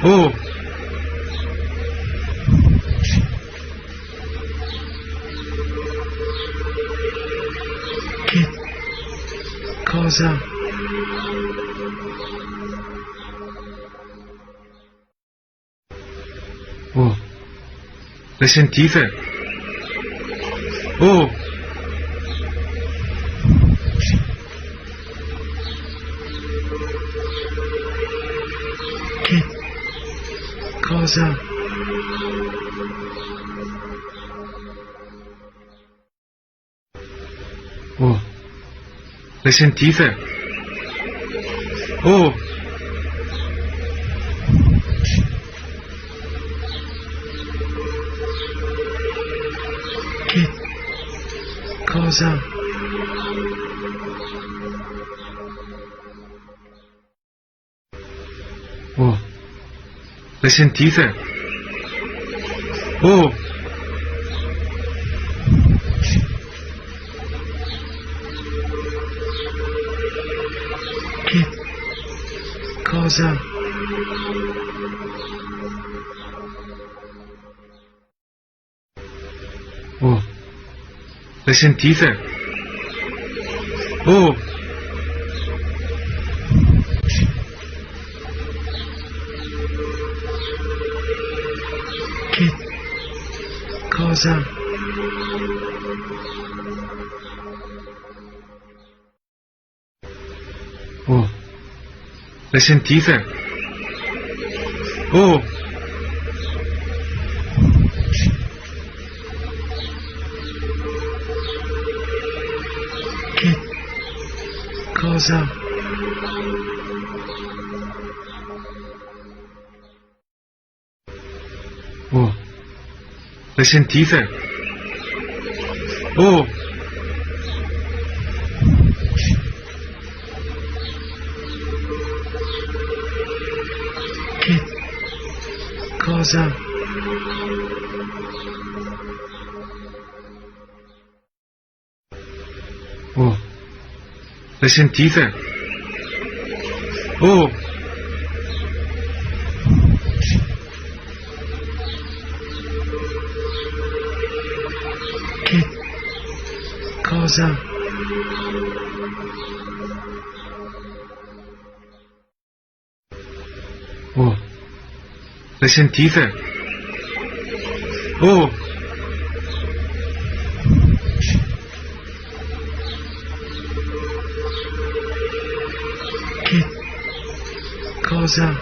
Oh! Che cosa? Oh! Le sentite? Oh! Che cosa? Oh! Le sentite? Oh! Che cosa? Oh! Le sentite? Oh! Che cosa? Oh! Le sentite? Oh! Che cosa? Oh! Le sentite? Oh! Che cosa? Oh! Le sentite? Oh! Che cosa? Oh! Le sentite? Oh! Che cosa? Oh! Le sentite? Oh! Che cosa?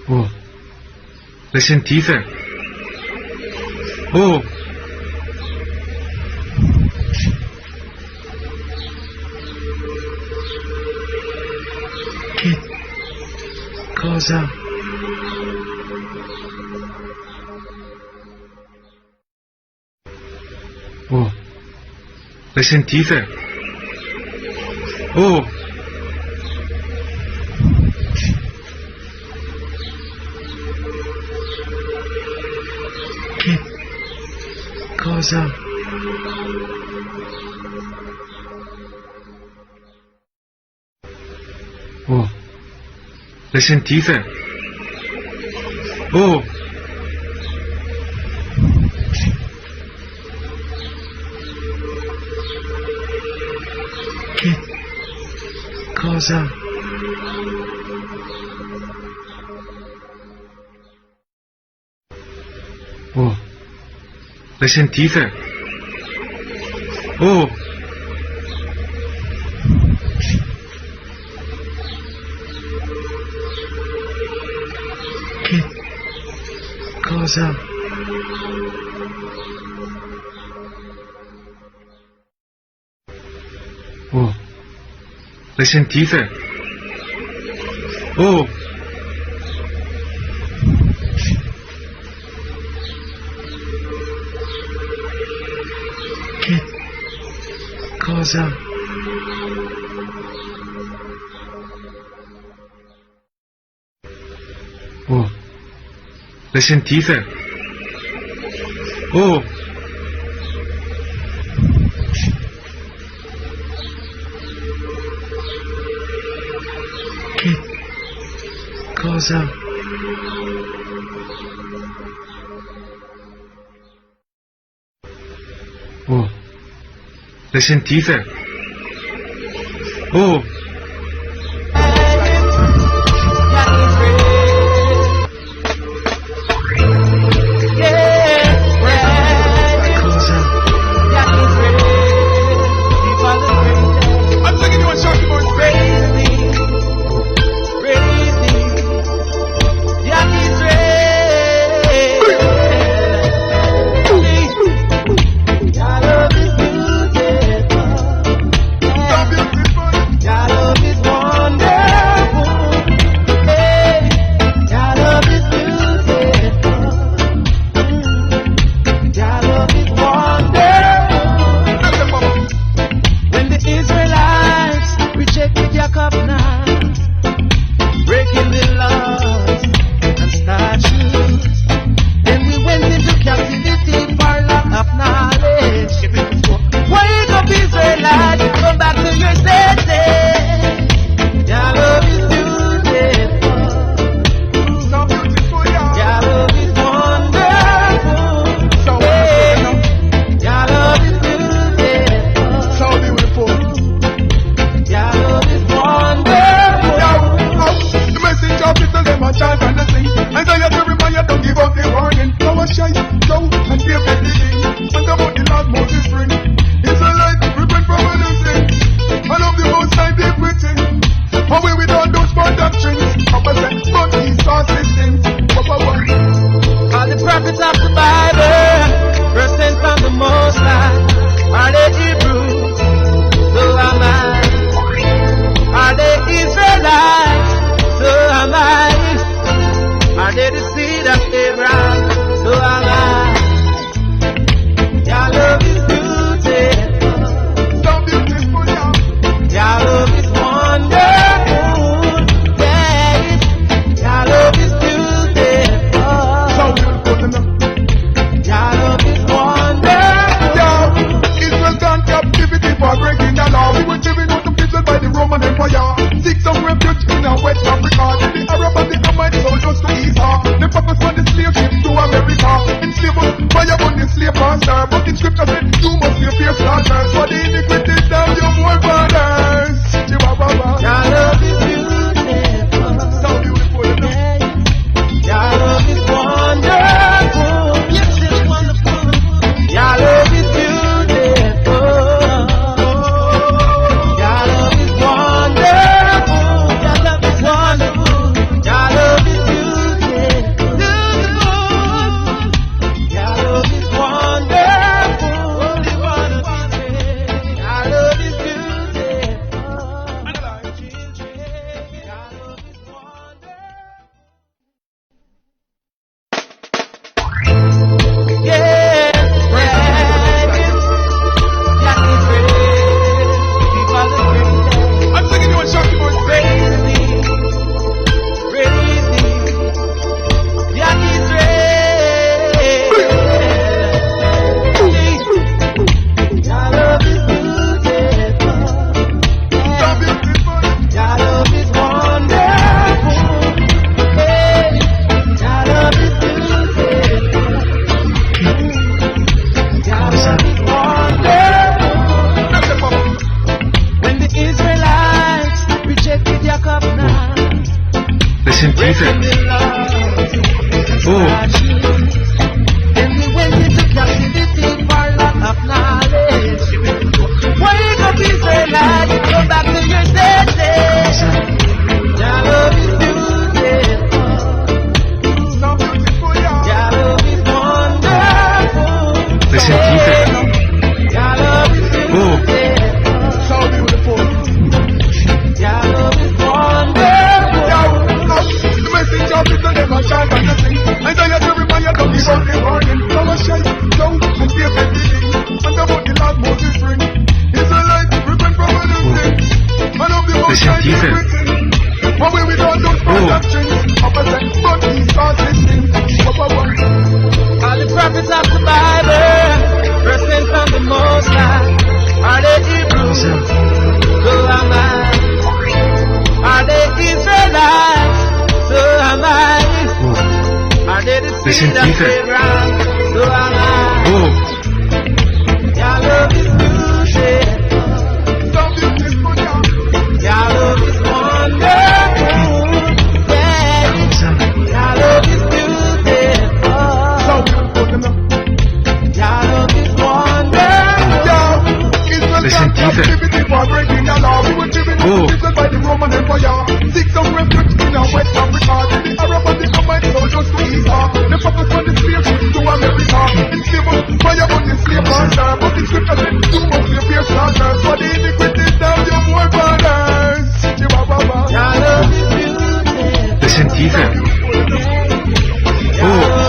Oh! Le sentite? Oh! Che cosa? Oh! Le sentite? Oh! Che cosa? Oh! Le sentite? Oh! Che cosa? Oh! Le sentite? Oh! Che cosa? Oh! Le sentite? Oh! Che cosa? Oh! Le sentite? Oh! Che cosa? Oh, le sentite? Oh! Are they Israel? ¿Te sentiste? Oh. ¿Te sentiste? Oh. ¿Te sentiste? Oh.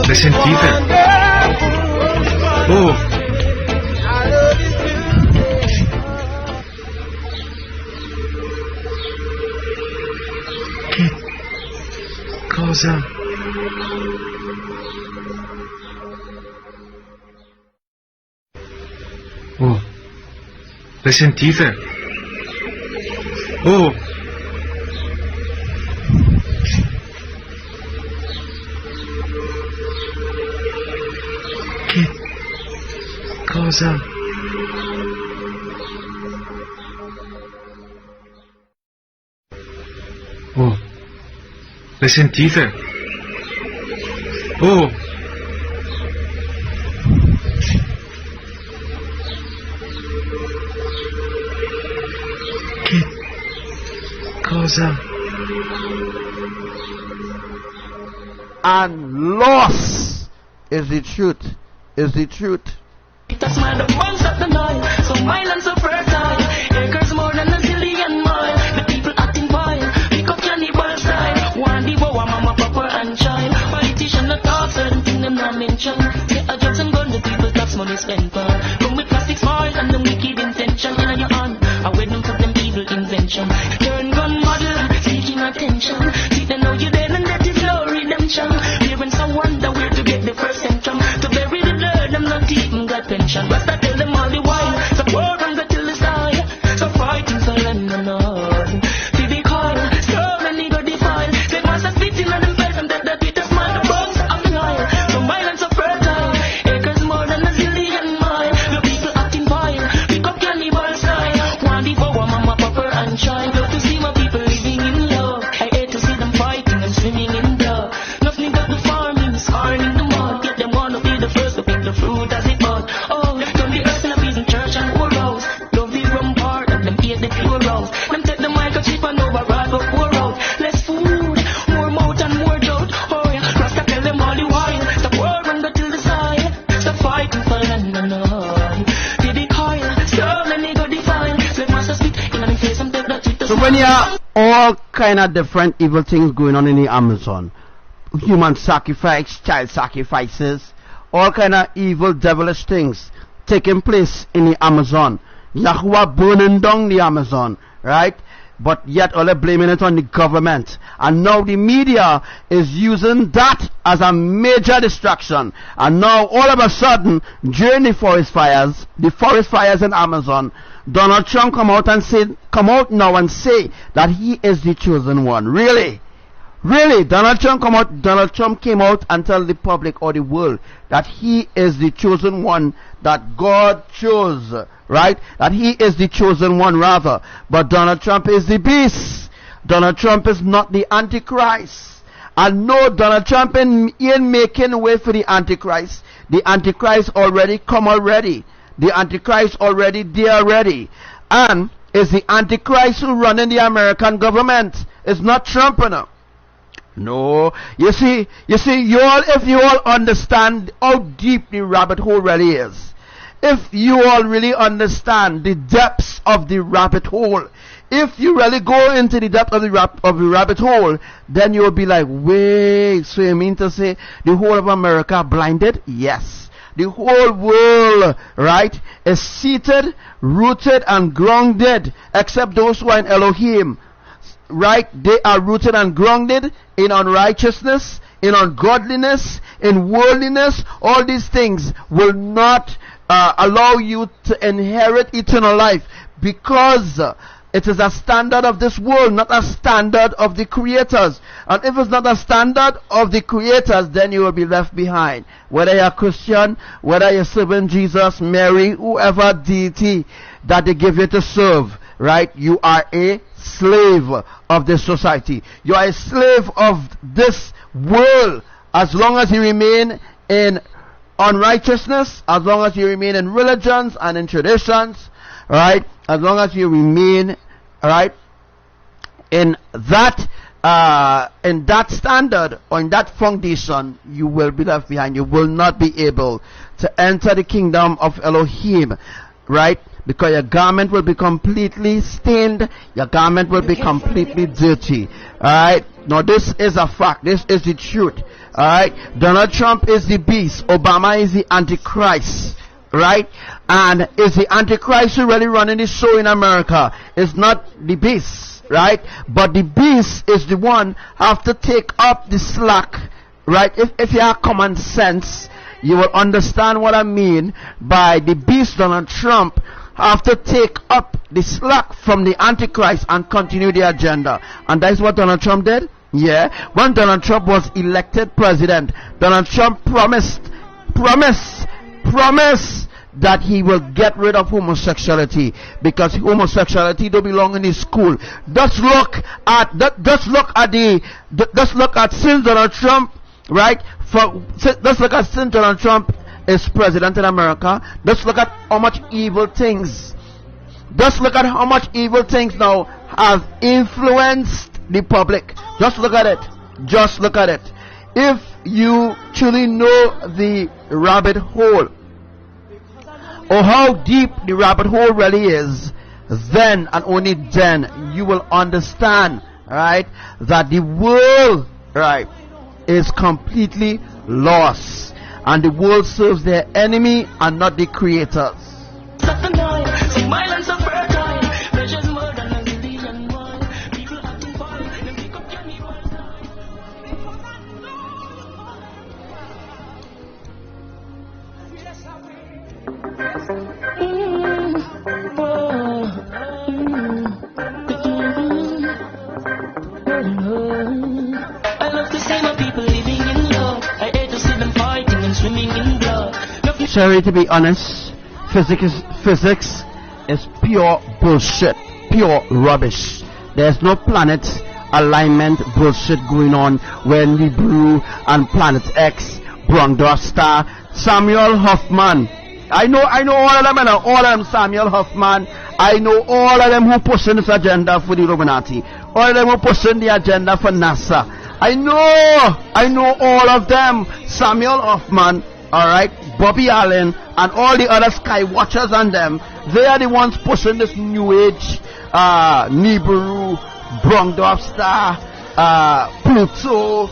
¿Te sentiste? Oh. ¿Qué cosa? Oh. ¿Te sentiste? Oh. ¿Qué cosa? Oh. ¿Te sentiste? Oh. ¿Qué cosa? And loss is the truth. Is the truth. That's why the ones at the night, so wild and so fertile. Acres more than a zillion mile. The people acting vile, pick up cannibal style. One devour mama, papa and child. Politician not talk, certain thing them not mention. Say a drugs and gun, the people tax money spent for. Come with plastic smile and the wicked intention. In your hand, I wear them for them evil invention. Turn gun model, seeking attention. See they know you dead and that is no redemption. Parents I wonder where to get the first centrum. To bury the blood, I'm not even got pension. But I tell them all the while, support and go till the side. So fighting for land and all. See the coil, storm and ego defile. They must have spit in on them face and that with a smile. The bones of the Nile, so violence so fertile. Acres more than a zillion mile. The people acting vile, pick up cannibal style. One devour mama, papa and child. Love to see my people living in love. I hate to see them fighting and swimming in blood. Nothing but the farming, scarring the mud. Yet them wanna be the first to pick the fruit as it bud. Oh, turn the earth in a prison church and poor house. Love the rum part and them hate the pure rose. Them take the microchip and override but poor out. Less food, more mouth and more drought. Oh yeah, Rasta tell them all the while. Stop war and go till the side. Stop fighting for land and all. Did the coil, stone and ego defile. Slave master spit in the face and take that with the So when you have all kind of different evil things going on in the Amazon, human sacrifice, child sacrifices, all kind of evil devilish things taking place in the Amazon. Yahuwah burning down the Amazon, right? But yet all blaming it on the government. And now the media is using that as a major distraction. And now all of a sudden, during the forest fires in Amazon, Donald Trump come out now and say that he is the chosen one. Really? Really, Donald Trump came out and tell the public or the world that he is the chosen one that God chose, right? That he is the chosen one rather. But Donald Trump is the beast. Donald Trump is not the Antichrist. And no, Donald Trump ain't making way for the Antichrist. The Antichrist already come already. The Antichrist already there already. And it's the Antichrist who running the American government. It's not Trump enough. No, you see, if you all understand how deep the rabbit hole really is, if you all really understand the depths of the rabbit hole, if you really go into the depth of the rabbit hole, then you'll be like, wait, so you mean to say the whole of America blinded? Yes. The whole world, right, is seated, rooted, and grounded, except those who are in Elohim. right, they are rooted and grounded in unrighteousness, in ungodliness, in worldliness. All these things will not allow you to inherit eternal life, because it is a standard of this world, not a standard of the creators. And if it's not a standard of the creators, then you will be left behind. Whether you're a Christian, whether you're serving Jesus, Mary, whoever deity that they give you to serve, right? You are a slave of this society. You are a slave of this world. As long as you remain in unrighteousness, as long as you remain in religions and in traditions, right? As long as you remain, right, in that standard or in that foundation, you will be left behind. You will not be able to enter the kingdom of Elohim, right? Because your garment will be completely stained, your garment will be completely dirty. Alright, now this is a fact, this is the truth. Alright, Donald Trump is the beast, Obama is the Antichrist. Right? And is the Antichrist who really running the show in America? It's not the beast, right? But the beast is the one have to take up the slack, right? If you have common sense, you will understand what I mean by the beast. Donald Trump have to take up the slack from the Antichrist and continue the agenda. And that's what Donald Trump did. Yeah, when Donald Trump was elected president, Donald Trump promised that he will get rid of homosexuality, because homosexuality don't belong in his school. Just look at since Donald Trump, right? Let's look at since Donald Trump is president in America. Let's look at how much evil things. Just look at how much evil things now have influenced the public. Just look at it. Just look at it. If you truly know the rabbit hole, or how deep the rabbit hole really is, then and only then you will understand, right, that the world, right, is completely lost, and the world serves their enemy and not the creators. Sorry, to be honest, physics is pure bullshit, pure rubbish. There's no planet alignment bullshit going on where Nibiru and Planet X, Brongdor Star, Samuel Hoffman. I know all of them, and all of them Samuel Hoffman. I know all of them who pushing this agenda for the Illuminati. All of them who pushing the agenda for NASA. I know all of them. Samuel Hoffman, alright, Bobby Allen, and all the other sky watchers and them. They are the ones pushing this new age, Nibiru, Brongdor Star, Pluto,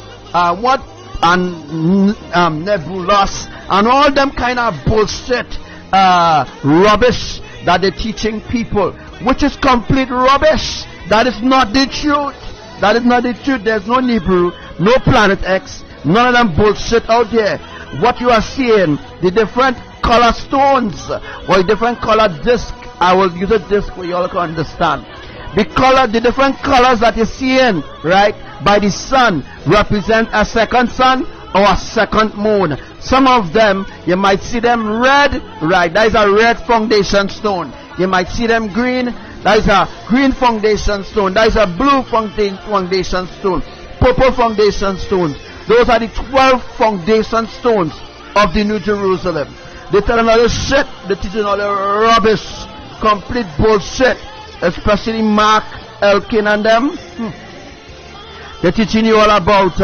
and Nebulous, and all them kind of bullshit, rubbish that they're teaching people, which is complete rubbish. That is not the truth. That is not the truth. There's no Nibiru, no Planet X, none of them bullshit out there. What you are seeing, the different color stones or different color disc, I will use a disc for you all to understand. The different colors that you're seeing, right, by the sun represent a second sun or a second moon. Some of them, you might see them red, right, that is a red foundation stone. You might see them green, that is a green foundation stone. That is a blue foundation stone. Purple foundation stones. Those are the 12 foundation stones of the New Jerusalem. They tell another shit, they teach another rubbish, complete bullshit. Especially Mark, Elkin and them. They're teaching you all about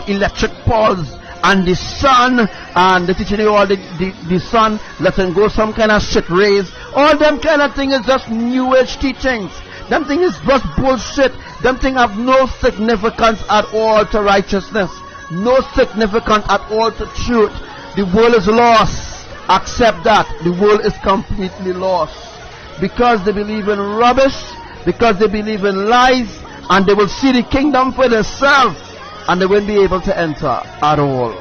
electric pulse and the sun, and they're teaching you all the sun letting go some kind of shit rays. All them kind of thing is just new age teachings. Them thing is just bullshit. Them thing have no significance at all to righteousness, no significance at all to truth. The world is lost. Accept that. The world is completely lost. Because they believe in rubbish, because they believe in lies, and they will see the kingdom for themselves, and they won't be able to enter at all.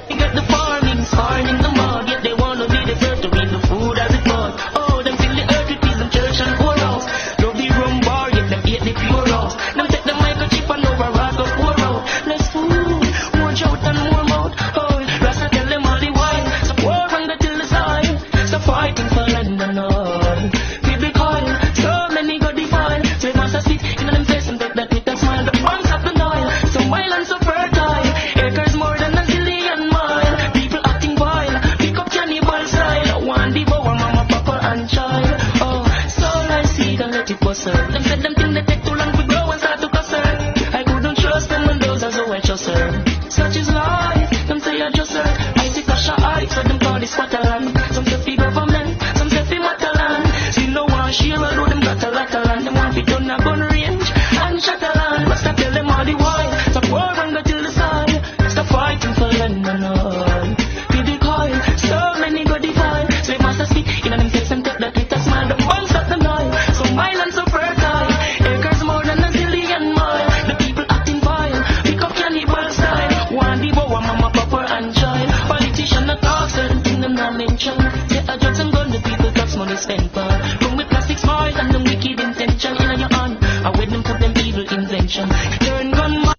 You get the farming, farming the mud, yet they wanna be the first to read the food as it was. Oh, them fill the earth with peace and church and poor house. Love the rum bar, yet them hate the pure house. Them take the microchip and over rock up pour out. Less food, more shout and more mouth. Oh, Rasta tell them all the wine. So pour on the till the side. So fighting for land and all. People call, so many go defile. So master speak in them face and take that with a smile. The banks of the Nile, so wild and so fertile. Acres more than a zillion mile. People acting vile, pick up cannibal style. One devour mama, papa and child. Oh, soul I see, don't let it bust her. Them said them think they take too long to grow and start to cuss her. I couldn't trust them when those are so I trust her. Such is life, them say I just her. I see Kasha eyes, so them call this Scotland. Some say fi government, some say fi Matalan. See no one share, although them got a lot of land. Them want fi done a gun range and shut a land. But stop tell them all the while, so pour and go till the side. Stop fighting for land and all. Feel the coil, so many go defile. Slave master speak, in them face and take that with a smile. The ones at the Nile, so mild and so fertile. Acres more than a zillion mile. The people acting vile, pick up cannibal style. One devour mama, papa and child. Politician not talk, certain thing them not mention. Say a drugs and gun, the people tax money spent for. Come with plastic smile and them wicked intention. In your hand, I with them put them evil invention. Turn gun man.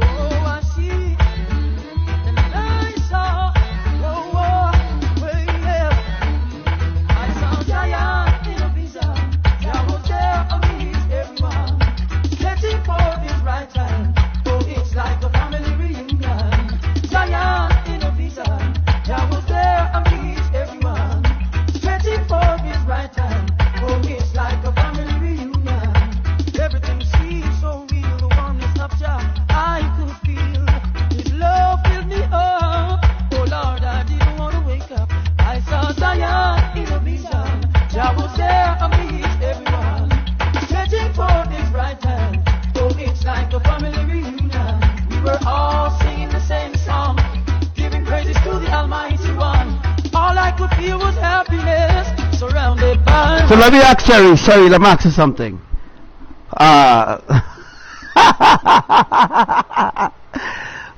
Oh, I see, and I saw, yeah. I saw giant in a vision. There was there amidst everyone, stretching forth his right hand. Oh, it's like a family reunion. Giant in a vision. There was there amidst everyone, stretching forth his right hand. Oh, it's like a family reunion. Everything seems so real. The one is not sure. I could feel his love filled me up. Oh Lord, I didn't want to wake up. I saw Zion in a vision. Jah was there amidst everyone, stretching forth his right hand. Oh, it's like a family reunion. We were all singing the same song, giving praises to the Almighty One. All I could feel was happiness, surrounded by. So let me ask Sherry, let me ask you something.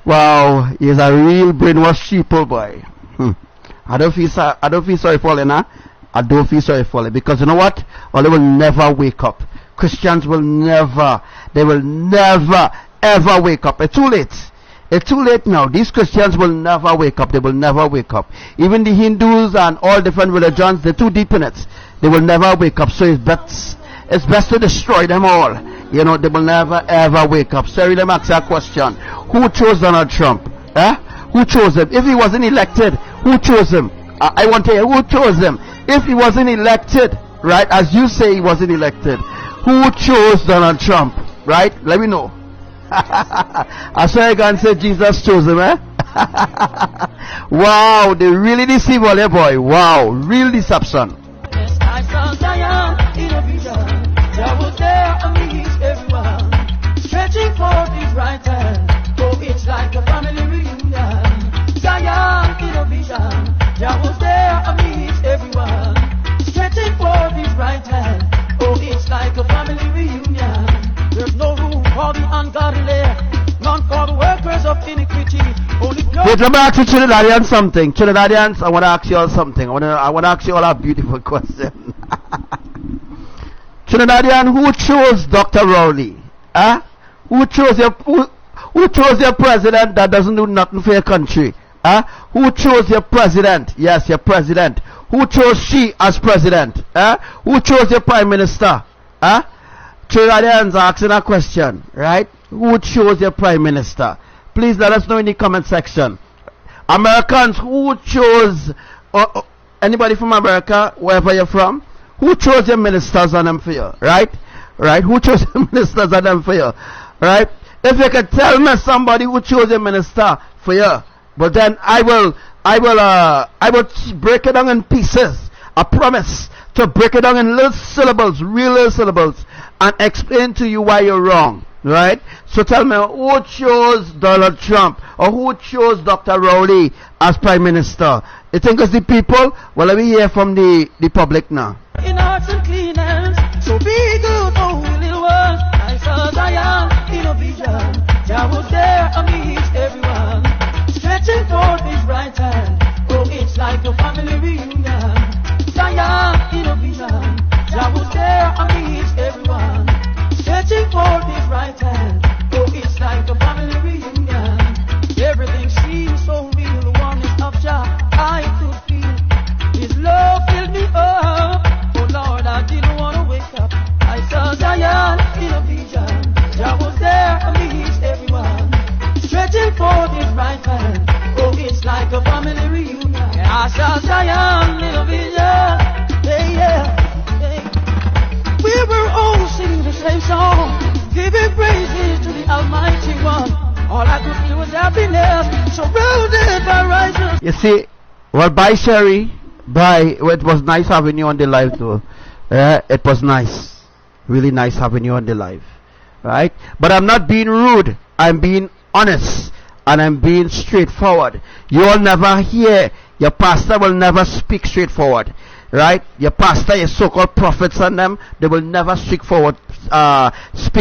Wow, he's a real brainwashed sheeple boy. I don't feel sorry for him, huh? I don't feel sorry for him, because you know what? Well, they will never wake up. Christians will never, ever wake up. It's too late. It's too late now. These Christians will never wake up. They will never wake up. Even the Hindus and all different religions, they're too deep in it. They will never wake up. So it's best to destroy them all. You know, they will never ever wake up. Sorry, let me ask you a question. Who chose Donald Trump? Who chose him? If he wasn't elected, who chose him? I want to hear who chose him. If he wasn't elected, right, as you say he wasn't elected, who chose Donald Trump? Right? Let me know. I saw you can say Jesus chose him, eh? Wow, they really deceive all their boy. Wow, real deception. Yes, I saw Zion in a vision. There was there amidst everyone, stretching forth his right hand. Oh, it's like a family reunion. Zion in a vision. There was there amidst everyone, stretching forth his right hand. Oh, it's like a family reunion. There's no room for the ungodly, none for the workers of iniquity. Only God. Wait, let me ask you Trinidadians something. Trinidadians, I want to ask you all something. I want to ask you all a beautiful question. Trinidadian, who chose Dr. Rowley? Who chose your president that doesn't do nothing for your country? Who chose your president? Yes, your president. Who chose she as president? Who chose your prime minister? Trinidadians are asking a question, right? Who chose your prime minister? Please let us know in the comment section. Americans, who chose, anybody from America, wherever you're from, who chose your ministers and them for you, right? Right? Who chose your ministers and them for you, right? If you can tell me somebody who chose your minister for you, but then I will break it down in pieces. I promise to break it down in little syllables, real little syllables, and explain to you why you're wrong. Right? So tell me, who chose Donald Trump or who chose Dr. Rowley as Prime Minister? You think it's the people? Well, let me hear from the public now. In hearts and clean hands, so be good, oh little ones. I saw Zion in a vision. Jah was there amidst everyone, stretching forth his right hand. Oh, it's like a family reunion. Zion in a vision. Jah was there amidst everyone, stretching forth his right hand. Oh, it's like a family reunion. Everything seems so real. The oneness of Jah I could feel. His love filled me up. Oh Lord, I didn't want to wake up. I saw Zion in a vision. Jah was there amidst everyone, stretching forth his right hand. Oh, it's like a family reunion. I saw Zion in a vision. Hey, yeah, hey. We were all singing the same song, giving praises to the Almighty One. All I could feel was happiness, surrounded by righteousness. You see, well, bye, Sherry. Bye. Well, it was nice having you on the live, though. It was nice. Really nice having you on the live. Right? But I'm not being rude. I'm being honest. And I'm being straightforward. You'll never hear, your pastor will never speak straightforward. Right? Your pastor, your so-called prophets and them, they will never speak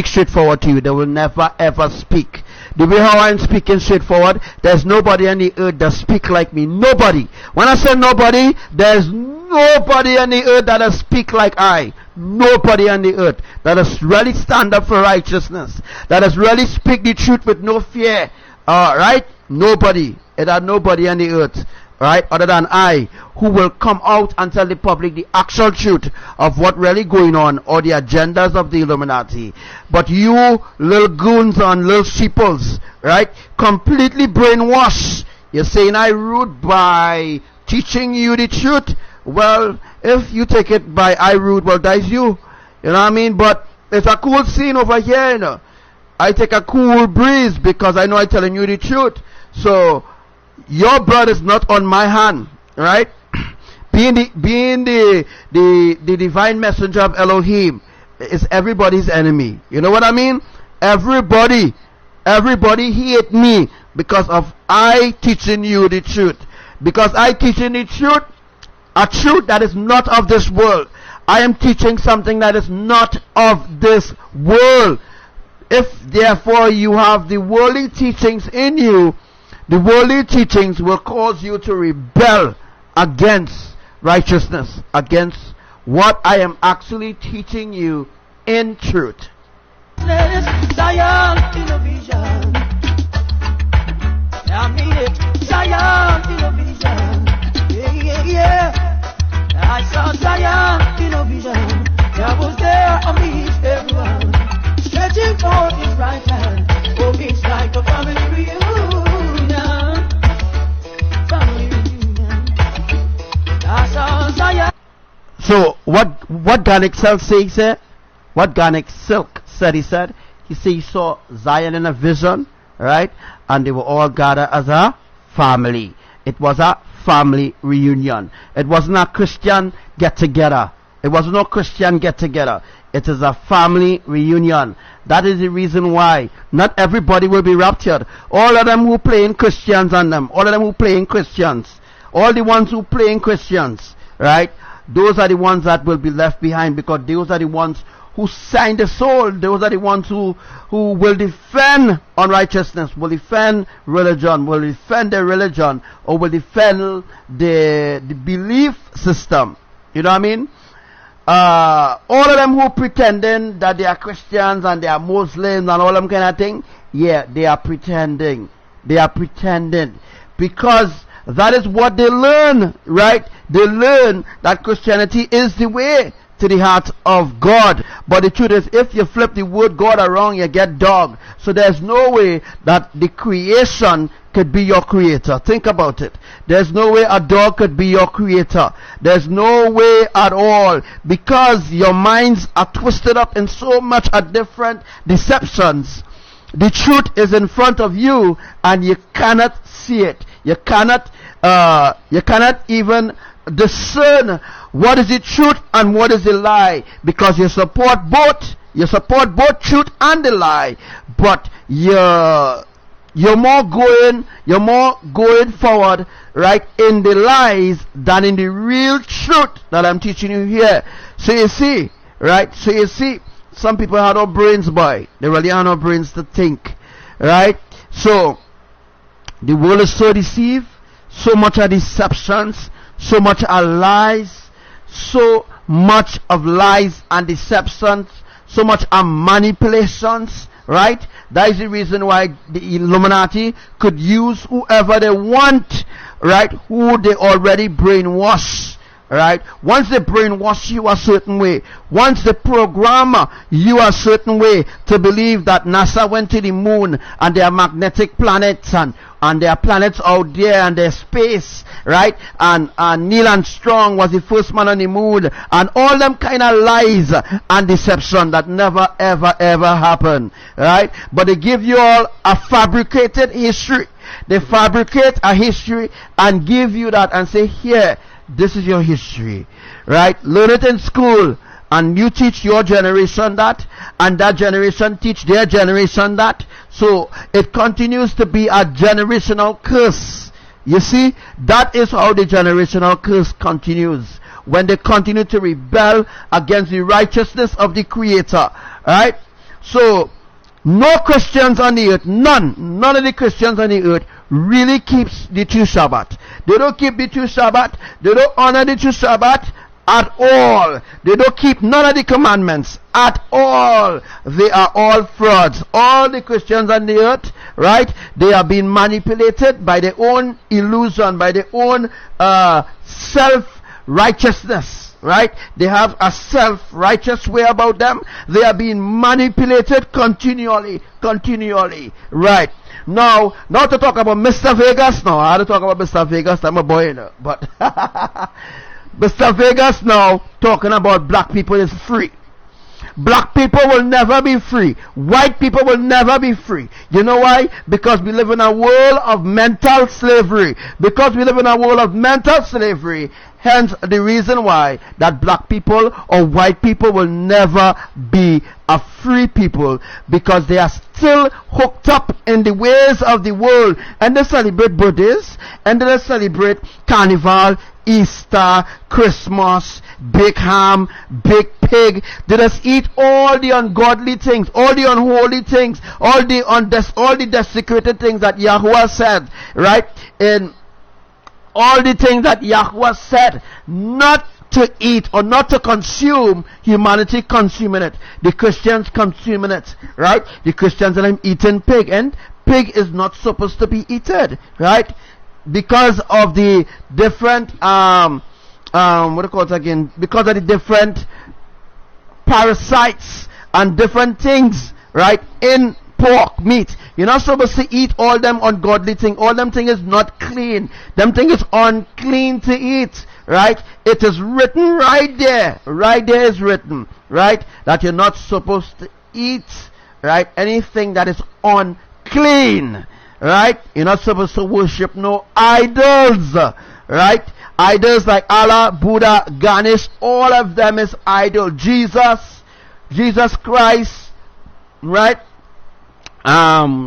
straightforward to you. They will never ever speak. The way how I'm speaking straightforward, there's nobody on the earth that speak like me. Nobody. When I say nobody, there's nobody on the earth that speak like I. Nobody on the earth that has really stand up for righteousness, that has really speak the truth with no fear. Right? Nobody. It had nobody on the earth, right, other than I, who will come out and tell the public the actual truth of what really going on, or the agendas of the Illuminati. But you little goons and little sheeples, right, completely brainwashed. You're saying I rude by teaching you the truth. Well, if you take it by I rude, well, that's you. You know what I mean? But it's a cool scene over here, you know. I take a cool breeze because I know I'm telling you the truth. So your blood is not on my hand, right? being the divine messenger of Elohim is everybody's enemy. You know what I mean? Everybody hate me because of I teaching you the truth. Because I teaching the truth, a truth that is not of this world. I am teaching something that is not of this world. If therefore you have the worldly teachings in you, the worldly teachings will cause you to rebel against righteousness, against what I am actually teaching you in truth. Zion in a vision. I mean it. Zion in a vision. Yeah, yeah, yeah. I saw Zion in a vision. I was there amidst everyone, stretching forth his right hand. Oh, it's like a family reunion. Family reunion. I saw Zion. So what Garnick Silk said? What Garnick Silk said? He said he saw Zion in a vision, right? And they were all gathered as a family. It was a family reunion. It wasn't a Christian get together. It was no Christian get together. It is a family reunion. That is the reason why not everybody will be raptured. All of them who playing Christians on them, all of them who playing Christians, all the ones who playing Christians, right? Those are the ones that will be left behind, because those are the ones who signed the soul. Those are the ones who will defend unrighteousness, will defend religion, will defend their religion, or will defend the belief system. You know what I mean? All of them who pretending that they are Christians and they are Muslims and all them kind of thing, yeah, they are pretending. They are pretending because that is what they learn, right? They learn that Christianity is the way to the heart of God. But the truth is, if you flip the word God around, you get dog. So there's no way that the creation could be your creator. Think about it. There's no way a dog could be your creator. There's no way at all, because your minds are twisted up in so much of different deceptions. The truth is in front of you and you cannot see it. You cannot even discern what is the truth and what is the lie, because you support both truth and the lie, but you you're more going forward, right, in the lies than in the real truth that I'm teaching you here. So you see, right? So you see, some people have no brains, boy. They really have no brains to think, right? So the world is so deceived, so much are deceptions, so much are lies, so much of lies and deceptions, so much are manipulations, right? That is the reason why the Illuminati could use whoever they want, right? Who they already brainwash, right? Once they brainwash you a certain way, once they program you a certain way to believe that NASA went to the moon and there are magnetic planets and there are planets out there and there's space, right? And Neil Armstrong was the first man on the moon, and all them kind of lies and deception that never ever happened, right? But they give you all a fabricated history. They fabricate a history and give you that and say, here, this is your history, right? Learn it in school, and you teach your generation that, and that generation teach their generation that. So it continues to be a generational curse. You see, that is how the generational curse continues, when they continue to rebel against the righteousness of the Creator, right? So no Christians on the earth, none of the Christians on the earth really keeps the true Sabbath. They don't keep the true Sabbath. They don't honor the true Sabbath at all. They don't keep none of the commandments at all. They are all frauds. All the Christians on the earth, right? They are being manipulated by their own illusion, by their own self-righteousness, right? They have a self-righteous way about them. They are being manipulated continually, right? Now to talk about Mr. Vegas now. I had to talk about Mr. Vegas. I'm a boy, you know. But Mr. Vegas now talking about black people is free. Black people will never be free. White people will never be free. You know why? Because we live in a world of mental slavery. Because we live in a world of mental slavery. Hence the reason why that black people or white people will never be a free people, because they are still hooked up in the ways of the world, and they celebrate birthdays, and they celebrate Carnival, Easter, Christmas, big ham, big pig. They just eat all the ungodly things, all the unholy things, all the desecrated things that Yahuwah said, right? In all the things that Yahuwah said not to eat or not to consume, humanity consuming it. The Christians consuming it, right? The Christians are eating pig, and pig is not supposed to be eaten, right? Because of the different what do you call it again? Because of the different parasites and different things, right, in pork meat. You're not supposed to eat all them ungodly things. All them things is not clean. Them thing is unclean to eat, right? It is written right there. Right there is written, right, that you're not supposed to eat, right, anything that is unclean, right? You're not supposed to worship no idols, right? Idols like Allah, Buddha, Ganesh, all of them is idol. Jesus Christ, right?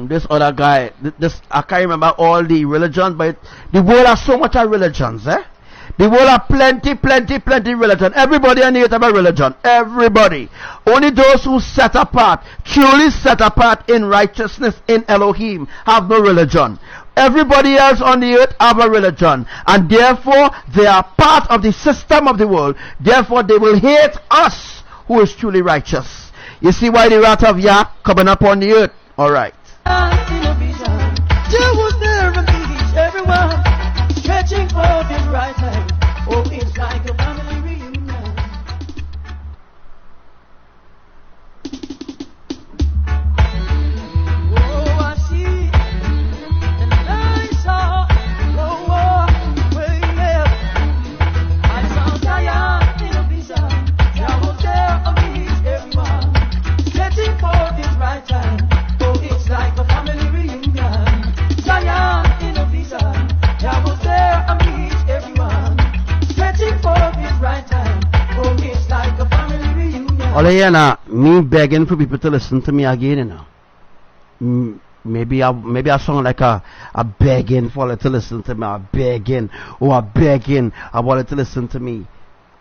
This other guy, this I can't remember all the religions, but the world has so much of religions, eh? The world have plenty religion. Everybody on the earth have a religion. Everybody. Only those who set apart, truly set apart in righteousness in Elohim, have no religion. Everybody else on the earth have a religion, and therefore they are part of the system of the world. Therefore they will hate us who is truly righteous. You see why the wrath of Yah coming upon the earth? Alright. Was there and he's everyone stretching forth his right hand. Oh, it's like a family reunion. Oh, I see, and I saw, where you live. I saw Zion in a vision. There was there amazed everyone stretching forth his right hand. Oh, it's like a family reunion. Zion in a vision. There was there amazed everyone stretching forth his right hand. Oh, it's like a family reunion. All here now, me begging for people to listen to me again, you know. maybe I sound like a begging for you to listen to me. I'm begging. I want you to listen to me.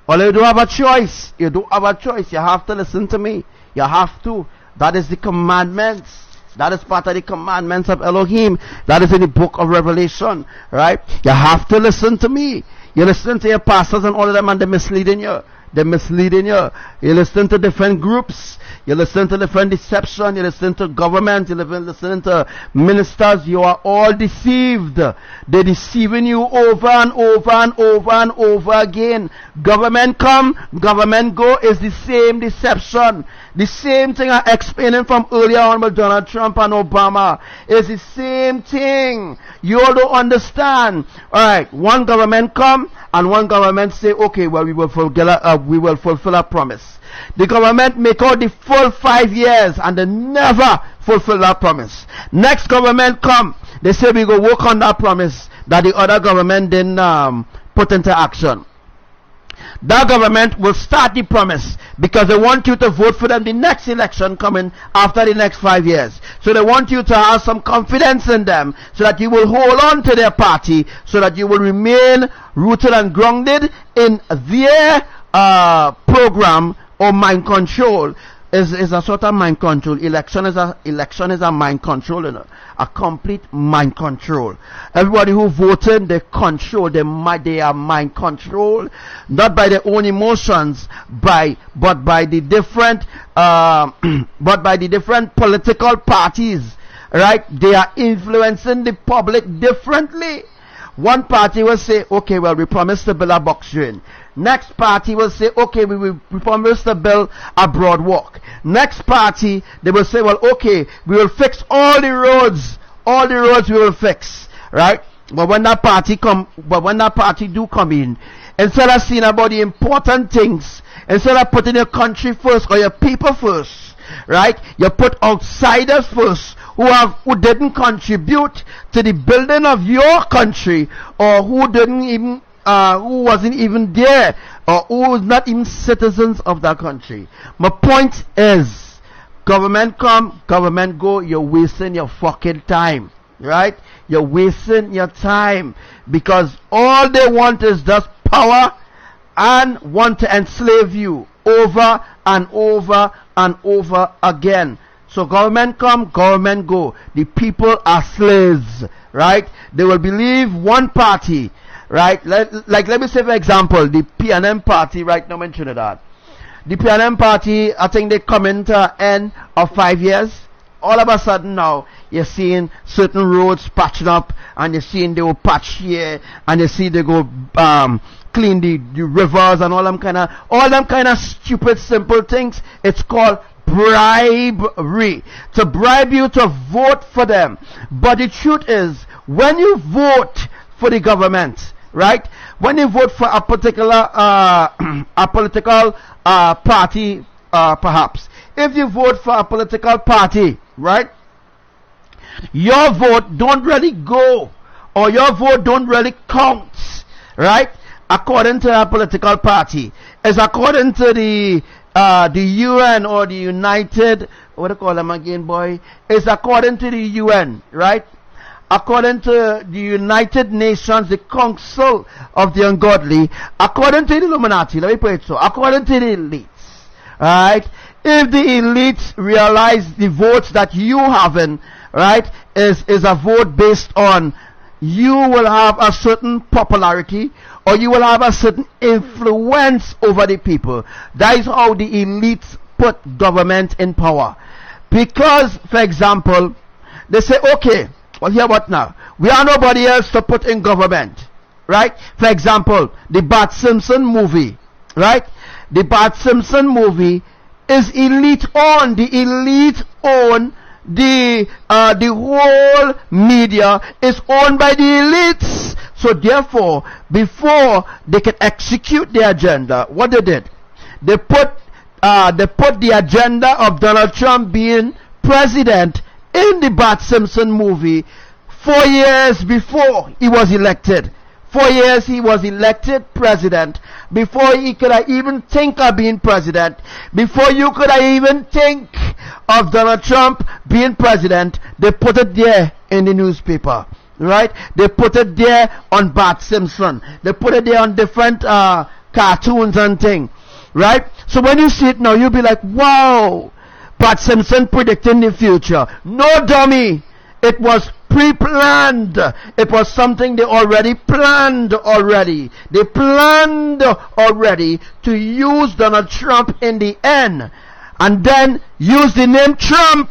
Well, you don't have a choice. You don't have a choice. You have to listen to me. You have to. That is the commandments. That is part of the commandments of Elohim. That is in the book of Revelation. Right? You have to listen to me. You listen to your pastors and all of them, and they're misleading you. They're misleading you. You listen to different groups. You listen to different deception. You listen to government. You listen to ministers. You are all deceived. They're deceiving you over and over and over and over again. Government come, government go is the same deception. The same thing I explained from earlier on with Donald Trump and Obama. Is the same thing. You all don't understand. Alright, one government come and one government say, okay, well, we will fulfill our promise. The government make out the full 5 years and they never fulfill that promise. Next government come, they say we go work on that promise that the other government didn't put into action. That government will start the promise because they want you to vote for them the next election coming after the next 5 years. So they want you to have some confidence in them so that you will hold on to their party, so that you will remain rooted and grounded in their program or mind control. Is a sort of mind control. Election is a mind control, you know, a complete mind control. Everybody who voted, they control. They are mind control, not by their own emotions, but by the different political parties. Right? They are influencing the public differently. One party will say, okay, well, we promised to build a box drain. Next party will say, okay, we promise to build a broad walk. Next party, they will say, well, okay, we will fix all the roads we will fix, right? But when that party do come in, instead of seeing about the important things, instead of putting your country first or your people first, right? You put outsiders first, who didn't contribute to the building of your country, or who wasn't even there, or who was not even citizens of that country. My point is, government come, government go, you're wasting your fucking time, right? You're wasting your time, because all they want is just power and want to enslave you over and over and over again. So government come, government go. The people are slaves, right? They will believe one party, right? Let me say, for example, the PNM party right now in Trinidad. The PNM party, I think they come into end of 5 years. All of a sudden now, you're seeing certain roads patching up, and you're seeing they will patch here, and you see they go clean the rivers and all them kind of stupid simple things. It's called bribery, to bribe you to vote for them. But the truth is, when you vote for the government, right, when you vote for a particular political party, perhaps if you vote for a political party, right, your vote don't really go, or your vote don't really count, right, according to a political party. It's according to the UN, or the United, what do you call them again, boy? It's according to the UN, right? According to the United Nations, the Council of the Ungodly, according to the Illuminati, let me put it so, according to the elites, right? If the elites realize the votes that you having, right, is a vote based on, you will have a certain popularity, or you will have a certain influence over the people. That is how the elites put government in power. Because, for example, they say, okay, well, here what now? We are nobody else to put in government, right? For example, the Bart Simpson movie, right? The Bart Simpson movie is elite owned. The elite own the whole media is owned by the elites. So therefore, before they can execute their agenda, what they did, they put the agenda of Donald Trump being president in the Bart Simpson movie 4 years before he was elected. 4 years he was elected president. Before he could even think of being president, before you could even think of Donald Trump being president, they put it there in the newspaper. Right? They put it there on Bart Simpson. They put it there on different cartoons and things. Right? So when you see it now, you'll be like, wow, Bart Simpson predicting the future. No, dummy. It was pre-planned. It was something they already planned already. They planned already to use Donald Trump in the end. And then use the name Trump.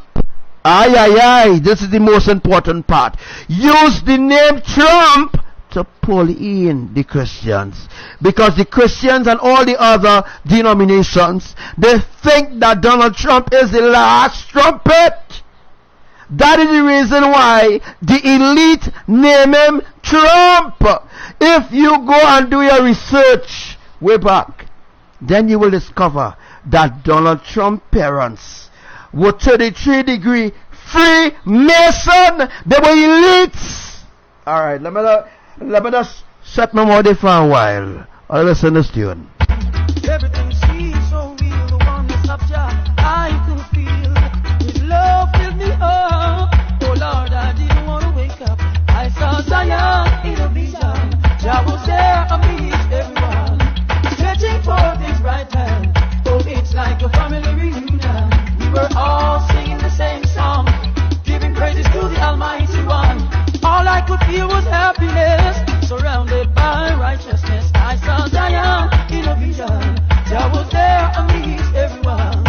Aye, aye, aye. This is the most important part. Use the name Trump to pull in the Christians. Because the Christians and all the other denominations, they think that Donald Trump is the last trumpet. That is the reason why the elite name him Trump. If you go and do your research way back, then you will discover that Donald Trump's parents were 33-degree Freemason. They were elites. Alright, let me just set my body for a while. I'll listen to this tune. Everything seems so real, the oneness of Jah I could feel. His love filled me up. Oh Lord, I didn't want to wake up. I saw Zion in a vision. Jah was there amidst everyone, stretching forth his right hand. Oh, it's like a family reunion. We were all singing the same song, giving praises to the Almighty One. All I could feel was happiness, surrounded by righteousness. I saw Zion in a vision. Jah was there amidst everyone,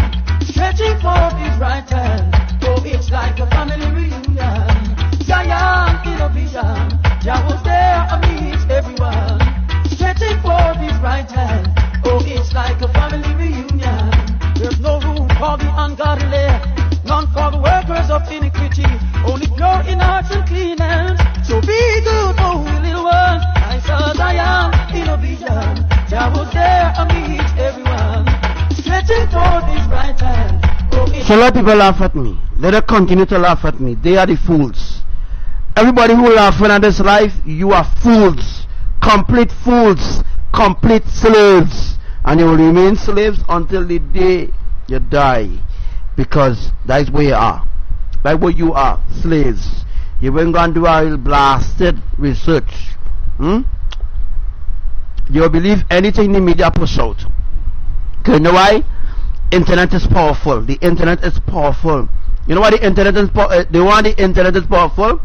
stretching forth his right hand. Oh, it's like a family reunion. Zion in a vision. Jah was there amidst everyone, stretching forth his right hand. Oh, it's like a family reunion. There's no room for the ungodly, none for the workers of iniquity, only pure in hearts and clean hands. So be good, oh little ones. I saw Zion in a vision. Jah was there amidst everyone, stretching forth his right hand. Oh, so let people laugh at me. Let them continue to laugh at me. They are the fools. Everybody who laughing at this life, you are fools. Complete fools. Complete slaves. And you will remain slaves until the day you die. Because that is where you are. That's where you are. Slaves. You ain't going to do a blasted research. You'll believe anything the media push out. Okay, you know why? Internet is powerful. The internet is powerful. You know why the internet is powerful? They want the internet is powerful?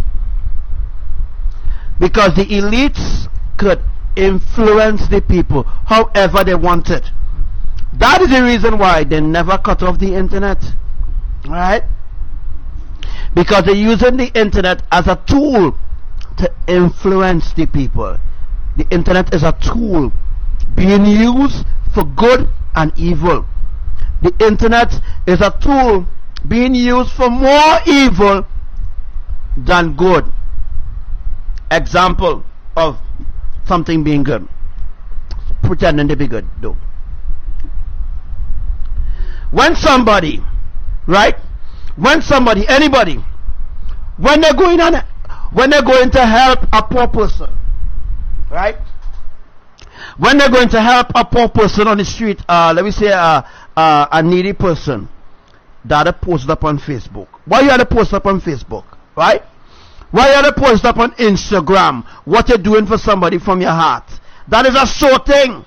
Because the elites could influence the people however they want it. That is the reason why they never cut off the internet. Right? Because they're using the internet as a tool to influence the people. The internet is a tool being used for good and evil. The internet is a tool being used for more evil than good. Example of something being good. Pretending to be good, though. When somebody, right? When somebody, anybody, when they're going to help a poor person, right? When they're going to help a poor person on the street, let me say a needy person, that are posted up on Facebook. Why you are to post up on Facebook, right? Why you are to post up on Instagram what you're doing for somebody from your heart? That is a sort thing.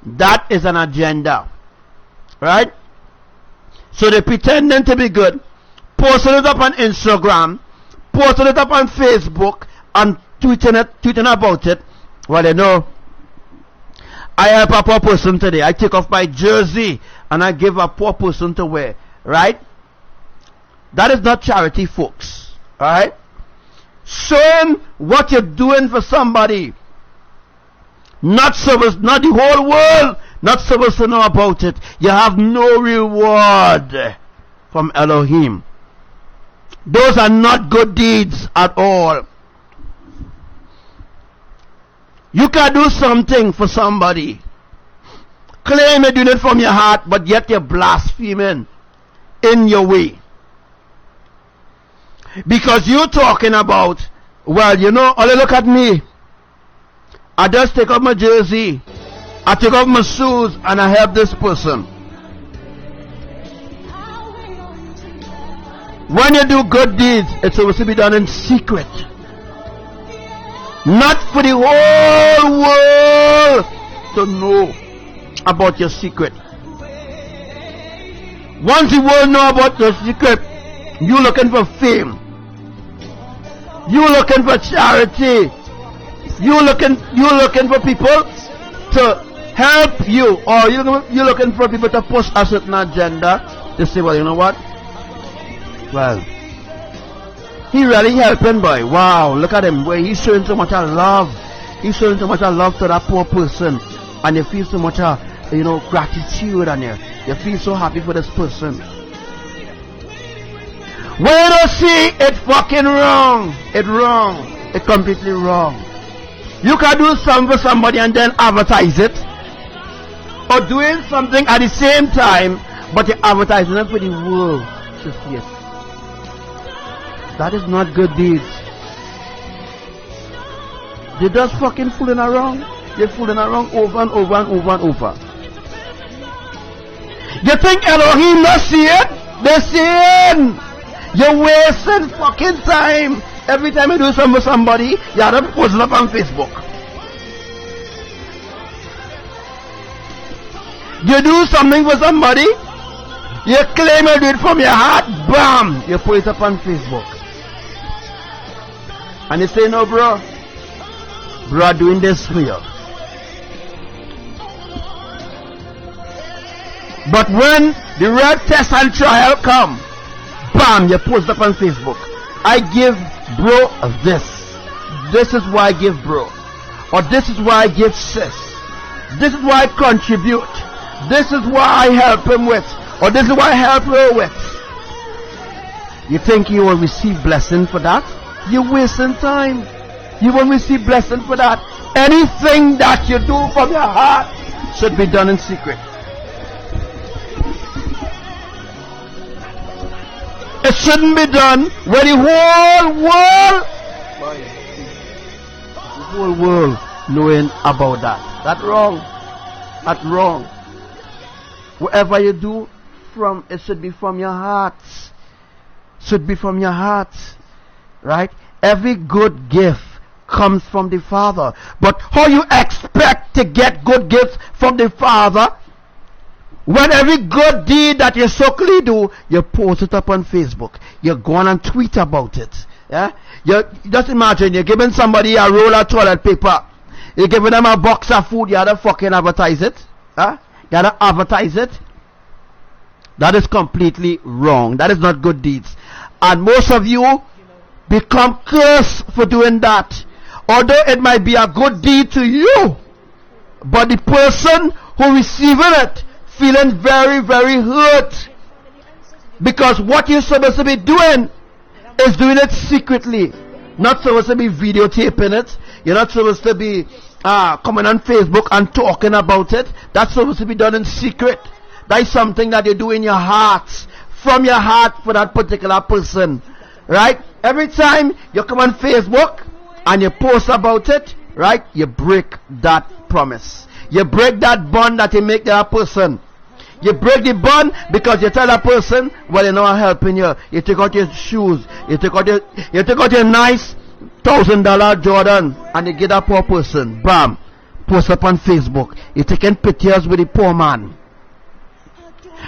That is an agenda, right? So they're pretending to be good, posting it up on Instagram, posting it up on Facebook, and tweeting about it. Well, you know, I help a poor person today. I take off my jersey and I give a poor person to wear, right? That is not charity, folks, alright? Showing what you're doing for somebody, not the whole world, not supposed to know about it. You have no reward from Elohim. Those are not good deeds at all. You can do something for somebody, claim you're doing it from your heart, but yet you're blaspheming in your way. Because you're talking about, well, you know, only look at me. I just take off my jersey, I take off my shoes, and I help this person. When you do good deeds, it's supposed to be done in secret. Not for the whole world to know about your secret. Once the world know about your secret, you looking for fame, you looking for charity, you looking for people to help you, or you looking for people to push a certain agenda. To say, well, you know what? Well, he really helping, boy. Wow, look at him. Boy, he's showing so much of love. He's showing so much of love to that poor person, and you feel so much of, gratitude, and you feel so happy for this person. When you don't see it, fucking wrong. It's wrong. It's completely wrong. You can do something for somebody and then advertise it, or doing something at the same time, but you're advertising it for the world to see it. That is not good deeds. You're just fucking fooling around. You're fooling around over and over and over and over. You think Elohim not see it? They're seeing. You're wasting fucking time. Every time you do something for somebody, you have to post it up on Facebook. You do something for somebody, you claim you do it from your heart, bam, you put it up on Facebook. And you say, no, bro, I'm doing this for you. But when the real test and trial come, bam, you post up on Facebook. I give bro this. This is why I give bro. Or this is why I give sis. This is why I contribute. This is why I help him with. Or this is why I help her with. You think you will receive blessing for that? You're wasting time. You won't receive blessing for that. Anything that you do from your heart should be done in secret. It shouldn't be done where the whole world knowing about that. That's wrong. That's wrong. Whatever you do, it should be from your heart. Should be from your heart. Right? Every good gift comes from the Father. But how you expect to get good gifts from the Father when every good deed that you so-called do, you post it up on Facebook, you go on and tweet about it? Yeah? You just imagine you're giving somebody a roll of toilet paper, you're giving them a box of food, you have to fucking advertise it. Huh? You have to advertise it. That is completely wrong. That is not good deeds. And most of you become cursed for doing that. Although it might be a good deed to you, but the person who receiving it feeling very, very hurt, because what you're supposed to be doing is doing it secretly. Not supposed to be videotaping it. You're not supposed to be coming on Facebook and talking about it. That's supposed to be done in secret. That is something that you do in your heart, from your heart for that particular person. Right? Every time you come on Facebook and you post about it, right, you break that promise. You break that bond that you make to that person. You break the bond because you tell that person, well, you know, I'm helping you. You take out your shoes, you take out your nice $1,000 Jordan, and you give that poor person, bam, post up on Facebook. You're taking pictures with the poor man.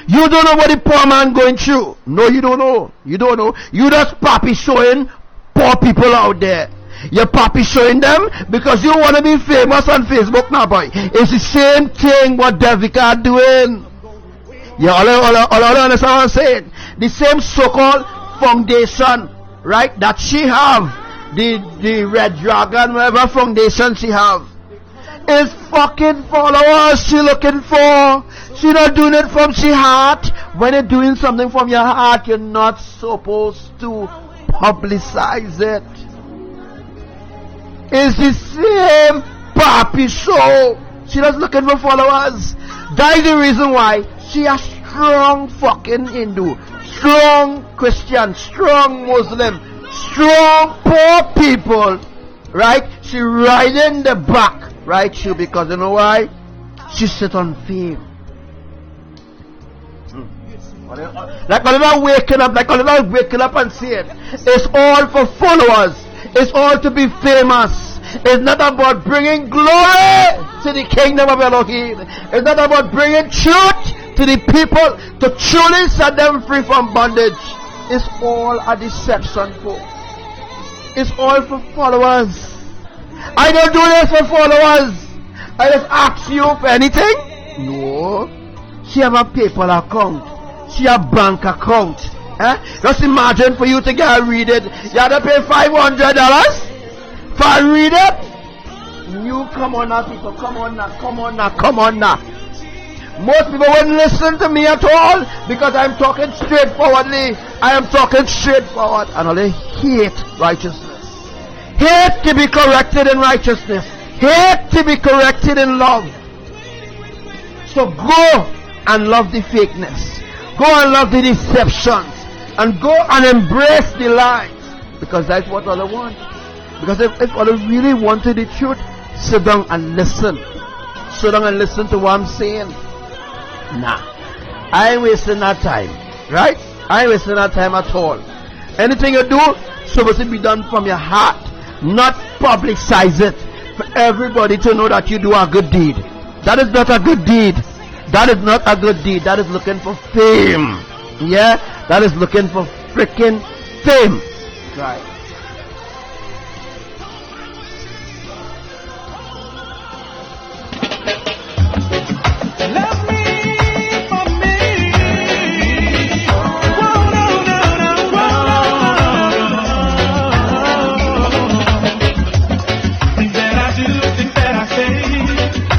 You don't know what the poor man going through. No, you don't know. You don't know. You just papi showing poor people out there. You're papi showing them because you want to be famous on Facebook now, boy. It's the same thing what Devika doing. You all understand what I'm saying? The same so-called foundation, right, that she have, the Red Dragon, whatever foundation she have, is fucking followers she looking for. She not doing it from she heart. When you're doing something from your heart, you're not supposed to publicize it. It's the same papi show. She just looking for followers. That is the reason why she a strong fucking Hindu, strong Christian, strong Muslim, strong poor people, right? She riding the back Right, you, because you know why? She sit on fame. Like a little waking up and saying, it's all for followers. It's all to be famous. It's not about bringing glory to the kingdom of Elohim. It's not about bringing truth to the people to truly set them free from bondage. It's all a deception, folks. It's all for followers. I don't do this for followers. I just ask you for anything. No. She have a PayPal account. She have bank account. Just imagine for you to get read it. You have to pay $500 for read it. You come on now, people. Come on now. Most people wouldn't listen to me at all because I'm talking straightforwardly. I am talking straightforward, and only hate righteousness. Hate to be corrected in righteousness. Hate to be corrected in love. So go and love the fakeness. Go and love the deceptions. And go and embrace the lies. Because that's what all I want. Because if all I really wanted the truth, sit down and listen. Sit down and listen to what I'm saying. Nah. I ain't wasting that time. Right? I ain't wasting that time at all. Anything you do, supposed to be done from your heart. Not publicize it for everybody to know that you do a good deed. That is not a good deed. That is not a good deed. That is looking for fame. Yeah? That is looking for freaking fame. Right. Love me for me. Whoa, no, no, no, whoa. Things that I do, things that I say,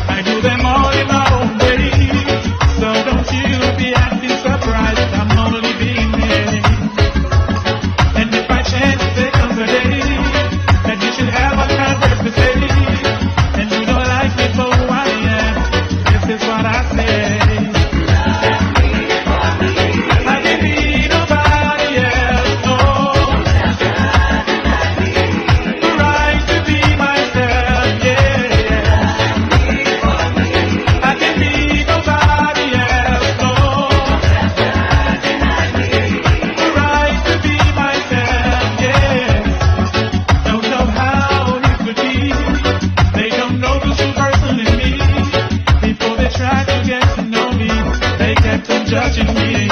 I do them all in my own way. So don't you be acting surprised, I'm only being me. And if by chance there comes a day that you should have a kind words to say, and you don't like me for who I am, this is what I say. I can be nobody else, no. The right to be myself, yeah. I can be nobody else, no. The right to be myself, yeah. Don't know how it could be. They don't know the true person in me. Before they try to get to know me, they kept on judging me.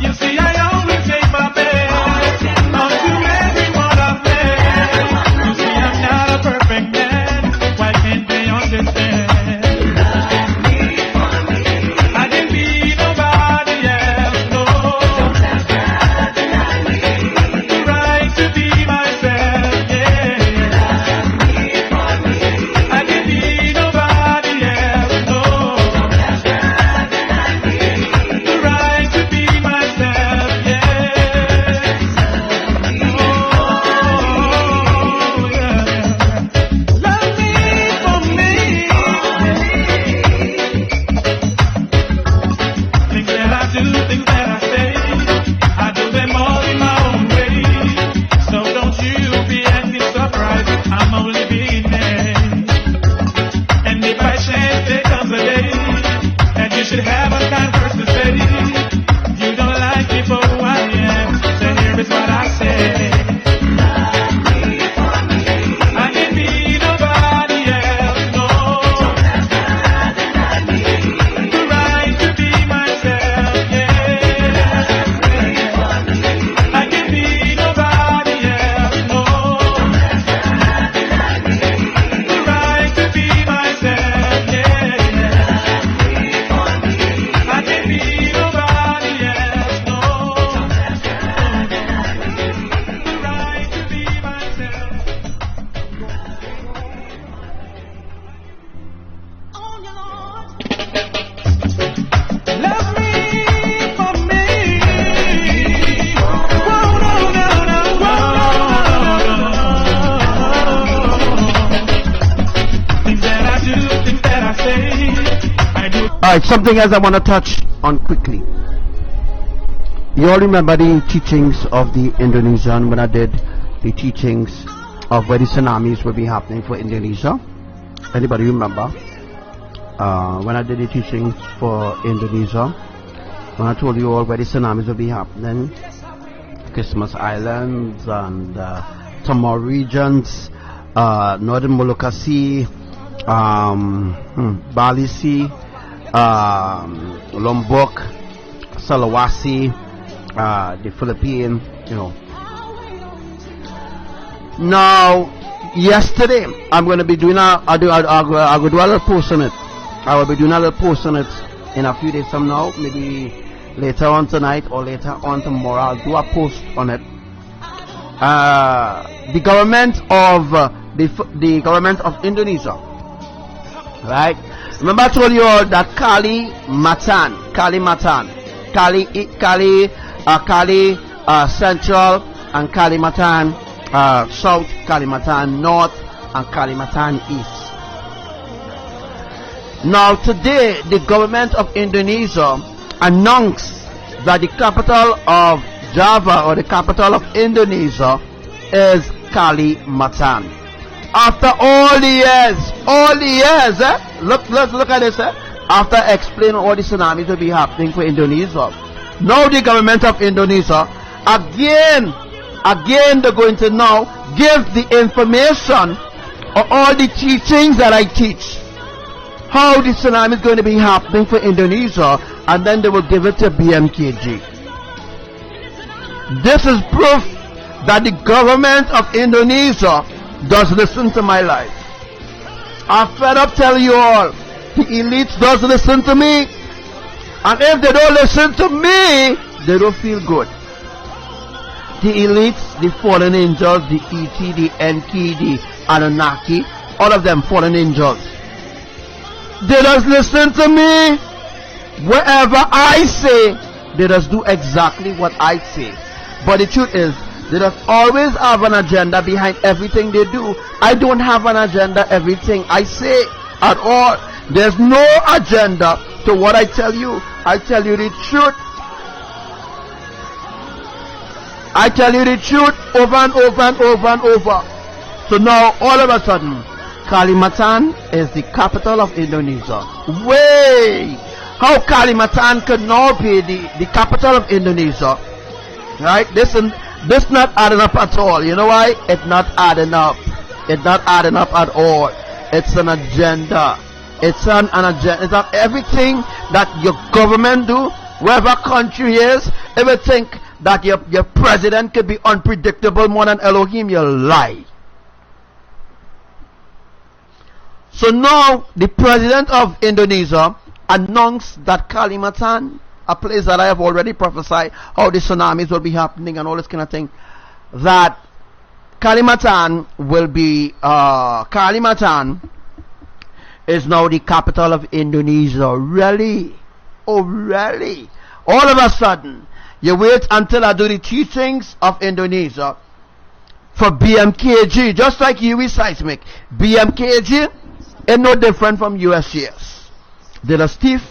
You see, I always take my best onto everyone I've met. You see, I'm not a perfect man. Why can't they understand? I can be nobody else, no. The right to be myself, yeah. I can be nobody else, no. The right to be myself, yeah. Oh, yeah. Love me for me. Things that I do, things that I say, I do them all in my own way. So don't you be acting surprised, I'm only being me. And if by chance there comes a day that you should have a kind words to say, you don't like me for who I am, so here is what I say. I can be nobody else, no. The right to be myself, yeah. I can be nobody else, no. The right to be myself, yeah. I can be nobody else, no. The right to be myself. On your Lord. Love me for me. Whoa, no, no, no, whoa. Things that I do, things that I say, I do. Alright, something else I want to touch on quickly. You all remember the teachings of the Indonesian when I did the teachings of where the tsunamis will be happening for Indonesia? Anybody remember when I did the teachings for Indonesia, when I told you all where the tsunamis will be happening, Christmas Islands and Timor regions, Northern Molucca Sea, Bali Sea, Lombok, Sulawesi, the Philippines, you know. Now, yesterday, I'm going to be doing I'll do a little post on it. I will be doing a little post on it in a few days from now, maybe later on tonight or later on tomorrow. I'll do a post on it. The government of the government of Indonesia, right? Remember I told you all that Kalimantan, Central and Kalimantan South, Kalimantan North and Kalimantan East. Now today the government of Indonesia announced that the capital of Java, or the capital of Indonesia, is Kalimantan. After all the years, let's look at this. After explaining all the tsunamis will be happening for Indonesia, now the government of Indonesia again they're going to now give the information of all the teachings that I teach, how the tsunami is going to be happening for Indonesia, and then they will give it to BMKG. This is proof that the government of Indonesia does listen to my life. I'm fed up telling you all, the elites does listen to me, and if they don't listen to me, they don't feel good. The elites, the fallen angels, the ET, the Enki, the Anunnaki, all of them fallen angels, they just listen to me. Whatever I say, they just do exactly what I say. But the truth is, they just always have an agenda behind everything they do. I don't have an agenda everything I say at all. There's no agenda to what I tell you. I tell you the truth. I tell you the truth over and over and over and over. So now all of a sudden, Kalimantan is the capital of Indonesia. Way! How Kalimantan could now be the capital of Indonesia? Right? This not adding up at all. You know why? It's not adding up. It's not adding up at all. It's an agenda. It's an agenda. It's not everything that your government do, wherever country is. If you think that your president could be unpredictable more than Elohim, you lie. So now the president of Indonesia announced that Kalimantan, a place that I have already prophesied how the tsunamis will be happening and all this kind of thing, that Kalimantan will be Kalimantan is now the capital of Indonesia. Really? Oh really? All of a sudden, you wait until I do the teachings of Indonesia for BMKG, just like UE seismic. BMKG is no different from USGS. They just thief,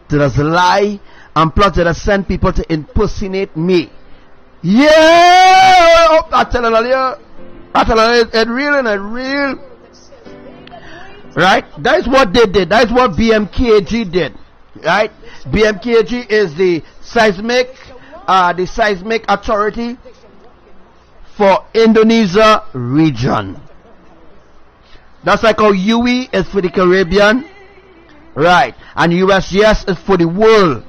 they just lie, and plus they just send people to impersonate me. Yeah! I tell you, it's real and it's real. Right? That is what they did. That is what BMKG did. Right? BMKG is the seismic authority for Indonesia region. That's like how UE is for the Caribbean, right? And USGS is for the world,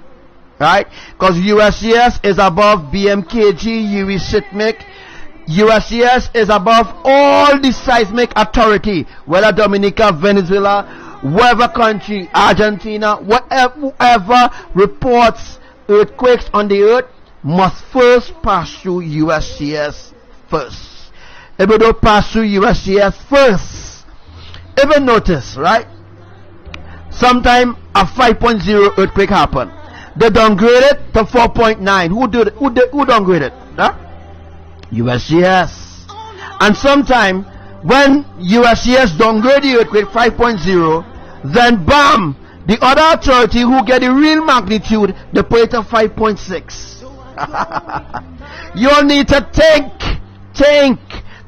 right? Because USGS is above BMKG, UE seismic. USGS is above all the seismic authority, whether Dominica, Venezuela, whatever country, Argentina, whatever reports earthquakes on the earth must first pass through USGS first. If we don't pass through USGS first, even notice, right? Sometime a 5.0 earthquake happened. They downgraded it to 4.9. Who downgraded it? Huh? USGS. And sometime when USGS downgrade the earthquake 5.0, then bam, the other authority who get the real magnitude, they put it at 5.6. You need to think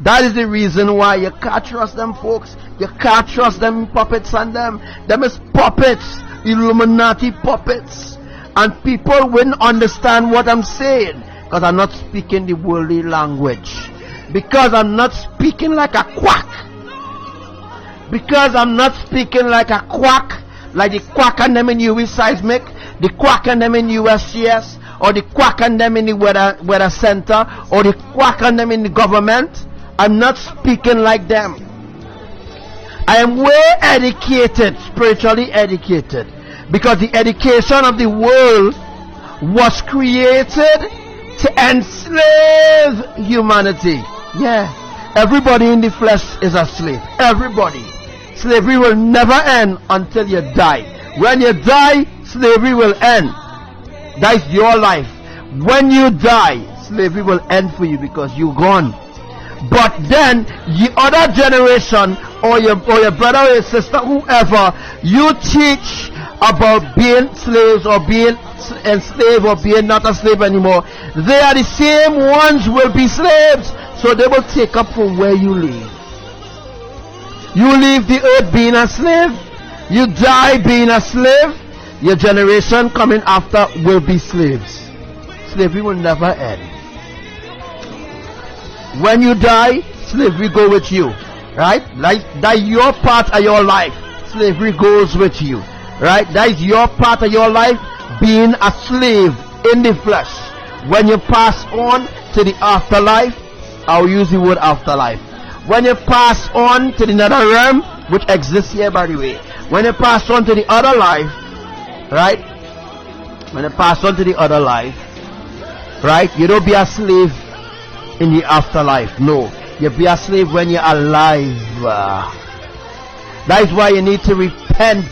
That is the reason why you can't trust them folks. You can't trust them puppets and them. Them is puppets, Illuminati puppets. And people wouldn't understand what I'm saying because I'm not speaking the worldly language. Because I'm not speaking like a quack. Because I'm not speaking like a quack, like the quack and them in US Seismic, the quack and them in USGS, or the quack and them in the weather center, or the quack and them in the government. I'm not speaking like them. I am way educated, spiritually educated, because the education of the world was created to enslave humanity. Yeah, everybody in the flesh is a slave. Everybody. Slavery will never end until you die. When you die, slavery will end. That's your life. When you die, slavery will end for you because you're gone. But then the other generation, or your brother or your sister, whoever, you teach about being slaves or being enslaved or being not a slave anymore, they are the same ones will be slaves. So they will take up from where you live. You leave the earth being a slave, you die being a slave, your generation coming after will be slaves. Slavery will never end. When you die, slavery go with you, right? Like that your part of your life, slavery goes with you, right? That is your part of your life, being a slave in the flesh. When you pass on to the afterlife, I'll use the word afterlife. When you pass on to the nether realm, which exists here by the way, when you pass on to the other life, right? When you pass on to the other life, right? You don't be a slave in the afterlife. No, you be a slave when you're alive. That is why you need to repent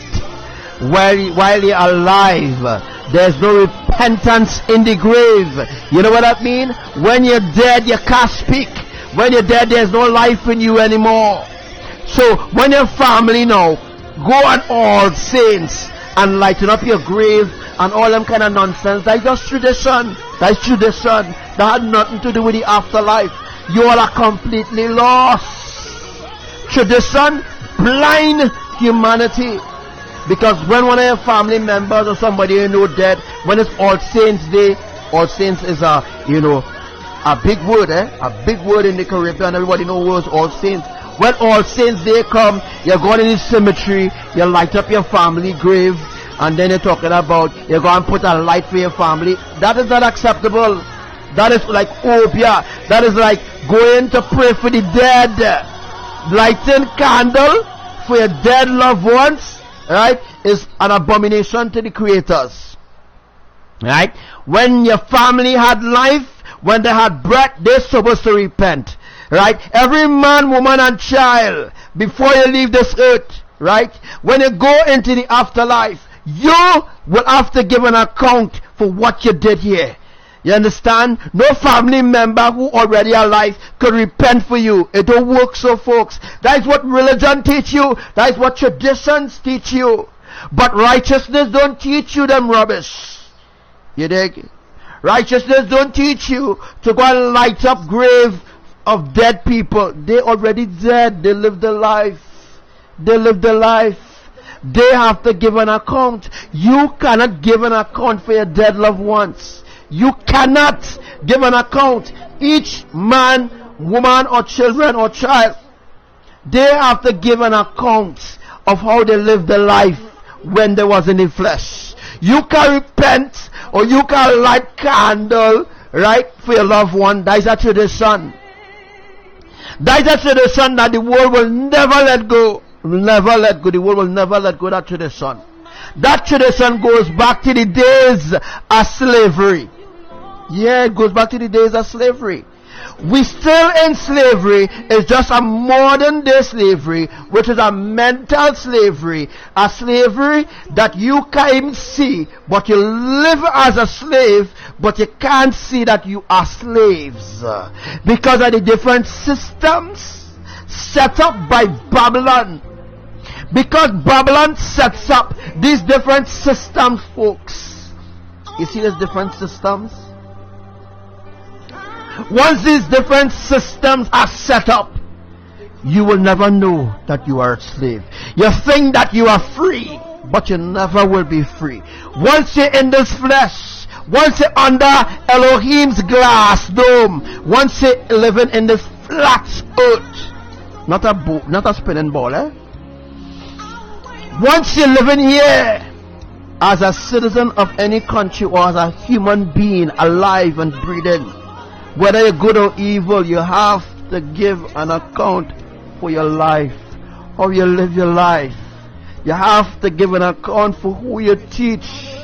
while you're alive. There's no repentance in the grave. You know what that means? When you're dead, you can't speak. When you're dead, there's no life in you anymore. So when your family now go on All Saints and lighten up your grave and all them kind of nonsense, that's just tradition. That's tradition. That had nothing to do with the afterlife. You all are completely lost. Tradition blind humanity. Because when one of your family members or somebody you know dead, when it's All Saints Day, All Saints is a big word, a big word in the Caribbean. Everybody knows words All Saints. When All Saints Day come, you're going in the cemetery, you light up your family grave, and then you're talking about you're going to put a light for your family. That is not acceptable. That is like obeah. That is like going to pray for the dead. Lighting candle for your dead loved ones, right, is an abomination to the creators. Right? When your family had life, when they had breath, they're supposed to repent. Right? Every man, woman, and child, before you leave this earth, right? When you go into the afterlife, you will have to give an account for what you did here. You understand? No family member who already alive could repent for you. It don't work so, folks. That is what religion teach you. That is what traditions teach you. But righteousness don't teach you them rubbish. You dig? Righteousness don't teach you to go and light up grave of dead people. They already dead. They lived their life. They lived their life. They have to give an account. You cannot give an account for your dead loved ones. You cannot give an account. Each man, woman, or children or child, they have to give an account of how they lived their life when they was in the flesh. You can repent or you can light candle, right, for your loved one. That is a tradition. That is a tradition that the world will never let go. Never let go. The world will never let go of that tradition. That tradition goes back to the days of slavery. Yeah, it goes back to the days of slavery. We still in slavery. It's just a modern day slavery, which is a mental slavery. A slavery that you can't even see, but you live as a slave, but you can't see that you are slaves. Because of the different systems set up by Babylon. Because Babylon sets up these different systems, folks. You see these different systems? Once these different systems are set up, you will never know that you are a slave. You think that you are free, but you never will be free. Once you're in this flesh, once you're under Elohim's glass dome, once you're living in this flat earth, not a spinning ball, eh? Once you're living here as a citizen of any country or as a human being alive and breathing, whether you're good or evil, you have to give an account for your life, how you live your life. You have to give an account for who you teach,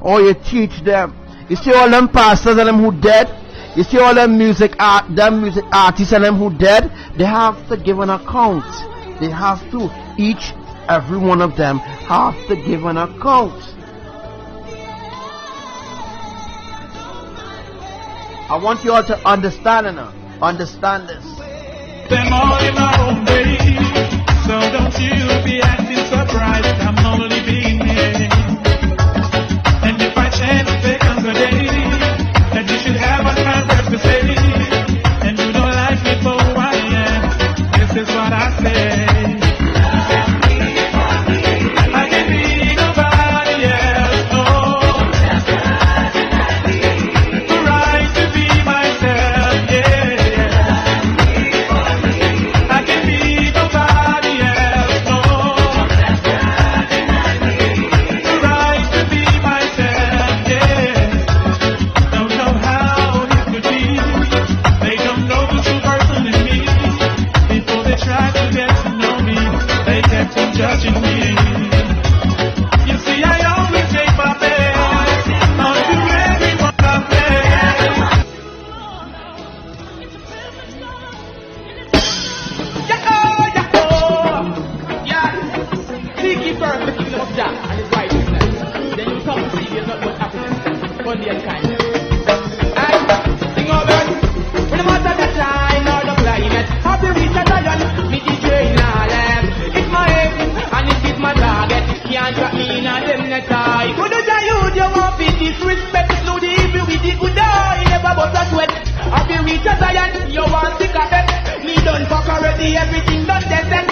or you teach them. You see all them pastors and them who dead, you see all them music artists and them who dead, they have to give an account. They have to. Every one of them have to give an account. I want you all to understand this. Them all in my own way, so don't you be acting surprised. I'm only being here. And if I chance there comes a day that you should have a time to say, and you don't like me for who I am, this is what I say. I can be nobody else, oh. The right to be myself, yeah. I can be nobody else, no. The right to be myself, yeah. Don't know how it could be. They don't know the true person in me. Before they try to get to know me, they kept on judging me. You see, I always take my best onto everyone I play. Seek ye first the kingdom of Jah and his righteousness. Then you come to see there's not much happiness, only and kindness. And sing over it. When the matter the time or the climate, happy reach a lion, me the train all left. It's my aim and it is my target. Can't trap me in a them net eye. Could you want to disrespect? Slow the evil with the good eye. Never but a sweat. Happy reach a lion, you want sick of it. Me done fuck already, everything done decent.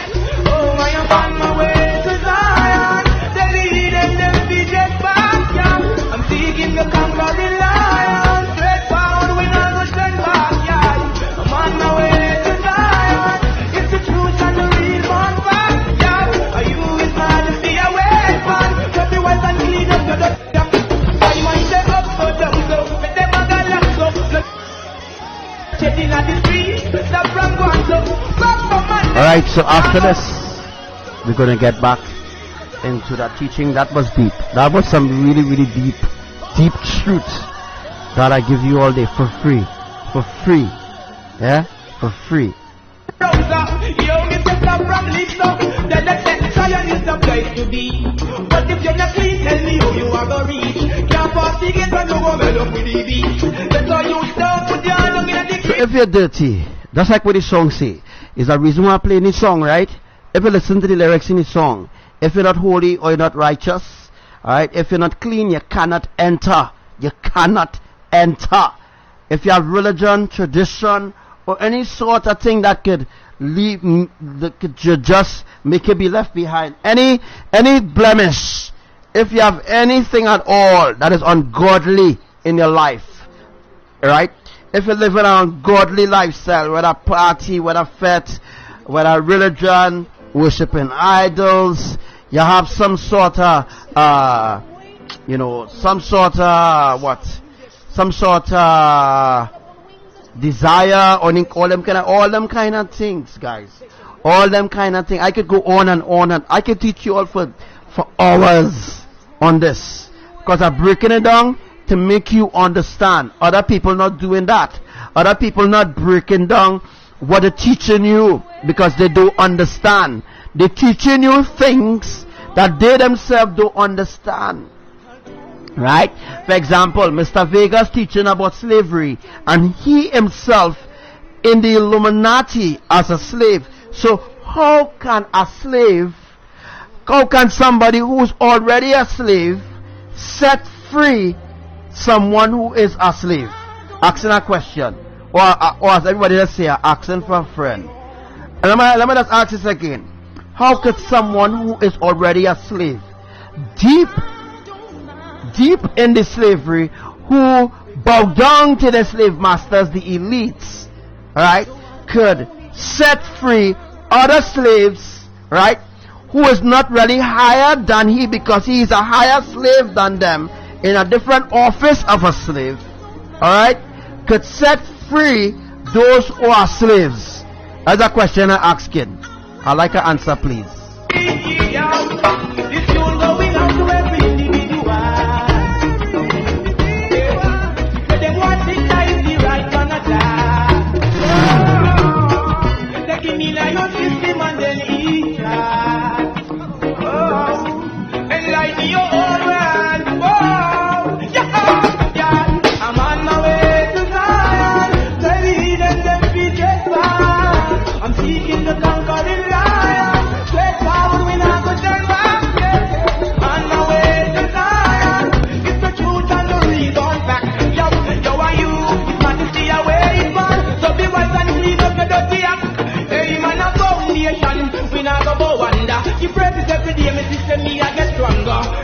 Oh, I am on my way to Zion. The lead and them be just back, yeah. I'm seeking the conquering lion. Straight forward when I go turn back, yeah. I'm on my way to Zion. It's the truth and the real one back, yeah. Are you his majesty awake, man? Cut the wife and clean up the dust, yeah. I mind them up, so down, so let them a gala, so checking at the street, stop from going, so back from man. Alright, so after this, we're going to get back into that teaching. That was deep. That was some really, really deep truth that I give you all day for free. For free. Yeah? For free. To be. But if you're not clean, tell me who you are gonna reach. Can't pass the gate and you go well up with the beat. That's how you stop, put your hand on the So if you're dirty, that's like what the song say. Is the reason why I play this song, right? If you listen to the lyrics in the song, if you're not holy or you're not righteous, alright, if you're not clean, you cannot enter. You cannot enter. If you have religion, tradition, or any sort of thing that could leave, that could just make you be left behind, any blemish, if you have anything at all that is ungodly in your life, alright, if you live in an ungodly lifestyle, whether party, whether fete, whether religion, worshiping idols, you have some sort of desire, or all them kind of things, guys. All them kind of things. I could go on and on, and I could teach you all for hours on this, because I'm breaking it down to make you understand. Other people not doing that. Other people not breaking down what they're teaching you, because they don't understand. They're teaching you things that they themselves don't understand. Right? For example, Mr. Vega's teaching about slavery, and he himself in the Illuminati as a slave. So how can somebody who's already a slave set free someone who is a slave? Asking a question. or as everybody just say, asking for a friend. And let me just ask this again. How could someone who is already a slave, deep in the slavery, who bow down to the slave masters, the elites, right, could set free other slaves, right, who is not really higher than he because he is a higher slave than them in a different office of a slave, alright, could set free those who are slaves? That's a question I ask you. I'd like an answer, please.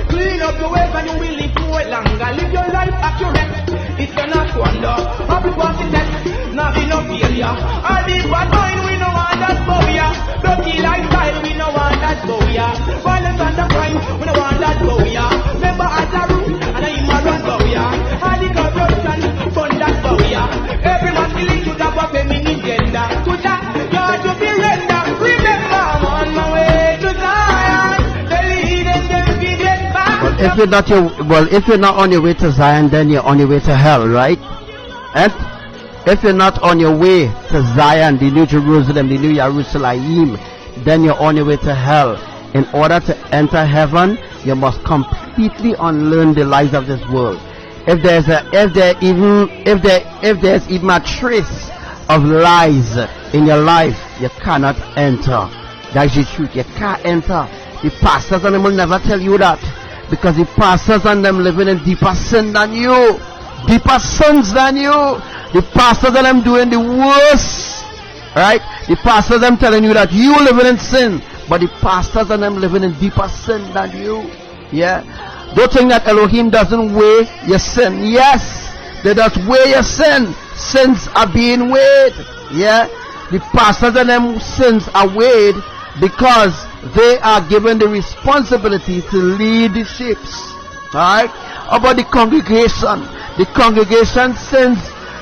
Clean up your ways and you will live more longer. Live your life accurate. It's gonna squander. Public worthiness, not be no failure. All these bad mind, we no want that for ya. Dirty lifestyle, we no want that for ya. Violence and the crime, we no want that for ya. Remember as a root and a immigrant for ya. All the corruption, fund that for ya. Every masculine should have a feminine gender. To that, you have to be render. Remember, I'm on my way to Zion. If you're not on your way to Zion, then you're on your way to hell, right? And if you're not on your way to Zion, the New Jerusalem, the New Jerusalem, then you're on your way to hell. In order to enter heaven, you must completely unlearn the lies of this world. If there's even a trace of lies in your life, you cannot enter. That's the truth. You can't enter. The pastors and them will never tell you that, because the pastors and them living in deeper sin than you, deeper sins than you. The pastors and them doing the worst, right? The pastors and them telling you that you living in sin, but the pastors and them living in deeper sin than you. Yeah, don't think that Elohim doesn't weigh your sin. Yes, they does weigh your sin. Sins are being weighed. Yeah, the pastors and them sins are weighed because they are given the responsibility to lead the sheep. Alright? About the congregation sins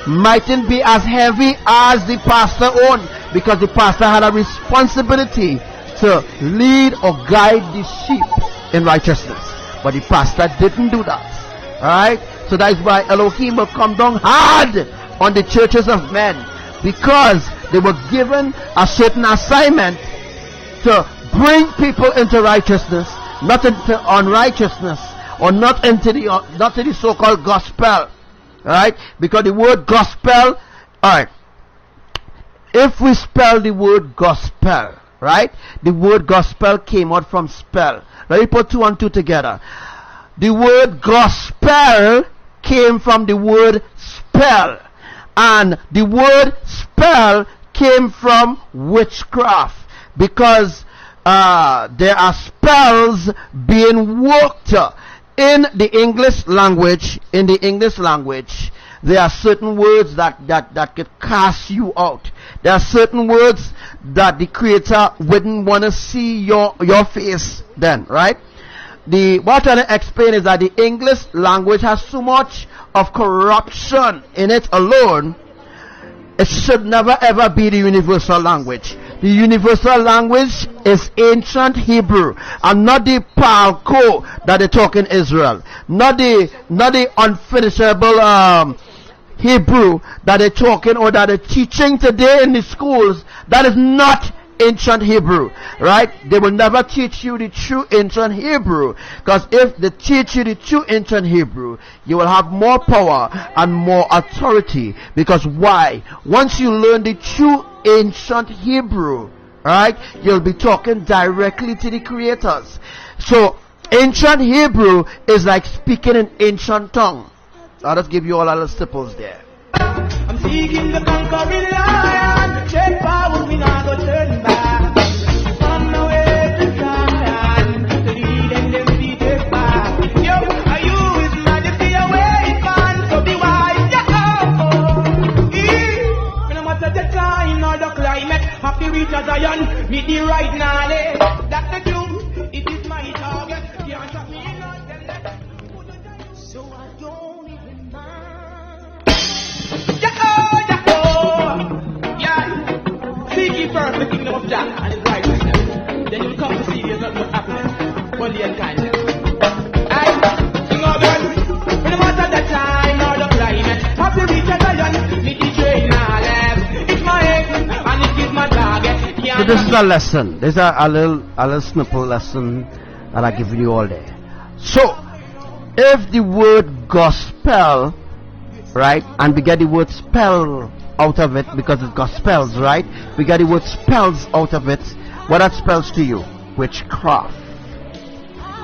mightn't be as heavy as the pastor own, because the pastor had a responsibility to lead or guide the sheep in righteousness, but the pastor didn't do that. Alright? So that is why Elohim will come down hard on the churches of men, because they were given a certain assignment to bring people into righteousness, not into unrighteousness, or not into the so-called gospel. Right? Because the word gospel, alright, if we spell the word gospel, right, the word gospel came out from spell. Let me put 2 and 2 together. The word gospel came from the word spell, and the word spell came from witchcraft, because there are spells being worked in the English language. In the English language, there are certain words that could cast you out. There are certain words that the Creator wouldn't want to see your face then, right? What I'm trying to explain is that the English language has so much of corruption in it alone. It should never ever be the universal language. The universal language is ancient Hebrew, and not the Palko that they talk in Israel, not the unfinishable Hebrew that they're talking or that they're teaching today in the schools. That is not ancient Hebrew, right? They will never teach you the true ancient Hebrew, because if they teach you the true ancient Hebrew, you will have more power and more authority. Because why? Once you learn the true ancient Hebrew, right, you'll be talking directly to the creators. So ancient Hebrew is like speaking in ancient tongue. I'll just give you all a little stipples there. I'm seeking the conquering lion. Take power, we not go turn back. On the way to Zion, leading them feet take back. Yo, are you His Majesty away, man? So be wise, no matter the time or the climate, happy reach a Zion, meet the right knowledge. That's the truth, it is my target. The answer me not them that. So I don't even mind. Yeah. Seek ye first the kingdom of Jah and His righteousness. Then you'll come to see there's nothing but happiness, body and kindness. I sing all that. No matter the time or the climate, happy reach a Zion, meet the train knowledge. It's my aim and it is my target. So this is a lesson. This is a little simple lesson that I give you all day. So, if the word gospel, right, and we get the word spell out of it because it got spells, right? We get the word spells out of it. What that spells to you? Witchcraft,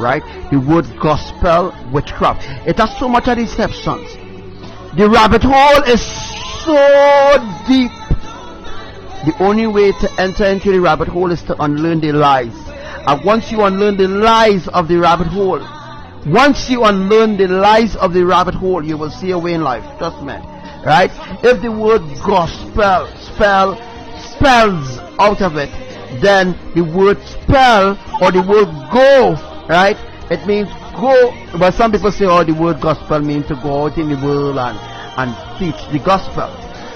right? The word gospel, witchcraft. It has so much of deceptions. The rabbit hole is so deep. The only way to enter into the rabbit hole is to unlearn the lies. And once you unlearn the lies of the rabbit hole, you will see a way in life. Trust me. Right? If the word gospel spells out of it, then the word spell or the word go, right? It means go. But some people say, oh, the word gospel means to go out in the world and teach the gospel.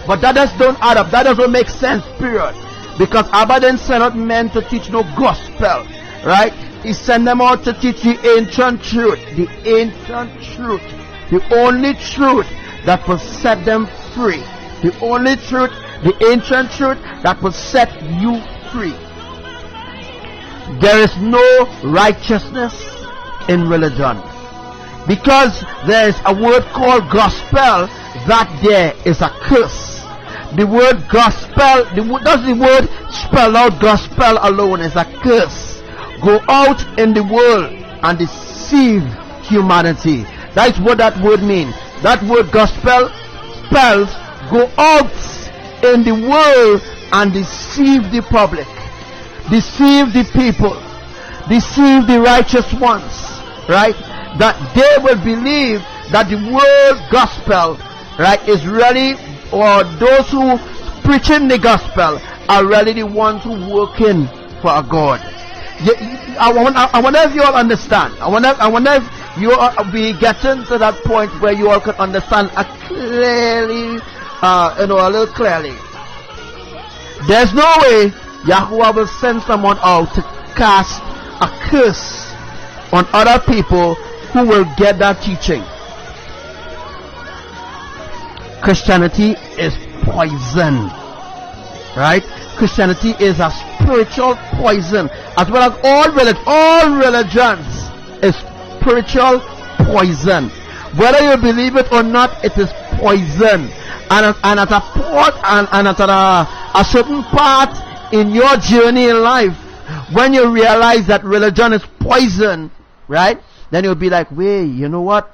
But that just don't add up. That doesn't make sense, period. Because Abba didn't send out men to teach no gospel, right? He sent them out to teach the ancient truth. The ancient truth. The only truth that will set them free. The only truth, the ancient truth that will set you free. There is no righteousness in religion. Because there is a word called gospel, that there is a curse. The word gospel, does the word spell out gospel alone is a curse. Go out in the world and deceive humanity. That's what that word means. That word gospel spells go out in the world and deceive the public, deceive the people, deceive the righteous ones, right? That they will believe that the word gospel, right, is really, or those who preaching the gospel are really the ones who working for a God. I wonder if you all understand. I wonder if you will be getting to that point where you all can understand clearly, a little clearly. There's no way Yahuwah will send someone out to cast a curse on other people who will get that teaching. Christianity is poison, right? Christianity is a spiritual poison, as well as all religions is spiritual poison. Whether you believe it or not, it is poison. And at a point, and at a certain part in your journey in life, when you realize that religion is poison, right? Then you'll be like, wait, you know what?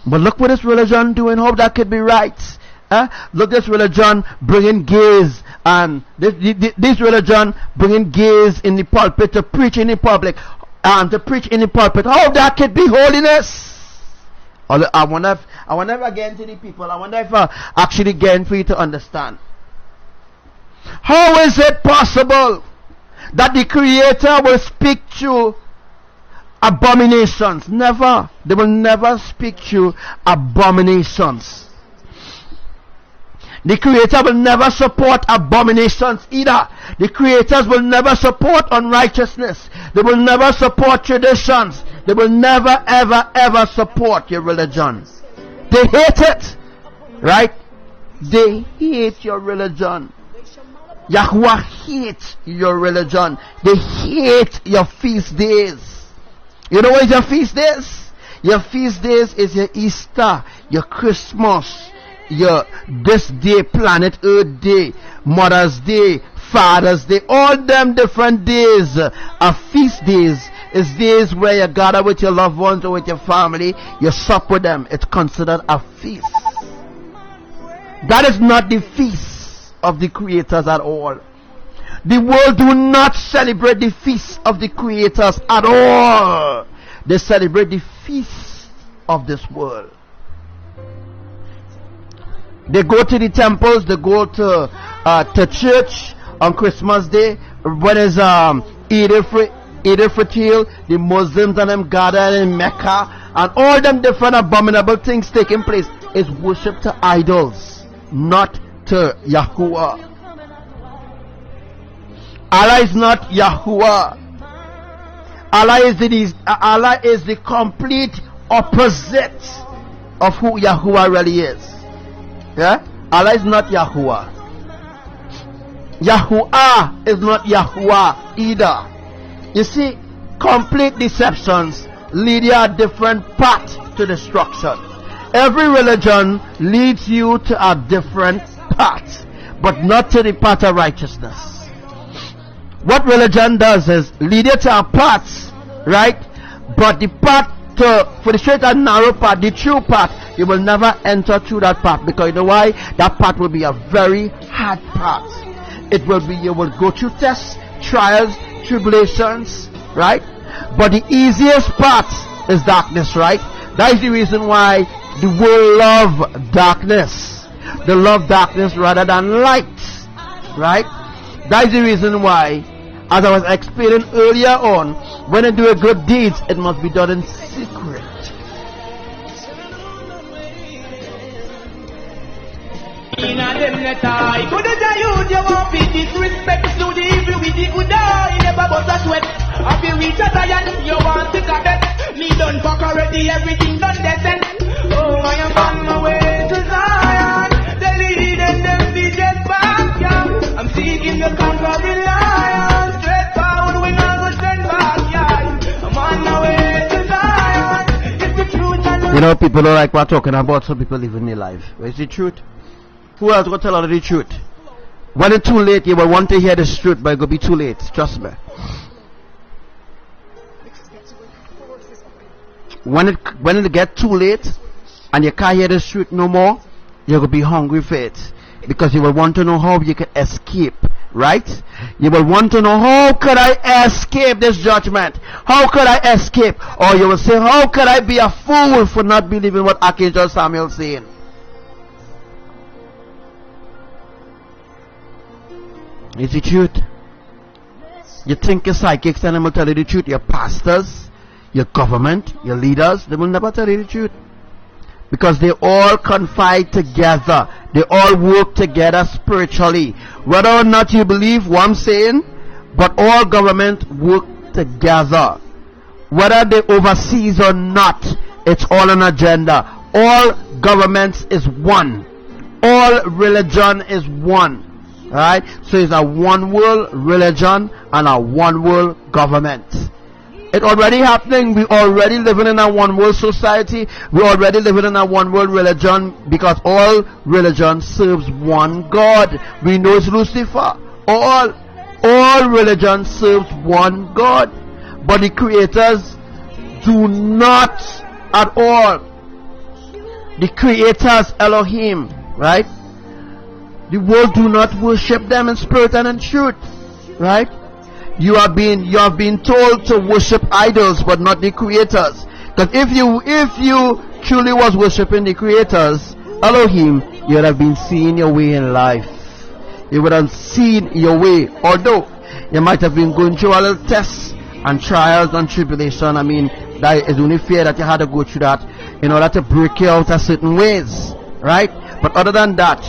But look what this religion doing. Hope that could be right. Look, this religion bringing gays, and this religion bringing gays in the pulpit to preach in the public, and to preach in the pulpit. How that could be holiness? I wonder if again to the people. I wonder if actually again for you to understand. How is it possible that the Creator will speak to abominations? Never. They will never speak to abominations. The Creator will never support abominations either. The creators will never support unrighteousness. They will never support traditions. They will never ever support your religion. They hate it, right? They hate your religion. Yahuwah hates your religion. They hate your feast days. You know what is your feast days? Your feast days is your Easter, your Christmas, your this day, planet Earth Day, Mother's Day, Father's Day, all them different days are feast days. It's days where you gather with your loved ones or with your family, you sup with them. It's considered a feast. That is not the feast of the creators at all. The world do not celebrate the feast of the creators at all. They celebrate the feast of this world. They go to the temples, they go to church on Christmas Day. When it's Eid al-Fitr, the Muslims and them gather in Mecca, and all them different abominable things taking place. Is worship to idols, not to Yahuwah. Allah is not Yahuwah. Allah is the complete opposite of who Yahuwah really is. Yeah? Allah is not Yahuwah. Yahuwah is not Yahuwah either. You see, complete deceptions lead you a different path to destruction. Every religion leads you to a different path, but not to the path of righteousness. What religion does is lead you to a path, right? But the path for the straight and narrow path, the true path, you will never enter through that path, because you know why? That path will be a very hard path. It will be, you will go through tests, trials, tribulations, right? But the easiest path is darkness, right? That is the reason why the world love darkness. They love darkness rather than light, right? That is the reason why, as I was explaining earlier on, when you do a good deeds, it must be done in secret. In a them net I could have used your one feet disrespect to the evil with the good eye. Never bust a sweat. I feel reach a giant, you want to cut it. Me done fuck already, everything done decent. Oh, I am on my way to Zion. The leading them be just back, yeah. I'm seeking the conquering lion. Straight forward, we not go stand back, yeah. I'm on my way to Zion. It's the truth and You know, people don't like what we're talking about, so people living their life. Where's the truth? Who else gonna tell all the truth? When it's too late, you will want to hear the truth, but it will be too late. Trust me. When it get too late, and you can't hear the truth no more, you're gonna be hungry for it, because you will want to know how you can escape, right? You will want to know, how could I escape this judgment? How could I escape? Or you will say, how could I be a fool for not believing what Archangel Samuel is saying? It's the truth. You think your psychics and them will tell you the truth. Your pastors, your government, your leaders, they will never tell you the truth, because they all confide together. They all work together spiritually. Whether or not you believe what I'm saying, but all government work together. Whether they overseas or not, it's all an agenda. All governments is one. All religion is one. Right? So it's a one world religion and a one world government. It's already happening. We already living in a one world society. We already living in a one world religion, because all religion serves one God. We know it's Lucifer. All religion serves one God, but the creators do not at all. The creators Elohim, right? The world do not worship them in spirit and in truth, right? You have been told to worship idols, but not the creators. Because if you truly was worshiping the creators, Elohim, you would have been seeing your way in life. You would have seen your way, although you might have been going through a little tests and trials and tribulation. I mean, that is only fair that you had to go through that in order to break you out of certain ways, right? But other than that,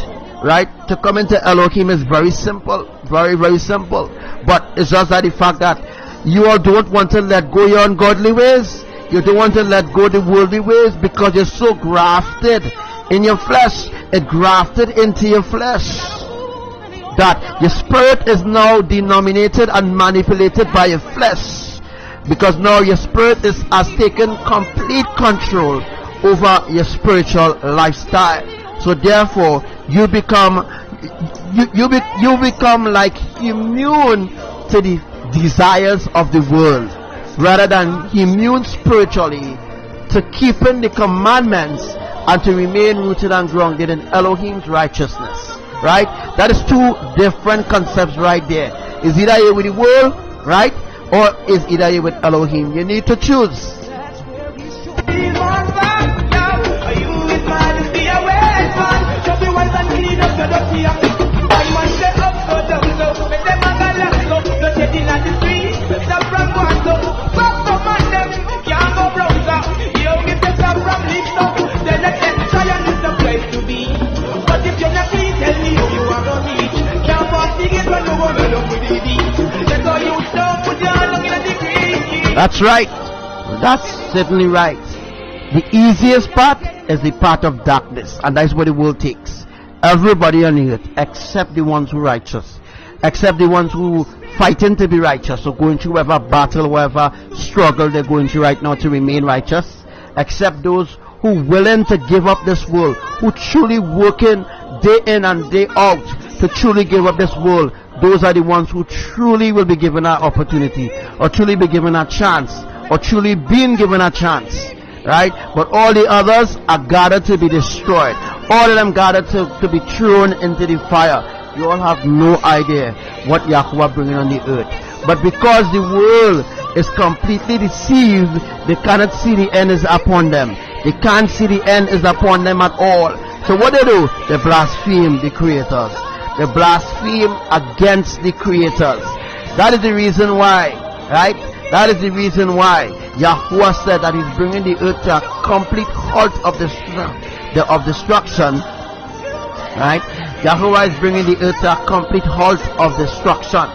right, to come into Elohim is very simple, very, very simple. But it's just that the fact that you all don't want to let go your ungodly ways. You don't want to let go the worldly ways, because you're so grafted in your flesh. It grafted into your flesh, that your spirit is now denominated and manipulated by your flesh, because now your spirit has taken complete control over your spiritual lifestyle. So therefore, you become like immune to the desires of the world, rather than immune spiritually to keeping the commandments and to remain rooted and grounded in Elohim's righteousness. Right? That is two different concepts right there. Is either you with the world, right? Or is either you with Elohim? You need to choose. That's right. That's certainly right. The easiest path is the path of darkness, and that's what the world takes. Everybody on the earth, except the ones who are righteous, except the ones who fighting to be righteous, or going through whatever battle, whatever struggle they're going through right now to remain righteous, except those who willing to give up this world, who truly working day in and day out to truly give up this world. Those are the ones who truly will be given an opportunity, or truly be given a chance, or truly being given a chance, right? But all the others are gathered to be destroyed. All of them gathered to be thrown into the fire. You all have no idea what Yahuwah bringing on the earth. But because the world is completely deceived, they cannot see the end is upon them. They can't see the end is upon them at all. So what they do? They blaspheme the creators. They blaspheme against the creators. That is the reason why, right? That is the reason why Yahuwah said that He's bringing the earth to a complete halt of destruction. Right? Yahuwah is bringing the earth to a complete halt of destruction,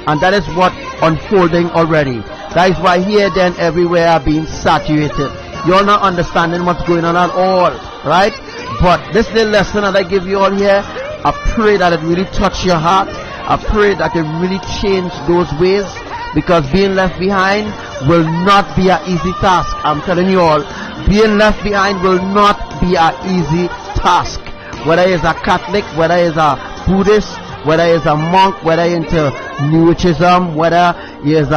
and that is what unfolding already. That is why here, then, everywhere are being saturated. You're not understanding what's going on at all, right? But this little lesson that I give you all here, I pray that it really touch your heart. I pray that it really change those ways, because being left behind will not be an easy task. I'm telling you all, being left behind will not be an easy task. Whether it's a Catholic, whether it's a Buddhist, whether it's a monk, whether into New Ageism, whether it's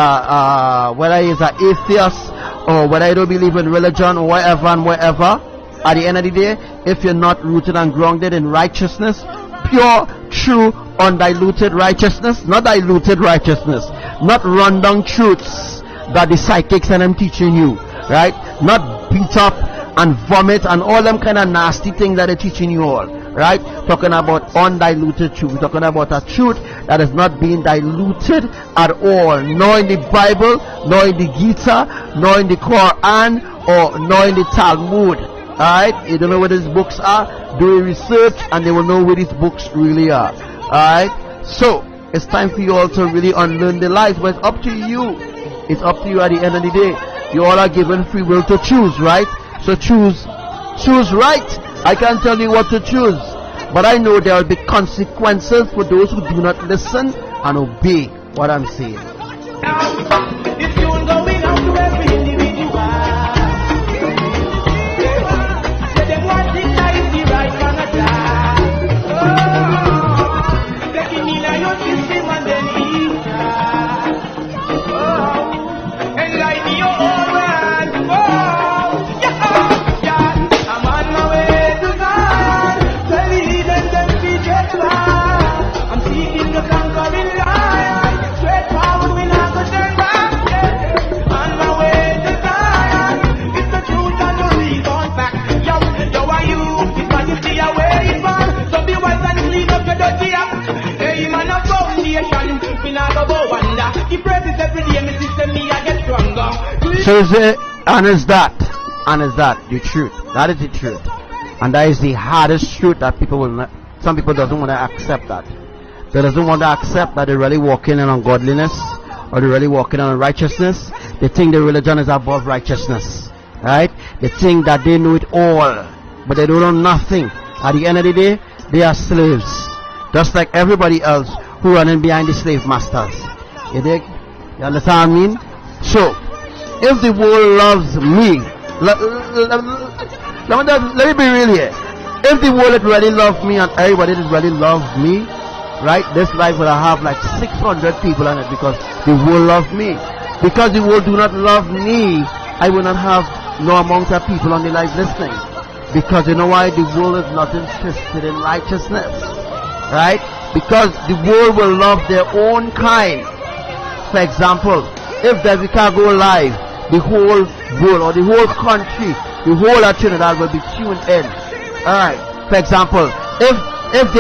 a atheist, or whether you don't believe in religion, or whatever and whatever. At the end of the day, if you're not rooted and grounded in righteousness, pure, true, undiluted righteousness, not diluted righteousness, not rundown truths that the psychics and them teaching you, right? Not beat up and vomit and all them kind of nasty things that they're teaching you all, right? Talking about undiluted truth. We're talking about a truth that is not being diluted at all, nor in the Bible, nor in the Gita, nor in the Quran, or nor in the Talmud. Alright, you don't know where these books are, do a research and they will know where these books really are. Alright, so it's time for you all to really unlearn the lies, but it's up to you. It's up to you at the end of the day. You all are given free will to choose, right? So choose right. I can't tell you what to choose, but I know there will be consequences for those who do not listen and obey what I'm saying. So is it, and is that the truth? That is the truth, and that is the hardest truth that people will not. Some people doesn't want to accept that. They doesn't want to accept that they're really walking in ungodliness, or they're really walking in righteousness. They think the religion is above righteousness, right? They think that they know it all, but they don't know nothing. At the end of the day, they are slaves, just like everybody else who running behind the slave masters. You dig? You understand what I mean? So, if the world loves me, let me be real here. If the world really loves me and everybody really loves me, right, this life will have like 600 people on it, because the world loves me. Because the world do not love me, I will not have no amount of people on the live listening. Because you know why? The world is not interested in righteousness, right? Because the world will love their own kind. For example, if Devika go live, the whole world or the whole country, the whole of Trinidad will be tuned in. Alright. For example, if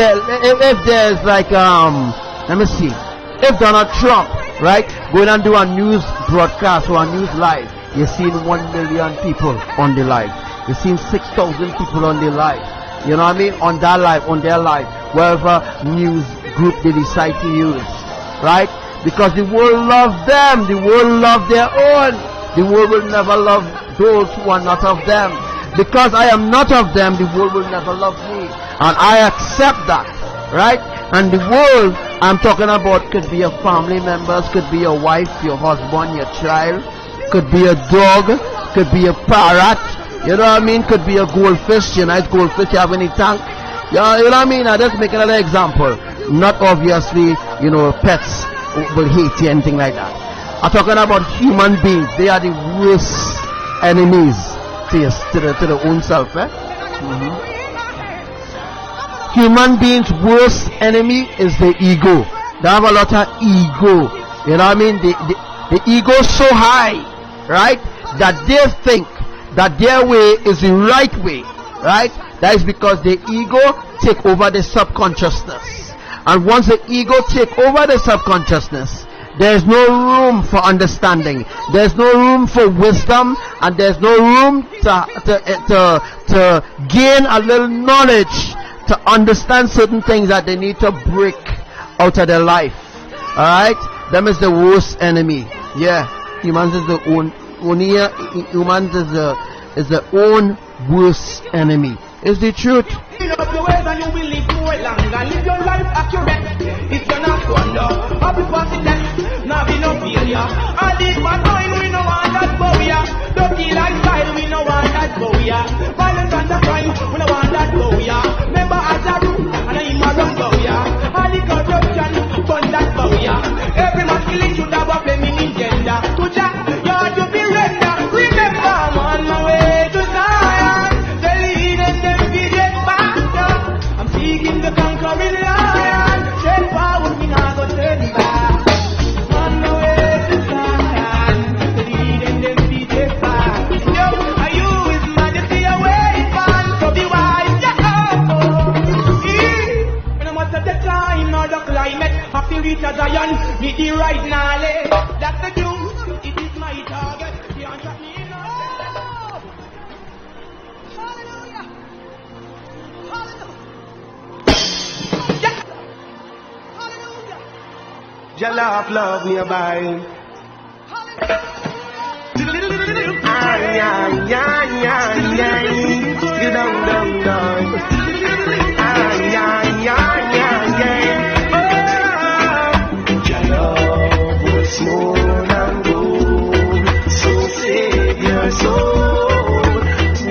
there's like let me see, if Donald Trump, right, going and do a news broadcast or a news live, you're seeing 1 million people on the live. You're seeing 6,000 people on the live. You know what I mean? On that live, on their live, wherever news group they decide to use, right? Because the world loves them, the world loves their own. The world will never love those who are not of them. Because I am not of them, the world will never love me. And I accept that, right? And the world I'm talking about could be your family members, could be your wife, your husband, your child, could be a dog, could be a parrot, you know what I mean? Could be a goldfish, your nice goldfish you have in the tank. Yeah, you know what I mean? I just make another example. Not obviously, you know, pets will hate you, anything like that. I'm talking about human beings. They are the worst enemies to their own self. Human beings' worst enemy is the ego. They have a lot of ego. You know what I mean? The ego is so high, right, that they think that their way is the right way, right? That is because the ego take over the subconsciousness. And once the ego take over the subconsciousness, there's no room for understanding. There's no room for wisdom, and there's no room to gain a little knowledge, to understand certain things that they need to break out of their life. Alright? Them is the worst enemy. Yeah. Humans is the humans is the own worst enemy. It's the truth. Clean up your ways and you will live more longer. Live your life accurate. It's gonna wonder. Happy positive. Now be no failure. All this bad mind, we no want that for ya. Dirty lifestyle, we no want that for ya. Violence and the crime, we no want that for ya. Remember as I do, and I'm a run for ya. All the corruption, fun that for ya. Every masculine should have a feminine gender. To jack, you ought to be render. Remember, I'm on my way to Zion. The leading them be get back. I'm seeking the conquering lion. Turn forward, we not go turn back. On my way to Zion. The leading them be get back. Yo, are you his majesty away from? So be wise, when I'm at the time or the climate, have to reach a Zion with the right knowledge. That's the truth, it is my target. Can't trap me in. Hallelujah. Hallelujah. Yeah. Hallelujah. Your love nearby. Ay, ay, ay, ay, ay. You don't. Ay, ay, ay, ay, ay. Oh, your love was more than gold. So save your soul.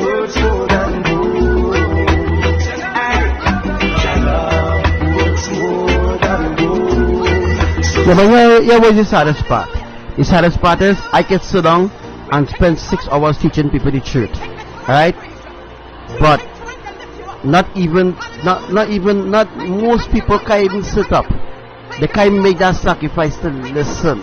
Words more than gold. Ay, your love was more than gold. Yeah, but here was the saddest part. The saddest part is I can sit down and spend 6 hours teaching people the truth, right? But not most people can't even sit up. They can't even make that sacrifice to listen,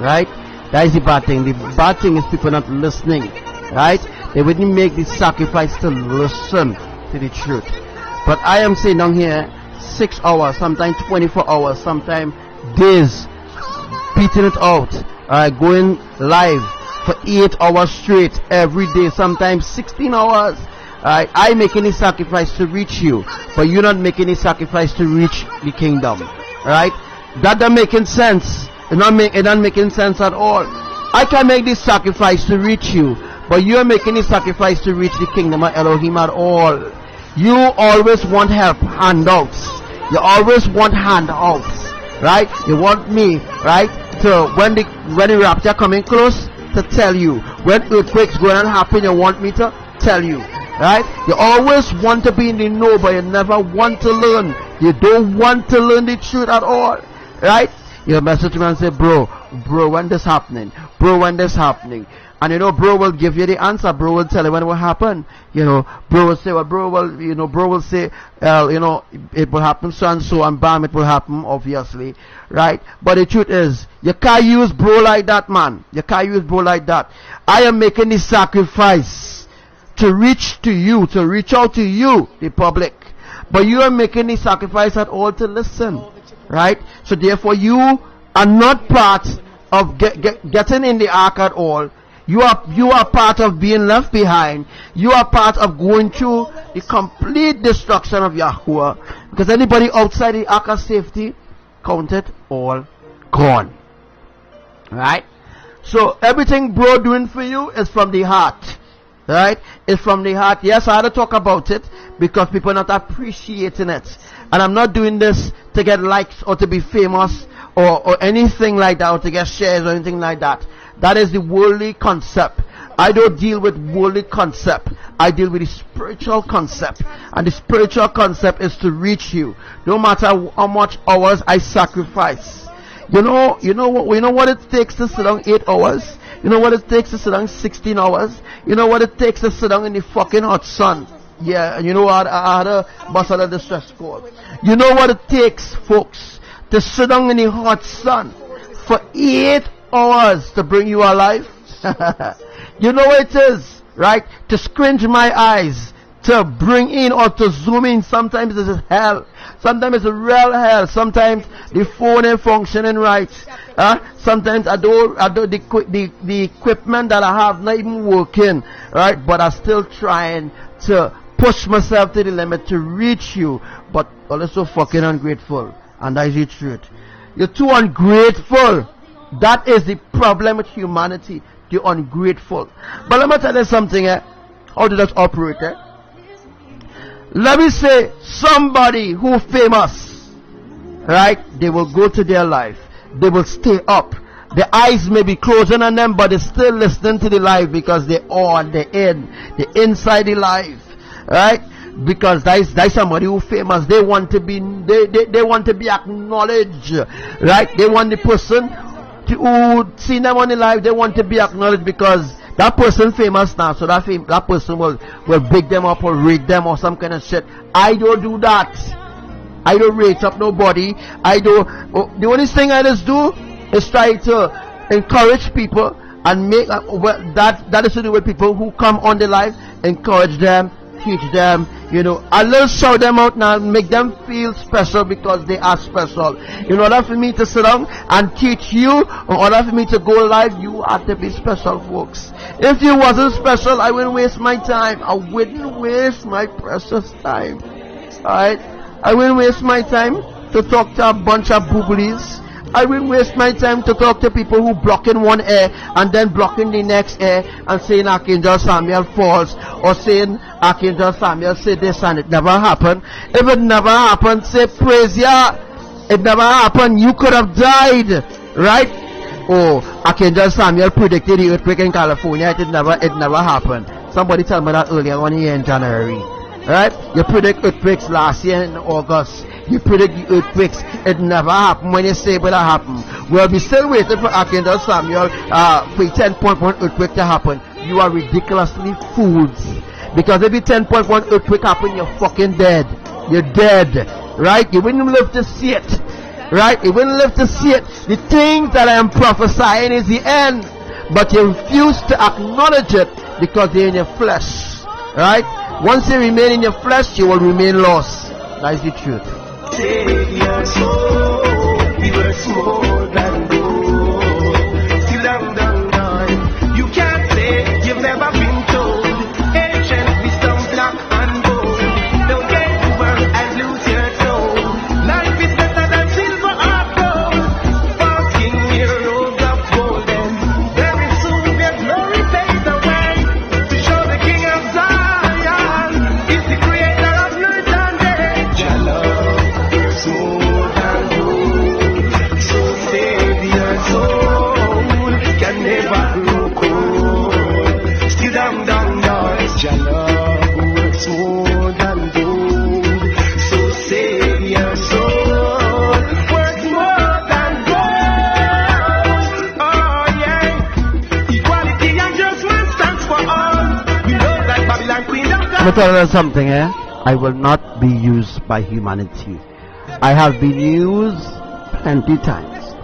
right? That is the bad thing. The bad thing is people not listening, right? They wouldn't make the sacrifice to listen to the truth. But I am saying down here 6 hours, sometimes 24 hours, sometimes days, beating it out, going live for 8 hours straight every day, sometimes 16 hours. I make any sacrifice to reach you, but you not make any sacrifice to reach the kingdom, right? That don't making sense. It not making sense at all. I can make this sacrifice to reach you, but you are making any sacrifice to reach the kingdom of Elohim at all. You always want help, handouts. You always want handouts, right? You want me, right? So when the rapture coming close, to tell you. When earthquakes going to happen, you want me to tell you, right? You always want to be in the know, but you never want to learn. You don't want to learn the truth at all, right? You message me and say, bro, when this happening? bro, when this happening? And you know, bro will give you the answer. Bro will tell you when it will happen. You know, bro will say, well, bro will say, you know, it will happen so and so, and bam, it will happen, obviously, right? But the truth is, you can't use bro like that, man. You can't use bro like that. I am making the sacrifice to reach to you, to reach out to you, the public. But you are making the sacrifice at all to listen, right? So therefore, you are not part of getting in the ark at all. You are part of being left behind. You are part of going through the complete destruction of Yahuwah. Because anybody outside the ark of safety, counted all gone. Right? So everything bro doing for you is from the heart. Right? It's from the heart. Yes, I had to talk about it because people are not appreciating it. And I'm not doing this to get likes or to be famous or anything like that, or to get shares or anything like that. That is the worldly concept. I don't deal with worldly concept. I deal with the spiritual concept. And the spiritual concept is to reach you. No matter how much hours I sacrifice. You know what it takes to sit down 8 hours? You know what it takes to sit down 16 hours? You know what it takes to sit down in the fucking hot sun? Yeah, and you know what? I had a bus out of the distress call. You know what it takes, folks, to sit down in the hot sun for 8 hours to bring you alive? You know what it is, right? To squint my eyes, to bring in or to zoom in. Sometimes it's hell. Sometimes it's a real hell. Sometimes the phone ain't functioning right. Sometimes I don't the equipment that I have not even working, right? But I'm still trying to push myself to the limit to reach you. But also fucking ungrateful. And that is the truth. You're too ungrateful. That is the problem with humanity. You're ungrateful. But let me tell you something. How did that operate? Let me say somebody who famous, right? They will go to their life. They will stay up. The eyes may be closing on them, but they're still listening to the life because they are the inside the life, right? Because that's somebody who famous. They want to be they want to be acknowledged, right? They want the person who see them on the life. They want to be acknowledged because that person famous now, so that person will big them up or rate them or some kind of shit. I don't do that. I don't rate up nobody. The only thing I just do is try to encourage people and make that is to do with people who come on the life. Encourage them, teach them, I will shout them out now, make them feel special because they are special. In order for me to sit down and teach you, in order for me to go live, you have to be special, folks. If you wasn't special, I wouldn't waste my time. I wouldn't waste my precious time. Alright? I wouldn't waste my time to talk to a bunch of booblies. I wouldn't waste my time to talk to people who blocking one ear and then blocking the next ear and saying Archangel Samuel false or saying Archangel Samuel said this and it never happened. If it never happened, say praise Yah. It never happened. You could have died, right? Oh, Archangel Samuel predicted the earthquake in California. It never happened. Somebody tell me that earlier on here in January. Right? You predict earthquakes last year in August. You predict the earthquakes. It never happened when you say it will happen. We'll be still waiting for Archangel Samuel for 10.1 earthquake to happen. You are ridiculously fools. Because if the 10.1 earthquake happen, you're fucking dead. You're dead. Right? You wouldn't live to see it. Right? You wouldn't live to see it. The thing that I am prophesying is the end. But you refuse to acknowledge it because they're in your flesh. Right? Once you remain in your flesh, you will remain lost. That is the truth. Take your soul, be worth more than gold. Still down. You can't say you've never been told. Ancient wisdom, black and gold. Don't get over and lose your soul. Life is better than silver or gold. False king, heroes of golden. Very soon their glory fades away. To show the king of Zion is the creator of night and day. Your love is more than gold. So save your soul, can never grow cold. Still down, your love works more than gold. So save your soul, works more than gold. Oh yeah, I'm gonna tell you something, eh? I will not be used by humanity. I have been used plenty times.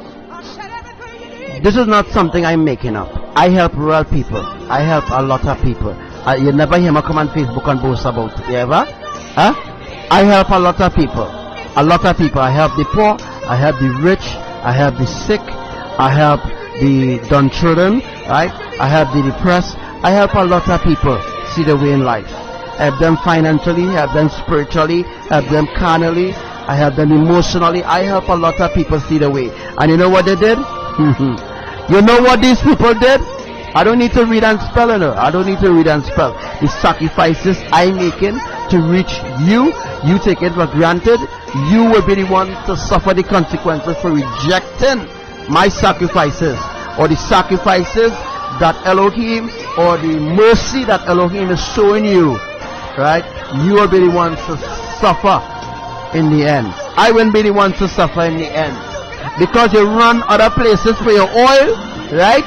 This is not something I'm making up. I help real people. I help a lot of people. You never hear me come on Facebook and boast about it. You ever? Huh? I help a lot of people. A lot of people. I help the poor. I help the rich. I help the sick. I help the downtrodden. Right? I help the depressed. I help a lot of people see the way in life. Help them financially. Help them spiritually. Help them carnally. I help them emotionally. I help a lot of people see the way. And you know what they did? You know what these people did? I don't need to read and spell, I don't need to read and spell. The sacrifices I'm making to reach you, you take it for granted. You will be the one to suffer the consequences for rejecting my sacrifices, or the sacrifices that Elohim, or the mercy that Elohim is showing you. Right? You will be the ones to suffer in the end. I will be the one to suffer in the end. Because you run other places for your oil, right?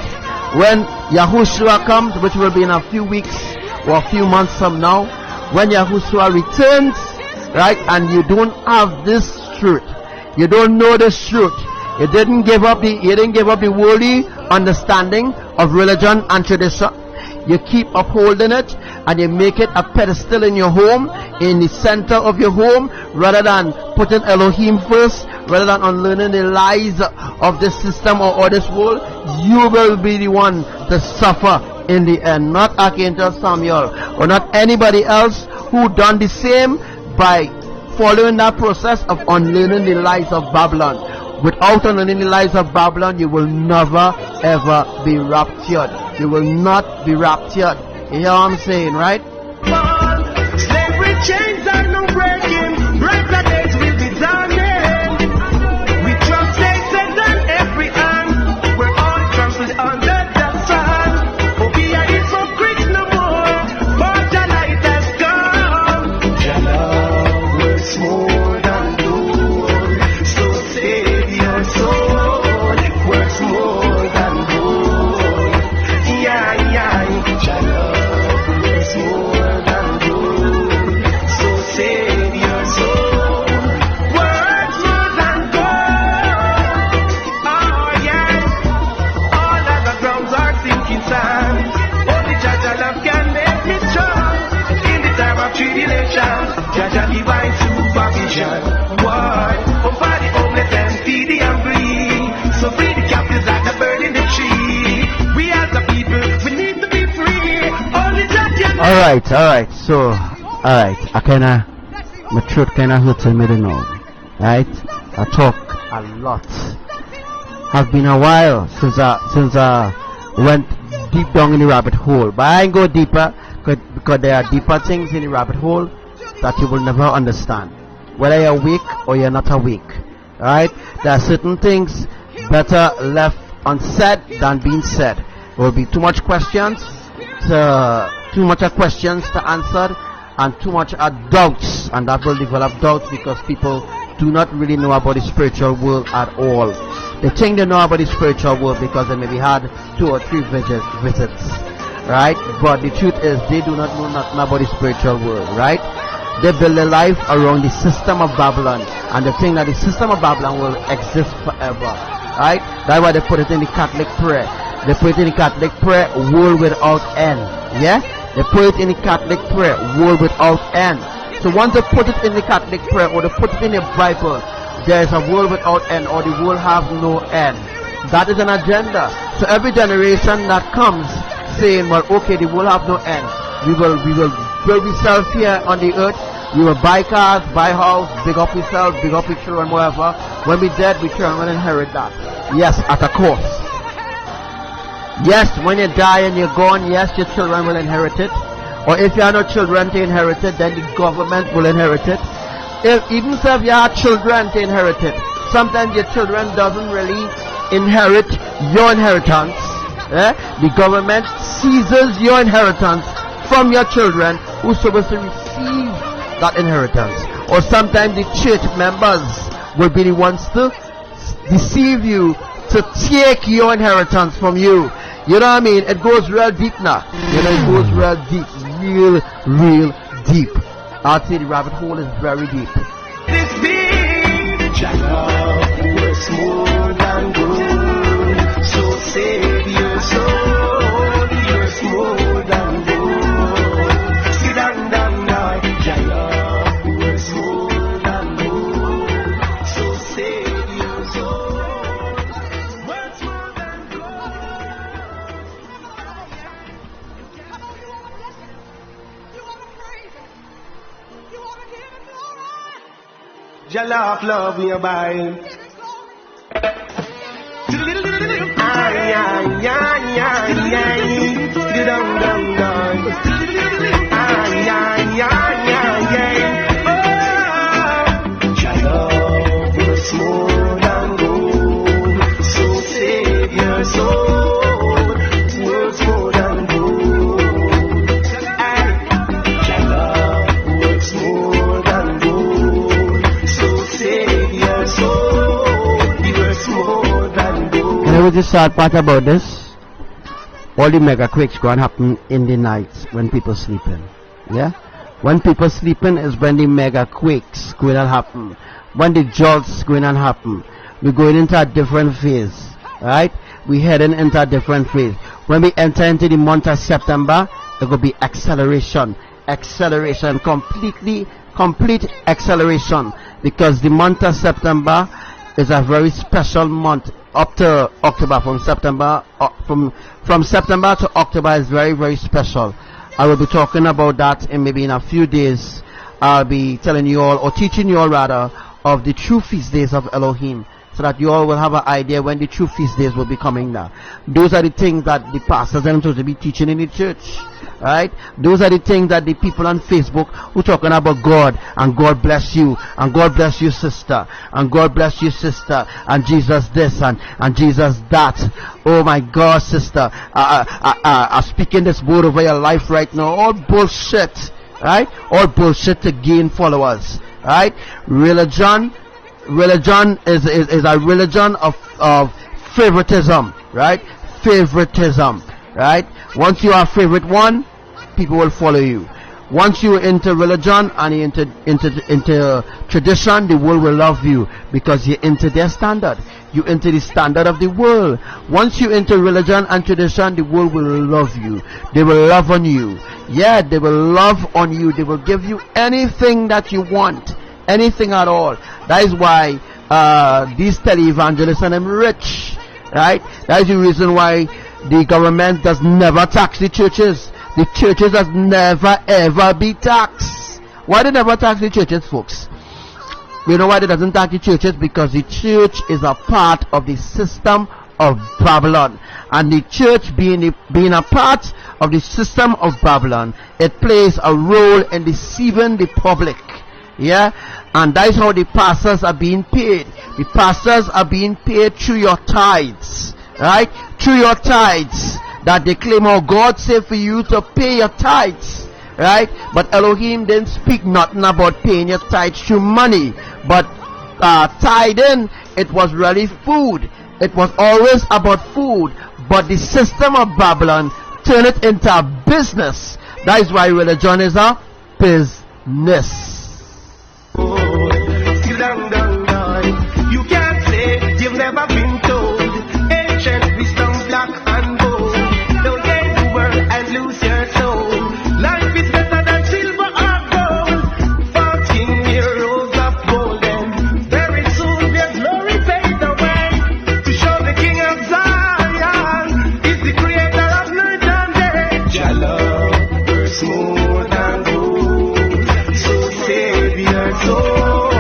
When Yahushua comes, which will be in a few weeks or a few months from now, when Yahushua returns, right, and you don't have this truth, you don't know this truth, you didn't give up the worldly understanding of religion and tradition. You keep upholding it, and you make it a pedestal in your home, in the center of your home, rather than putting Elohim first, rather than unlearning the lies of this system or this world. You will be the one to suffer in the end, not Archangel Samuel or not anybody else who done the same by following that process of unlearning the lies of Babylon. Without unlearning the lies of Babylon, you will never ever be raptured. You will not be raptured. You hear what I'm saying, right? Slavery chains are no breaking. Brighter days will be dawning. We trust Satan on every hand. We're all trampled under the sun. Obia is for Greeks no more. But the light has come. Your love works more than gold. So save your soul. It works more than gold. Yeah, yeah. Your love works more than gold. So save your soul. Works more than gold. Oh yeah. All other grounds are sinking sand. Only Jaja love can make me strong. In the time of tribulation, Jaja divine supervision. Why? Over the homeless and feed the hungry. So free the captives like the bird in the tree. We as the people, we need to be free. Only Jaja. Alright, so, alright, my throat kinda hurting me now, right? I talk a lot. Have been a while since I went deep down in the rabbit hole, but I ain't go deeper, because there are deeper things in the rabbit hole that you will never understand, whether you're awake or you're not awake, right? There are certain things better left unsaid than being said. There will be too much questions to answer, and too much doubts, and that will develop doubts because people do not really know about the spiritual world at all. They think they know about the spiritual world because they maybe had 2 or 3 visits, right? But the truth is they do not know nothing about the spiritual world, right? They build their life around the system of Babylon, and they think that the system of Babylon will exist forever, right? That's why they put it in the Catholic prayer. They put it in the Catholic prayer, world without end. Yeah? They put it in the Catholic prayer, world without end. So once they put it in the Catholic prayer, or they put it in the Bible, there is a world without end, or the world have no end. That is an agenda. So every generation that comes saying, well, okay, the world have no end. We will build ourselves here on the earth. We will buy cars, buy house, big up yourself, big up your children, whatever. When we dead, we children will inherit that. Yes, at a cost. Yes, when you die and you're gone, yes, your children will inherit it. Or if you have no children to inherit it, then the government will inherit it. Even if you have children to inherit it, sometimes your children doesn't really inherit your inheritance. The government seizes your inheritance from your children who's supposed to receive that inheritance. Or sometimes the church members will be the ones to deceive you, to take your inheritance from you. You know what I mean? It goes real deep now. You know, it goes real deep, real deep. I'll say the rabbit hole is very deep. This being Jah love works more than gold. So save your soul, yours more than gold. Sit down, down, down. Jah love works more than gold. So save your soul, works more than gold. Jah love me abide. Ay, ay, ay, ay, ay. Dum, dum, dum. Ay, ay, ay, ay, ay. Oh, Jah love works more than gold. So save your soul, works more than gold. Ay, Jah love works more than gold. So save your soul, it works more than gold. And I was the sad part about this. All the mega quakes going to happen in the night when people sleeping. Yeah? When people sleeping is when the mega quakes going to happen. When the jolts going to happen. We're going into a different phase. Right? We're heading into a different phase. When we enter into the month of September, it will be acceleration. Acceleration. Complete acceleration. Because the month of September is a very special month. Up to October, from September to October is very, very special. I will be talking about that in maybe in a few days. I'll be telling you all, or teaching you all rather, of the true feast days of Elohim, so that you all will have an idea when the true feast days will be coming now. Those are the things that the pastors are supposed to be teaching in the church. Right? Those are the things that the people on Facebook who talking about God, and God bless you, and God bless you sister, and God bless you sister, and Jesus this, and Jesus that. Oh my God, sister, I'm speaking this word over your life right now. All bullshit. Right? All bullshit to gain followers. Right? Religion is a religion of favoritism. Right? Favoritism. Right? Once you are favorite one, people will follow you. Once you're into religion and you're into tradition, the world will love you because you're into their standard. You're into the standard of the world. Once you're into religion and tradition, the world will love you. They will love on you. Yeah, they will love on you. They will give you anything that you want. Anything at all. That is why these televangelists and them rich. Right? That is the reason why the government does never tax the churches. The churches does never ever be taxed. Why they never tax the churches, folks? You know why they doesn't tax the churches? Because the church is a part of the system of Babylon. And the church being a part of the system of Babylon, it plays a role in deceiving the public. Yeah? And that is how the pastors are being paid. The pastors are being paid through your tithes. Right? Through your tithes, that they claim, oh, God said for you to pay your tithes, right? But Elohim didn't speak nothing about paying your tithes through money, but tithing, it was really food. It was always about food, but the system of Babylon turned it into a business. That is why religion is a business. You can't say you've never been told. Ancient wisdom, black and gold. Don't gain the world and lose your soul. Life is better than silver or gold. 14 heroes of golden. Very soon their glory fade away. To show the King of Zion is the creator of night and day. Jah love works more than gold. So save your soul.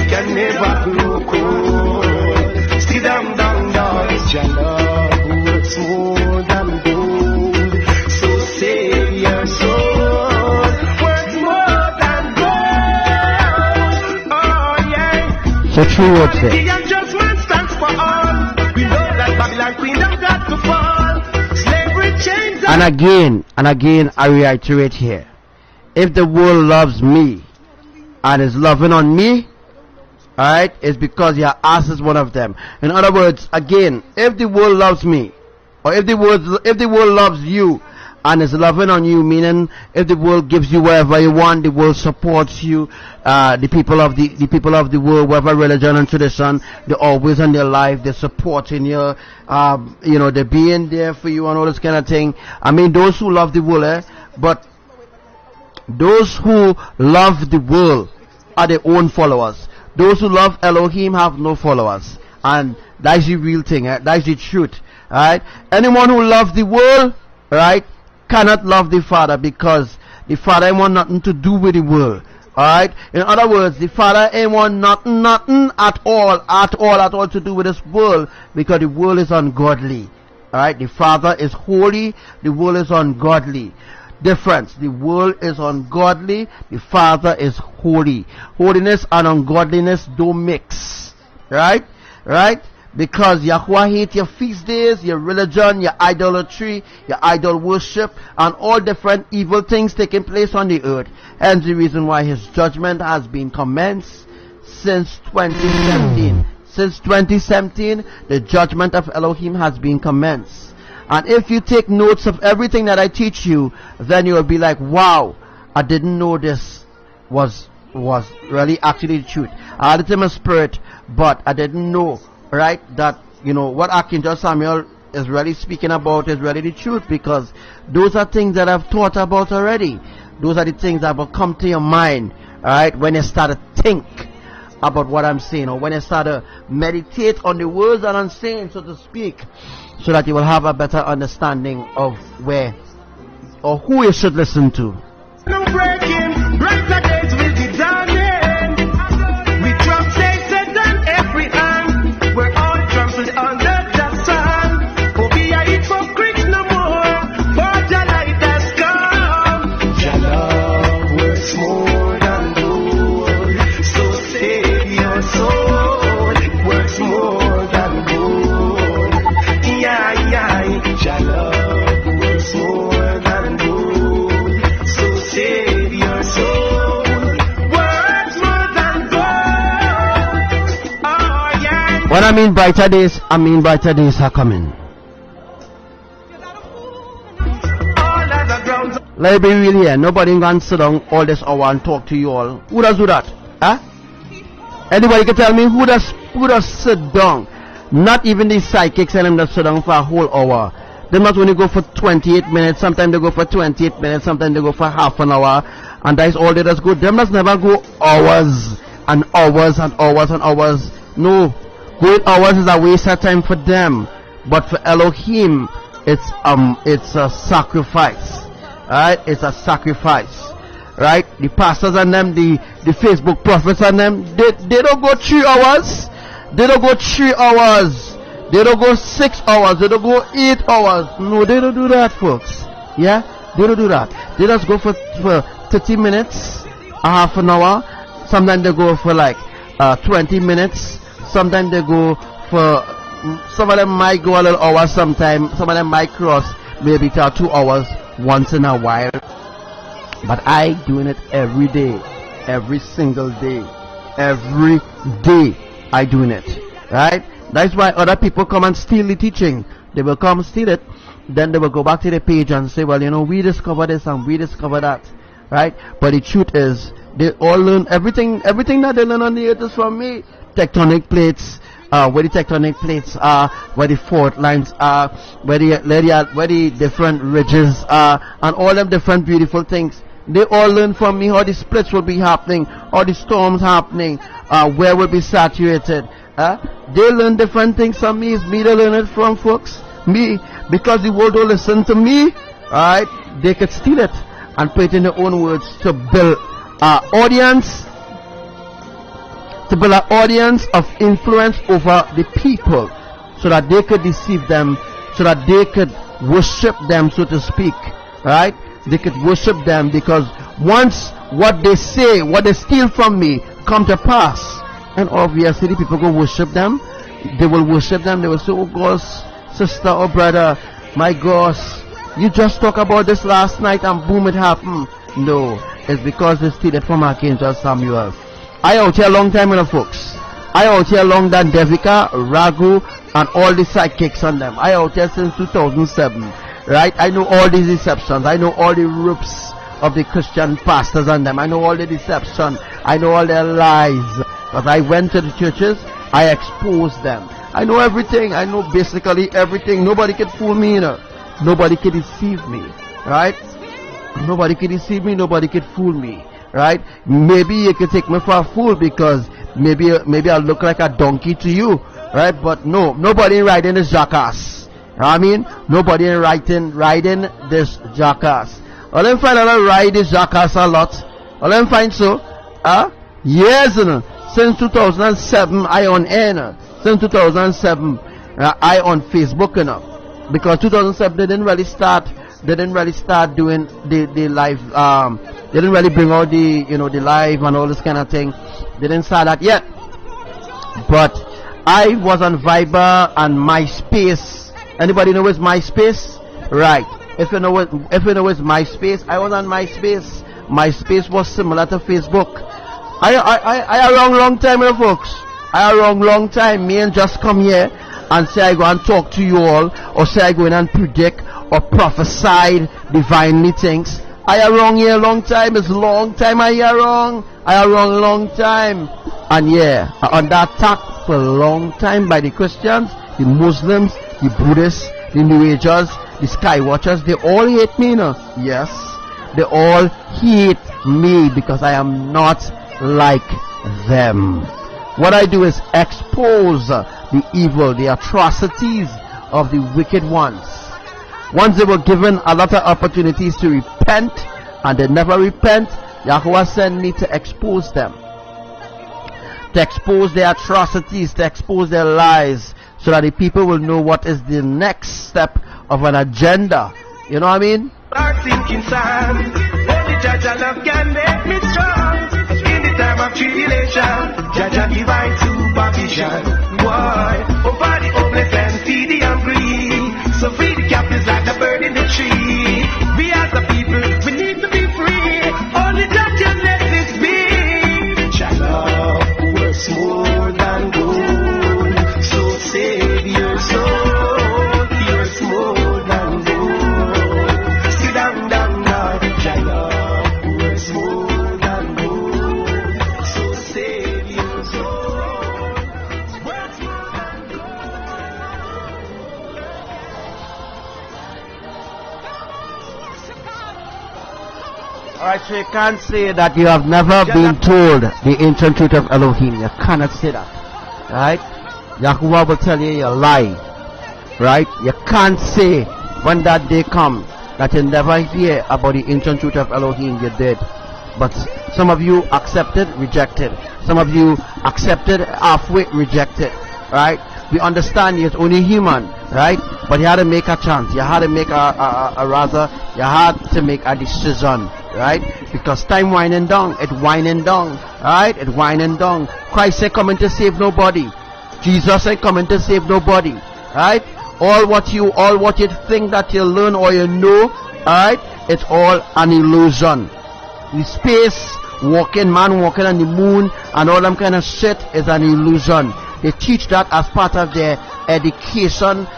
Can never grow cold. See them down, down. Jah love works more than gold. So save your soul. Works more than gold. Oh yeah. So true words there. The adjustment stands for all. We know that Babylon kingdom got to fall. Slavery chains. And again, I reiterate here. If the world loves me and is loving on me, alright, it's because your ass is one of them. In other words, again, if the world loves me, or if the world loves you, and is loving on you, meaning if the world gives you whatever you want, the world supports you. The people of the world, whatever religion and tradition, they're always in your life, they're supporting you, they're being there for you and all this kind of thing. I mean, those who love the world, but those who love the world are their own followers. Those who love Elohim have no followers, and that's the real thing. That's the truth. Right? Anyone who loves the world, right, cannot love the Father, because the Father ain't want nothing to do with the world. Alright? In other words, the Father ain't want nothing at all to do with this world, because the world is ungodly. Alright? The Father is holy, the world is ungodly. Difference: the world is ungodly, the Father is holy. Holiness and ungodliness don't mix. Right? Because Yahuwah hates your feast days, your religion, your idolatry, your idol worship, and all different evil things taking place on the earth. Hence the reason why his judgment has been commenced since 2017. Since 2017, the judgment of Elohim has been commenced. And if you take notes of everything that I teach you, then you will be like, wow, I didn't know this was really actually the truth. I had it in my spirit, but I didn't know, right, that, what Archangel Samuel is really speaking about is really the truth, because those are things that I've thought about already. Those are the things that will come to your mind, alright, when you start to think about what I'm saying, or when you start to meditate on the words that I'm saying, so to speak, so that you will have a better understanding of where or who you should listen to. No breaking, brighter days will be dawning. We trump Satan every hand. We're all trampled under the sun. Oh, be a hypocrite no more, for your light has come. Your love works more than gold, so save your soul. It works more than gold. Your love works more than gold, so save your soul. Works more than gold. Oh yeah. When I mean brighter days are coming. All other grounds. Let it be real here. Nobody can sit down all this hour and talk to you all. Who does do that? Huh? Anybody can tell me who does sit down? Not even the psychics and them that sit down for a whole hour. They not only go for 28 minutes, sometimes they go for 28 minutes, sometimes they go for half an hour, and that is all they just go. Them must never go hours and hours and hours and hours. No, going hours is a waste of time for them. But for Elohim, it's a sacrifice. Alright, it's a sacrifice. Right? The pastors and them, the Facebook prophets and them, they don't go 3 hours. They don't go 3 hours. They don't go 6 hours. They don't go 8 hours. No, they don't do that, folks. Yeah? They don't do that. They just go for 30 minutes, a half an hour. Sometimes they go for like 20 minutes. Sometimes they go for, some of them might go a little hour sometime. Some of them might cross maybe to 2 hours once in a while. But I doing it every day. Every single day. Every day I doing it. Right? That's why other people come and steal the teaching. They will come steal it, then they will go back to the page and say, well, we discovered this and we discovered that. Right? But the truth is, they all learn everything that they learn on the earth is from me. Tectonic plates, where the tectonic plates are, where the fault lines are, where the different ridges are, and all them different beautiful things. They all learn from me how the splits will be happening, how the storms happening, where will be saturated. They learn different things from me. It's me to learn it from, folks. Me. Because the world don't listen to me, alright, they could steal it and put it in their own words to build an audience, of influence over the people, so that they could deceive them, so that they could worship them, so to speak. Right? They could worship them, because once what they say, what they steal from me come to pass, and obviously the people go worship them. They will worship them. They will say, oh gosh, sister or brother, my gosh, you just talked about this last night and boom, it happened. No, it's because they steal it from Archangel Samuel. I out here a long time, folks. I out here long than Devika, Ragu, and all the sidekicks on them. I out here since 2007. right? I know all these deceptions. I know all the ropes of the Christian pastors and them. I know all the deception. I know all their lies. But I went to the churches, I exposed them. I know everything. I know basically everything. Nobody can fool me, you know. Nobody can deceive me, right? Nobody can deceive me. Nobody can fool me, right? Maybe you can take me for a fool because maybe I look like a donkey to you, right? But no, nobody riding this jackass. You know what I mean? Nobody riding this jackass. All them find out ride this jackass a lot. All them find so, years, you know. Since 2007, I on air, you know. Since 2007, I on Facebook, you know. Because 2007 they didn't really start doing the live, they didn't really bring out the, you know, the live and all this kind of thing. They didn't start that yet. But I was on Viber and MySpace. Anybody know what's MySpace? Right. If you know what's MySpace, I was on MySpace. MySpace was similar to Facebook. I a long time, you know, folks. I a long time. Me and just come here and say I go and talk to you all, or say I go in and predict or prophesy divinely things. I a wrong here long time. It's long time I a wrong. I a long time. And yeah, under attack for a long time by the Christians, the Muslims, the Buddhists, the New Agers, the Sky Watchers. They all hate me, you know. Yes, they all hate me because I am not like them. What I do is expose the evil, the atrocities of the wicked ones. Once they were given a lot of opportunities to repent and they never repent, Yahuwah sent me to expose them, to expose their atrocities, to expose their lies, so that the people will know what is the next step of an agenda. You know what I mean? Our sinking sand, only Jaja love can make me strong. In the time of tribulation, Jaja divine supervision. Why? Over the homeless and feed the hungry. So free the captives like the bird in the tree. We as the people, we need to be free. Only Jaja let this be. Jaja works more than gold. So save your soul. He works more than gold. Sit down, down, now. Jaja works more than gold. So save your soul. Works more than gold. Alright, so you can't say that you have never been told the ancient truth of Elohim. You cannot say that. Right? Yahuwah will tell you you lie. Right? You can't say when that day comes that you never hear about the ancient truth of Elohim. You did. But some of you accepted, rejected. Some of you accepted, halfway rejected. Right? We understand you're only human. Right? But you had to make a chance. You had to make you had to make a decision. Right? Because time winding down. It winding down. Right? It winding down. Christ ain't coming to save nobody. Jesus ain't coming to save nobody. Right? All what you think that you learn or you know, right? It's all an illusion. The space walking, man walking on the moon and all them kind of shit is an illusion. They teach that as part of their education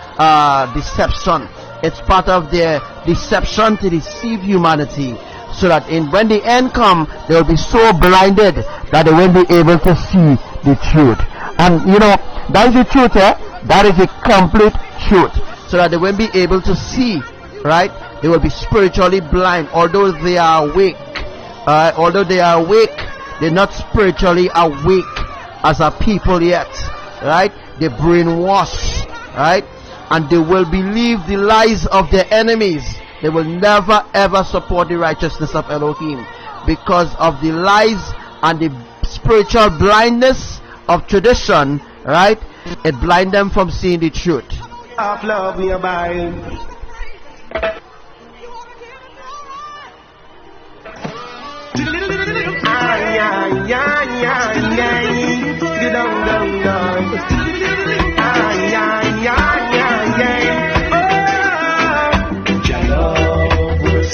deception. It's part of their deception to deceive humanity, so that when the end come, they will be so blinded that they won't be able to see the truth. And you know, that is the truth, that is the complete truth. So that they won't be able to see, right? They will be spiritually blind, although they are awake. They're not spiritually awake as a people yet, right? They're brainwashed, right? And they will believe the lies of their enemies. They will never ever support the righteousness of Elohim because of the lies and the spiritual blindness of tradition, right? It blinds them from seeing the truth. Of love we abide.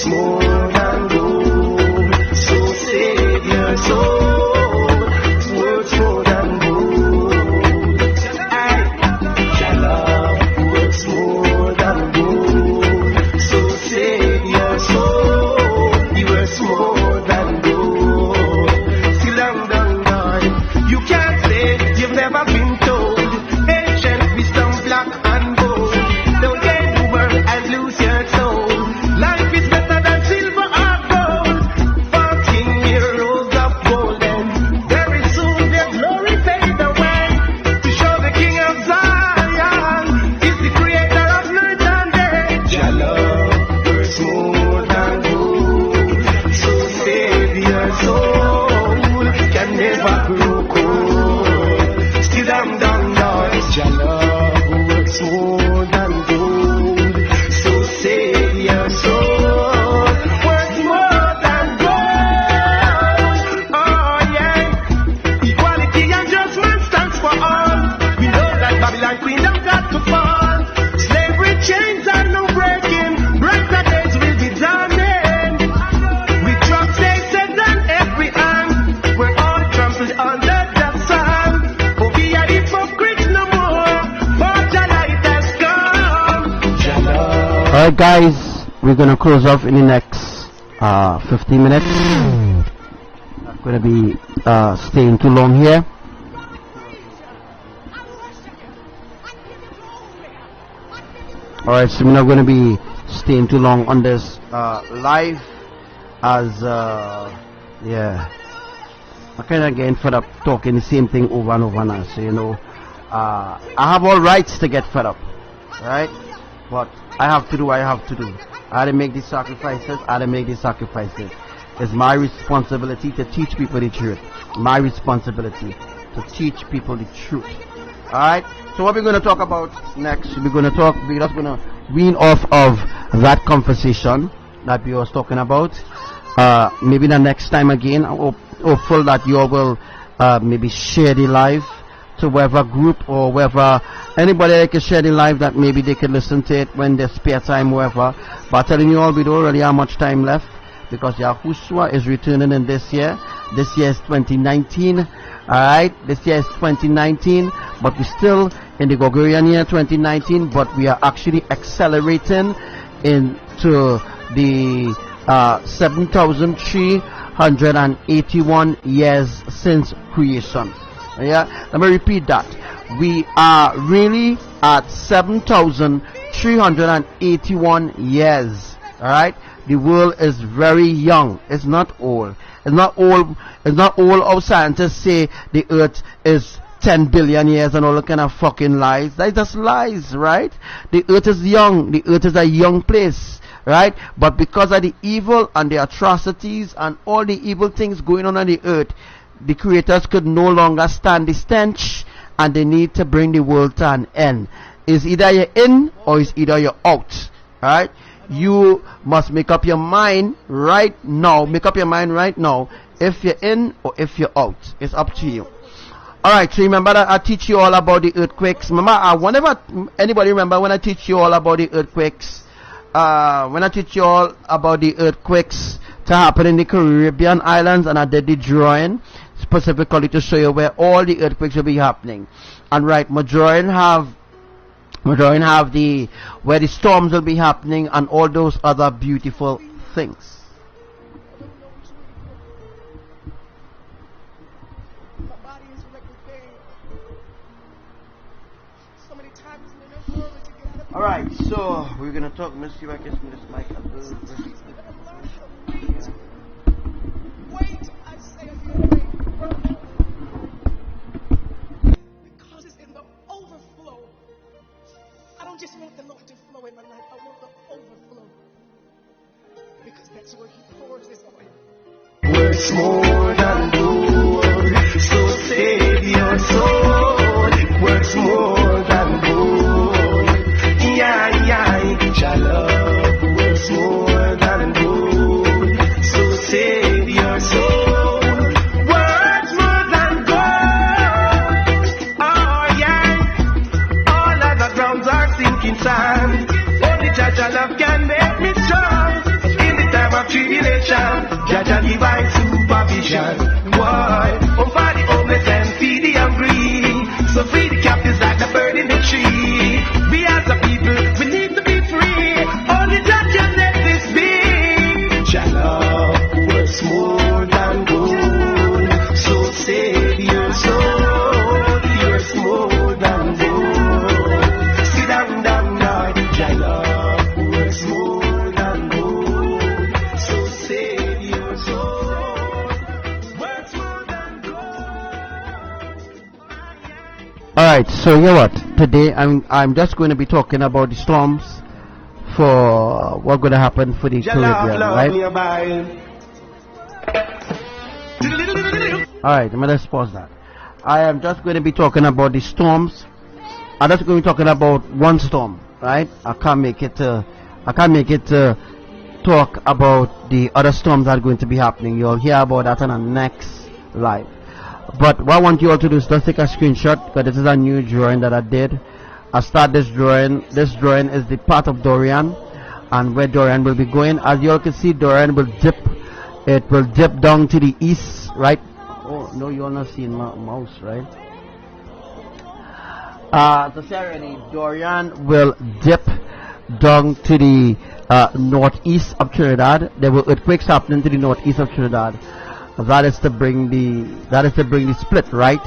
More than gold, so save your soul. Words more than gold. Your love works more than gold, so Alright guys, we're gonna close off in the next 15 minutes. Not gonna be staying too long here. Alright, so we're not gonna be staying too long on this live, as yeah, I kinda getting fed up talking the same thing over and over now. So you know, I have all rights to get fed up, right? But I have to do what I have to do. I had to make these sacrifices. I had to make these sacrifices. It's my responsibility to teach people the truth. My responsibility to teach people the truth. Alright? So what we're going to talk about next, we're just going to wean off of that conversation that we was talking about. Maybe the next time again, I'm hopeful that you all will maybe share the live to whatever group or wherever, anybody that can share the live, that maybe they can listen to it when they spare time, wherever. But telling you all, we don't really have much time left, because YAHUSHUA is returning in this year. This year is 2019. Alright, this year is 2019, but we're still in the Gregorian year 2019, but we are actually accelerating into the 7,381 years since creation. Yeah, let me repeat that. We are really at 7,381 years. Alright, the world is very young. It's not old. It's not old. It's not old. Our scientists say the earth is 10 billion years and all the kind of fucking lies. That's just lies, right? The earth is young. The earth is a young place, right? But because of the evil and the atrocities and all the evil things going on the earth, the creators could no longer stand the stench, and they need to bring the world to an end. It's either you're in or it's either you're out. Alright? You must make up your mind right now. Make up your mind right now if you're in or if you're out. It's up to you. Alright, so remember that I teach you all about the earthquakes. Remember, whenever anybody remember when I teach you all about the earthquakes, when I teach you all about the earthquakes to happen in the Caribbean islands, and I did the drawing specifically to show you where all the earthquakes will be happening. And right, my drawing have the where the storms will be happening and all those other beautiful things. Alright, so we're gonna talk. Let's see if I can smooth this mic up a little bit. Wait, I say of your name. Because it's in the overflow. I don't just want the Lord to flow in my life, I want the overflow. Because that's where He pours His oil. Worth more than gold, so save your soul. Worth more than gold. Yeah, yeah, your love worth more than gold, so save your soul. Worth more than gold. Oh yeah, all other grounds are sinking sand. Only Jaja love can make me strong. In the time of tribulation, Jaja divine supervision. Why? Oh, for the homeless and feed the hungry. So free the captives like the bird in the tree. We as a people, we need to be free. Only that can let this be. Your love worth more than gold, so save your soul. Worth more than gold. Sit down, down, Lord. Your love worth more than gold, so save your soul. Worth more than gold. Alright, so you know what? Today I'm just going to be talking about the storms for what's going to happen for the Caribbean, right? Alright, let me just pause that. I am just going to be talking about the storms. I'm just going to be talking about one storm, right? I can't make it talk about the other storms that are going to be happening. You'll hear about that on the next live. But what I want you all to do is just take a screenshot, because this is a new drawing that I did. I start this drawing. This drawing is the path of Dorian, and where Dorian will be going. As you all can see, Dorian will dip. It will dip down to the east, right? Oh no, you all not seeing my mouse, right? To say already, Dorian will dip down to the northeast of Trinidad. There were earthquakes happening to the northeast of Trinidad. That is to bring the split, right?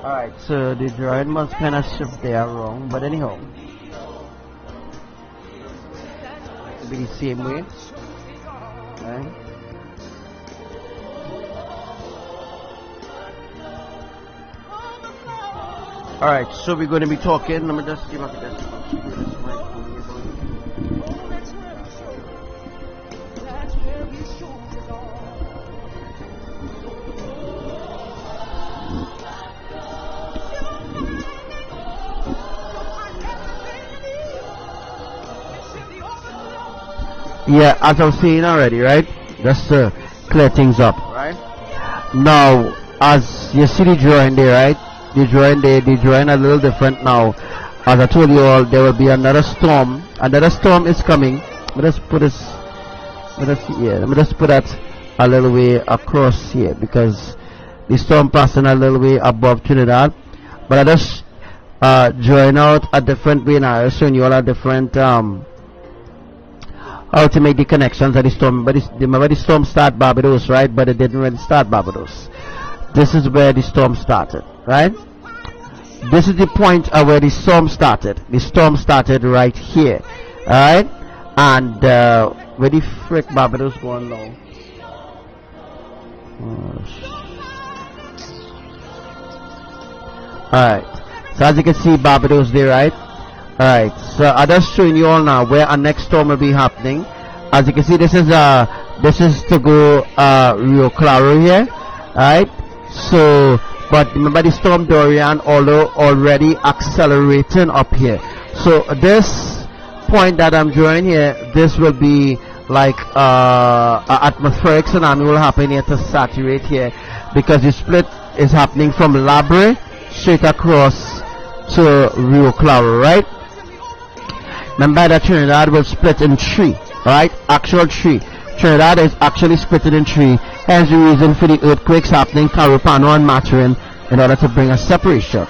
Alright, so the drawing must kind of shift there wrong, but anyhow, it'll be the same way, right? Alright, so we're going to be talking. Let me just see if I can get this mic. Yeah, as I was saying already, right? Just to clear things up, right? Now, as you see the drawing there, right? The drawing a little different now. As I told you all, there will be another storm. Another storm is coming. Let me just put this. Let me just put that a little way across here, because the storm passing a little way above Trinidad. But I just drawing out a different way now. I'm showing you all a different how to make the connections of the storm. But remember, the storm started Barbados, right? But it didn't really start Barbados. This is where the storm started, right? This is the point of where the storm started. The storm started right here, alright? And where the frick Barbados going now? Alright, so as you can see, Barbados there, right? Alright, so I'm just showing you all now where our next storm will be happening. As you can see, this is to go Rio Claro here, alright? So, but remember the storm Dorian, although already accelerating up here. So this point that I'm drawing here, this will be like an atmospheric tsunami will happen here to saturate here, because the split is happening from Labre straight across to Rio Claro, right? Remember that Trinidad will split in three, right? Actual three. Trinidad is actually split in three. Hence the reason for the earthquakes happening Carupano and Maturin, in order to bring a separation.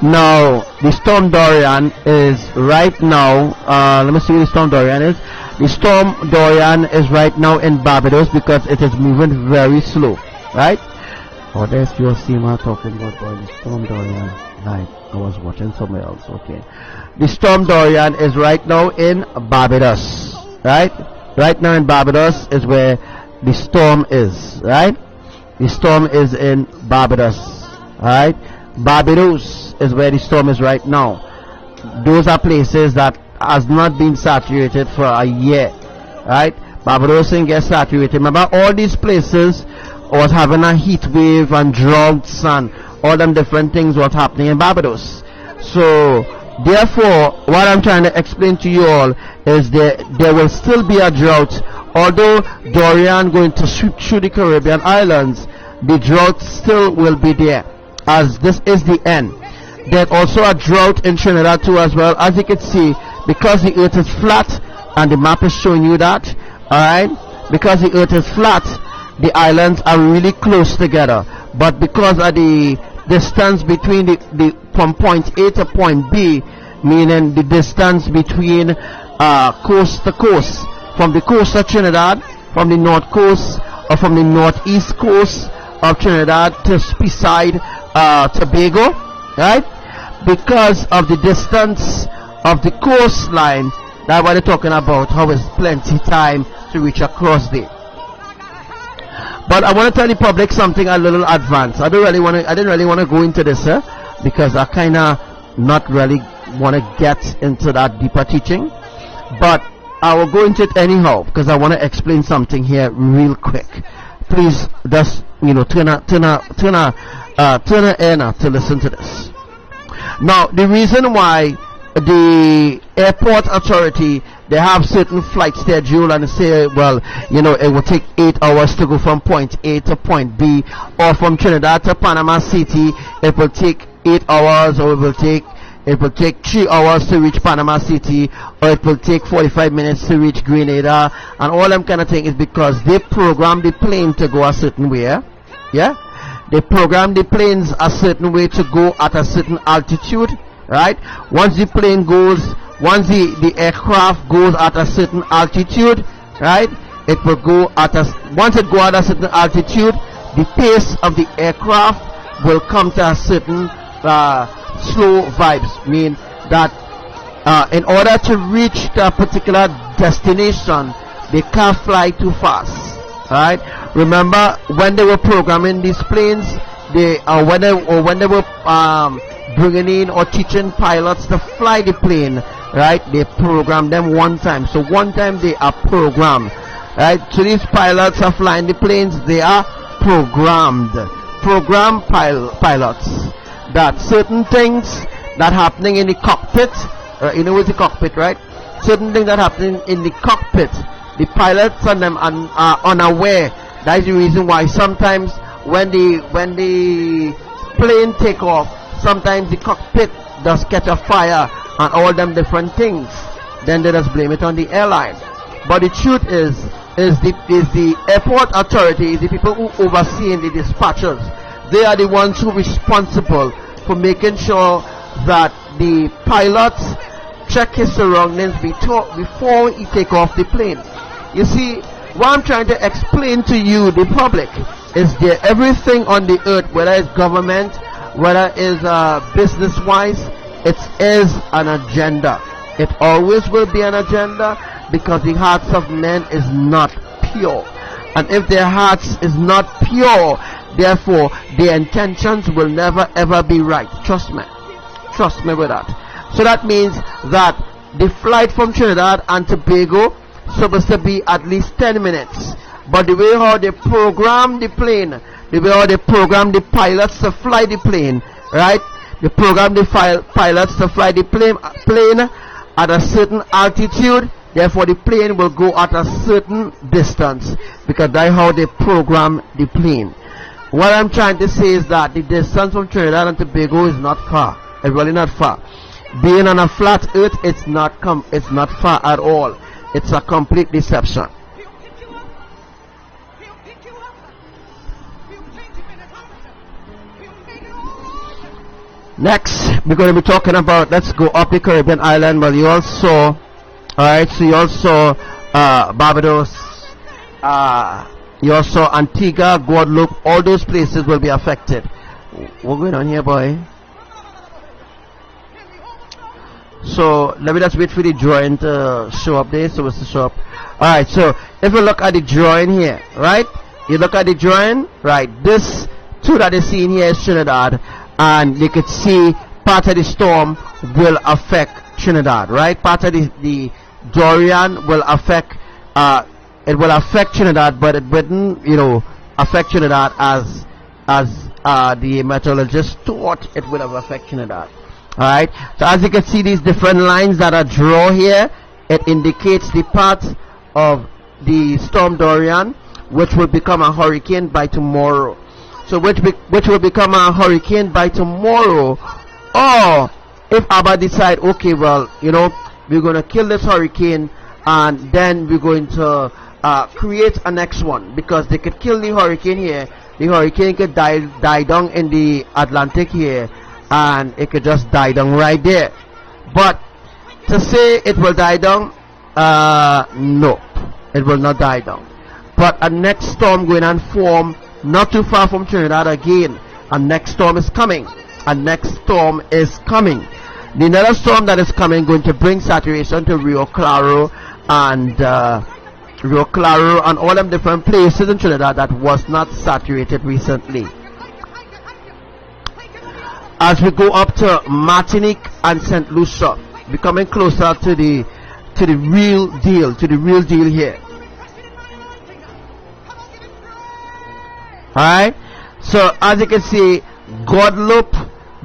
Now the storm Dorian is right now, let me see where the storm Dorian is. The storm Dorian is right now in Barbados, because it is moving very slow, right? Oh, there's your Sima talking about the storm Dorian. Right, I was watching somewhere else. Okay, the storm Dorian is right now in Barbados, right? Right now in Barbados is where the storm is, right? The storm is in Barbados, right? Barbados is where the storm is right now. Those are places that has not been saturated for a year, right? Barbados didn't get saturated. Remember, all these places was having a heat wave and droughts and all them different things was happening in Barbados. So therefore, what I'm trying to explain to you all is there will still be a drought. Although Dorian going to sweep through the Caribbean islands, the drought still will be there, as this is the end. There's also a drought in Trinidad too, as well. As you can see, because the earth is flat, and the map is showing you that, alright, because the earth is flat, the islands are really close together, but because of the distance between the from point A to point B, meaning the distance between coast to coast, from the coast of Trinidad, from the north coast or from the northeast coast of Trinidad to beside Tobago, right? Because of the distance of the coastline, that's what they're talking about, how it's plenty time to reach across there. But I want to tell the public something a little advanced. I didn't really want to go into this, because I kind of not really want to get into that deeper teaching. But I will go into it anyhow, because I want to explain something here real quick. Please just turn a ear to listen to this. Now, the reason why the airport authority, they have certain flight schedule, and they say, well, it will take 8 hours to go from point A to point B, or from Trinidad to Panama City, it will take 8 hours, or it will take 3 hours to reach Panama City, or it will take 45 minutes to reach Grenada, and all them kind of thing is because they program the plane to go a certain way. Yeah, they program the planes a certain way to go at a certain altitude, right? Once the aircraft goes at a certain altitude, right, it will go at once it go at a certain altitude, the pace of the aircraft will come to a certain slow vibes, mean that in order to reach the particular destination, they can't fly too fast. Right? Remember when they were programming these planes, when they were bringing in or teaching pilots to fly the plane, right? They program them one time. So one time they are programmed, right? So these pilots are flying the planes. They are programmed pilots. That certain things that happening in the cockpit, you know what's the cockpit, right? Certain things that happening in the cockpit, the pilots and them are unaware. That is the reason why sometimes when the plane take off, sometimes the cockpit does catch a fire and all them different things. Then they just blame it on the airline. But the truth is the airport authority, the people who oversee the dispatchers. They are the ones who are responsible for making sure that the pilots check his surroundings before he take off the plane. You see, what I'm trying to explain to you, the public, is that everything on the earth, whether it's government, whether it's business-wise, it is an agenda. It always will be an agenda, because the hearts of men is not pure. And if their hearts is not pure, therefore their intentions will never ever be right. Trust me with that. So that means that the flight from Trinidad and Tobago supposed to be at least 10 minutes, but the way how they program the plane, the way how they program the pilots to fly the plane, right? They program the pilots to fly the plane at a certain altitude. Therefore the plane will go at a certain distance, because that's how they program the plane. What I'm trying to say is that the distance from Trinidad and Tobago is not far. It's really not far. Being on a flat earth, it's not far at all. It's a complete deception. Next, we're going to be talking about, let's go up the Caribbean island. Well, you all saw, alright, so you all saw Barbados, you all saw Antigua, Guadeloupe, all those places will be affected. What's going on here, boy? So let me just wait for the drawing to show up there. So it's to show up. Alright, so if you look at the drawing here, right? You look at the drawing, right? This two that you see in here is Trinidad, and you could see part of the storm will affect Trinidad, right? Part of the Dorian will affect it will affect Trinidad, but it wouldn't, affect Trinidad as the meteorologists thought it would have affected Trinidad. Alright, so as you can see, these different lines that are drawn here, it indicates the part of the storm Dorian, which will become a hurricane by tomorrow. So which will become a hurricane by tomorrow, or if ABBA decide, okay, well, we're going to kill this hurricane, and then we're going to create a next one, because they could kill the hurricane here, the hurricane could die down in the Atlantic here, and it could just die down right there. But to say it will die down, no, it will not die down. But a next storm going and form not too far from Trinidad again. A next storm is coming. The another storm that is coming going to bring saturation to Rio Claro and all them different places in Trinidad that was not saturated recently. As we go up to Martinique and St. Lucia, becoming closer to the real deal here. Alright, so as you can see, Guadeloupe,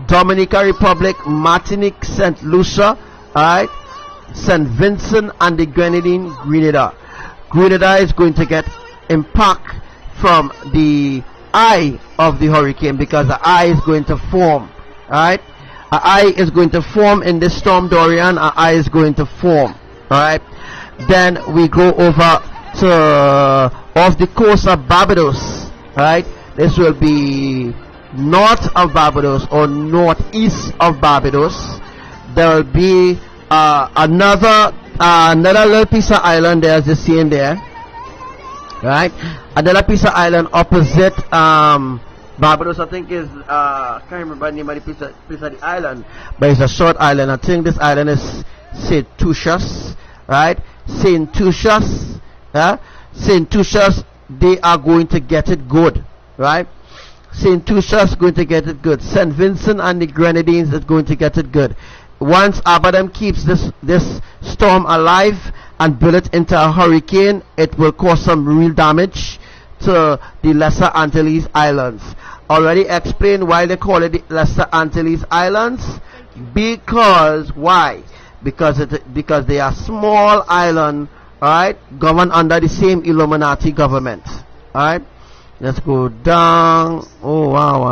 Dominica Republic, Martinique, St. Lucia, alright, St. Vincent and the Grenadine, Grenada. Grenada is going to get impact from the eye of the hurricane, because the eye is going to form Alright, an eye is going to form in this storm, Dorian. An eye is going to form. Alright, then we go over to off the coast of Barbados. Alright, this will be north of Barbados or northeast of Barbados. There will be another little piece of island there, as you see in there. Right, another piece of island opposite Barbados. I think is I can't remember the name of the piece of the island, but it's a short island. I think this island is Saint Lucia's. Right, Saint Lucia's. Saint Lucia's. They are going to get it good. Right, Saint Lucia's going to get it good. Saint Vincent and the Grenadines is going to get it good. Once ABBA keeps this storm alive and build it into a hurricane, it will cause some real damage to the Lesser Antilles Islands. Already explained why they call it the Lesser Antilles Islands. Because why? Because they are small island, alright, governed under the same Illuminati government. Alright, let's go down. Oh wow,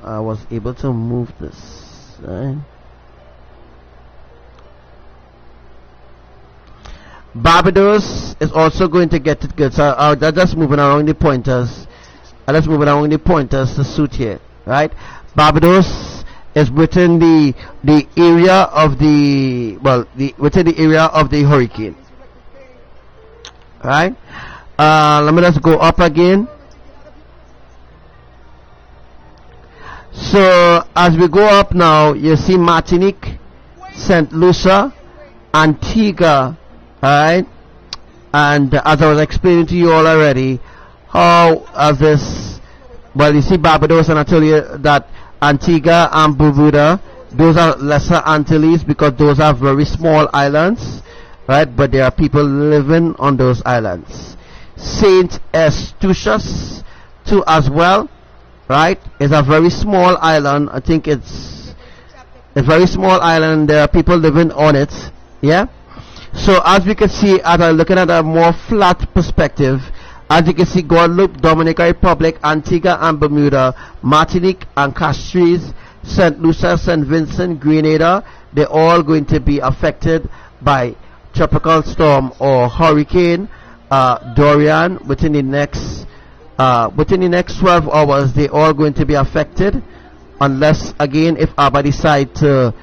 I was able to move this. Right? Barbados is also going to get it good. So I'm just moving around the pointers. To suit here, right? Barbados is within the area of within the area of the hurricane. Right? Let me just go up again. So as we go up now, you see Martinique, Saint Lucia, Antigua. Alright, and as I was explaining to you all already, how this, well, you see Barbados, and I tell you that Antigua and Barbuda, those are Lesser Antilles because those are very small islands, right? But there are people living on those islands. Saint Eustatius too as well, right? It's a very small island. I think it's a very small island. There are people living on it, yeah. So as we can see, as I'm looking at a more flat perspective, as you can see, Guadeloupe, Dominican Republic, Antigua and Bermuda, Martinique and Castries, St. Lucia, St. Vincent, Grenada, they're all going to be affected by tropical storm or hurricane Dorian within the next 12 hours. They're all going to be affected, unless again if ABBA decide to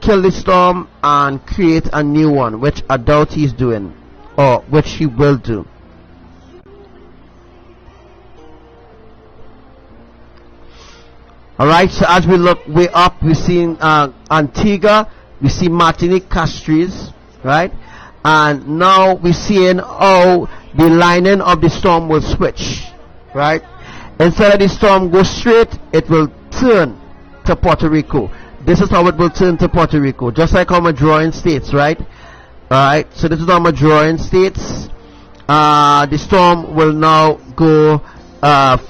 kill the storm and create a new one, which I doubt he's doing, or which he will do. Alright, so as we look way up, we see Antigua, we see Martinique, Castries, right? And now we're seeing how the lining of the storm will switch, right? Instead of the storm go straight, it will turn to Puerto Rico. This is how it will turn to Puerto Rico, just like how I'm drawing states, right? Alright, so this is how I'm drawing states. The storm will now go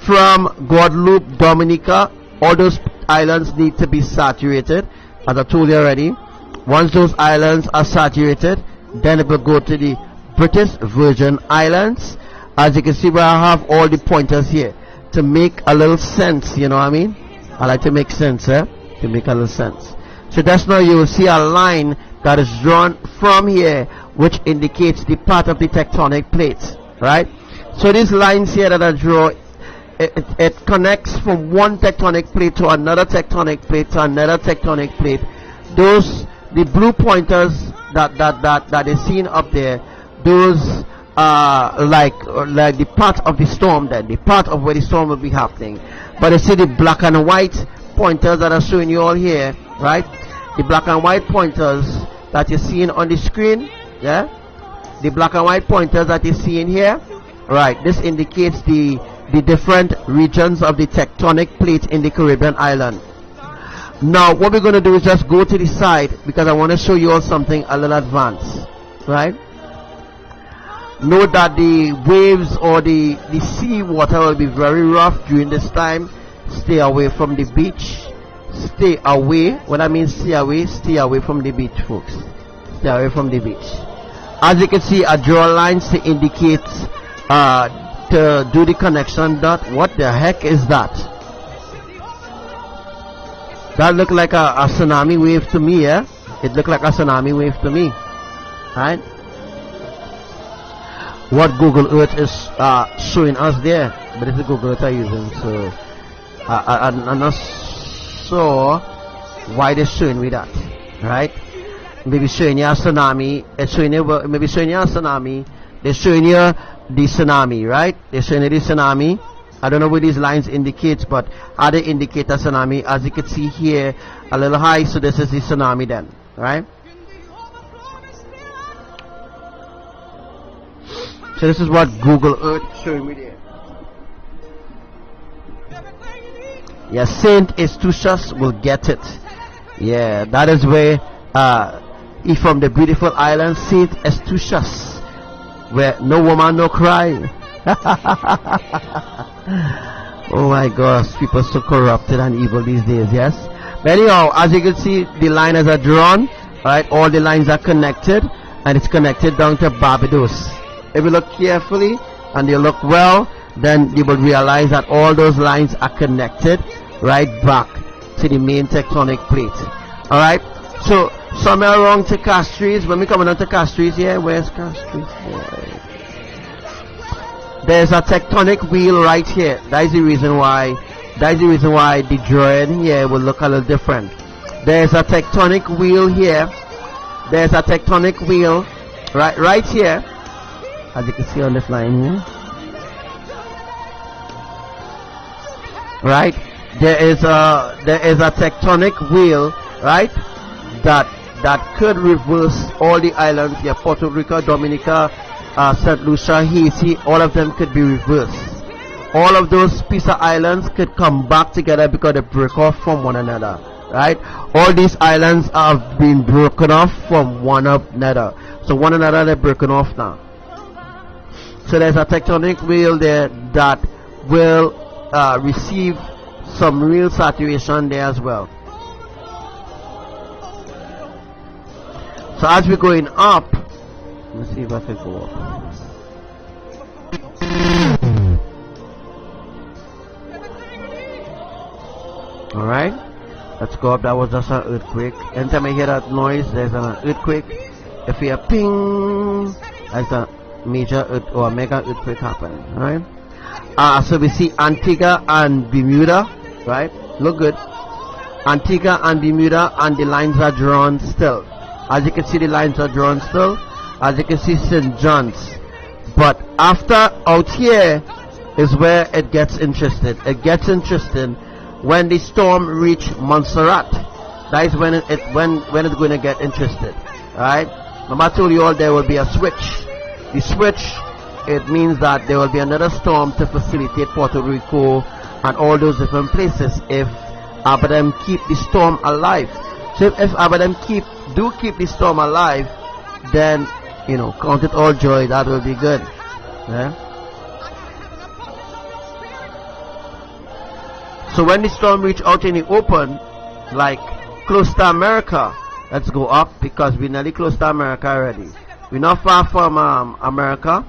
from Guadeloupe, Dominica. All those islands need to be saturated, as I told you already. Once those islands are saturated, then it will go to the British Virgin Islands. As you can see, where I have all the pointers here to make a little sense, you know what I mean? I like to make sense, to make a little sense. So that's now you will see a line that is drawn from here, which indicates the part of the tectonic plate, right? So these lines here that I draw, it connects from one tectonic plate to another tectonic plate to another tectonic plate. Those, the blue pointers that is seen up there, those are like the part of the storm, then the part of where the storm will be happening. But you see the black and white pointers that are showing you all here, right? The black and white pointers that you're seeing on the screen, yeah, the black and white pointers that you're seeing here, right? This indicates the different regions of the tectonic plate in the Caribbean island. Now what we're going to do is just go to the side, because I want to show you all something a little advanced, right? Note that the waves or the sea water will be very rough during this time. Stay away from the beach. Stay away. What I mean stay away from the beach, folks. Stay away from the beach. As you can see, I draw lines to indicate to do the connection dot. What the heck is that? That looked like a tsunami wave to me, yeah? It looked like a tsunami wave to me. Right? What Google Earth is showing us there. But this is Google Earth I'm using, so I'm not sure why they're showing me that. Right? Maybe showing you a tsunami. It's showing you, maybe showing you a tsunami. They're showing you the tsunami, right? They're showing you the tsunami. I don't know what these lines indicate, but how they indicate a tsunami. As you can see here, a little high, so this is the tsunami then, right? So this is what Google Earth is showing me there. Yeah, Saint Estuchus will get it. Yeah, that is where he from the beautiful island Saint Estuchus, where no woman no cry. Oh my gosh, people are so corrupted and evil these days, yes. But anyhow, as you can see, the lines are drawn, right? All the lines are connected, and it's connected down to Barbados. If you look carefully and you look well, then you will realize that all those lines are connected right back to the main tectonic plate. Alright, so somewhere around to Castries, when we come on to Castries here, where's Castries? There's a tectonic wheel right here. That is the reason why the drawing here will look a little different. There's a tectonic wheel here. There's a tectonic wheel right here, as you can see on this line here. Right? There is a tectonic wheel, right? That could reverse all the islands here, Puerto Rico, Dominica, St. Lucia, Haiti, all of them could be reversed. All of those piece of islands could come back together because they break off from one another, right? All these islands have been broken off from one another. So one another they're broken off now. So there's a tectonic wheel there that will receive some real saturation there as well. So as we're going up, let's see if I can go up. Alright, let's go up. That was just an earthquake. Anytime I hear that noise, there's an earthquake. If you hear ping, that's a major or a mega earthquake happening. Alright, so we see Antigua and Bermuda, right? Look good. Antigua and Bermuda, and the lines are drawn still. As you can see, the lines are drawn still. As you can see, St. John's. But after out here is where it gets interesting. It gets interesting when the storm reach Montserrat. That is when it's going to get interested. Alright? Remember I told you all there will be a switch. The switch, it means that there will be another storm to facilitate Puerto Rico and all those different places if Abbadiel keep the storm alive. So if Abbadiel do keep the storm alive, then you know, count it all joy, that will be good. Yeah? So when the storm reach out in the open, like close to America, let's go up because we're nearly close to America already. We're not far from America.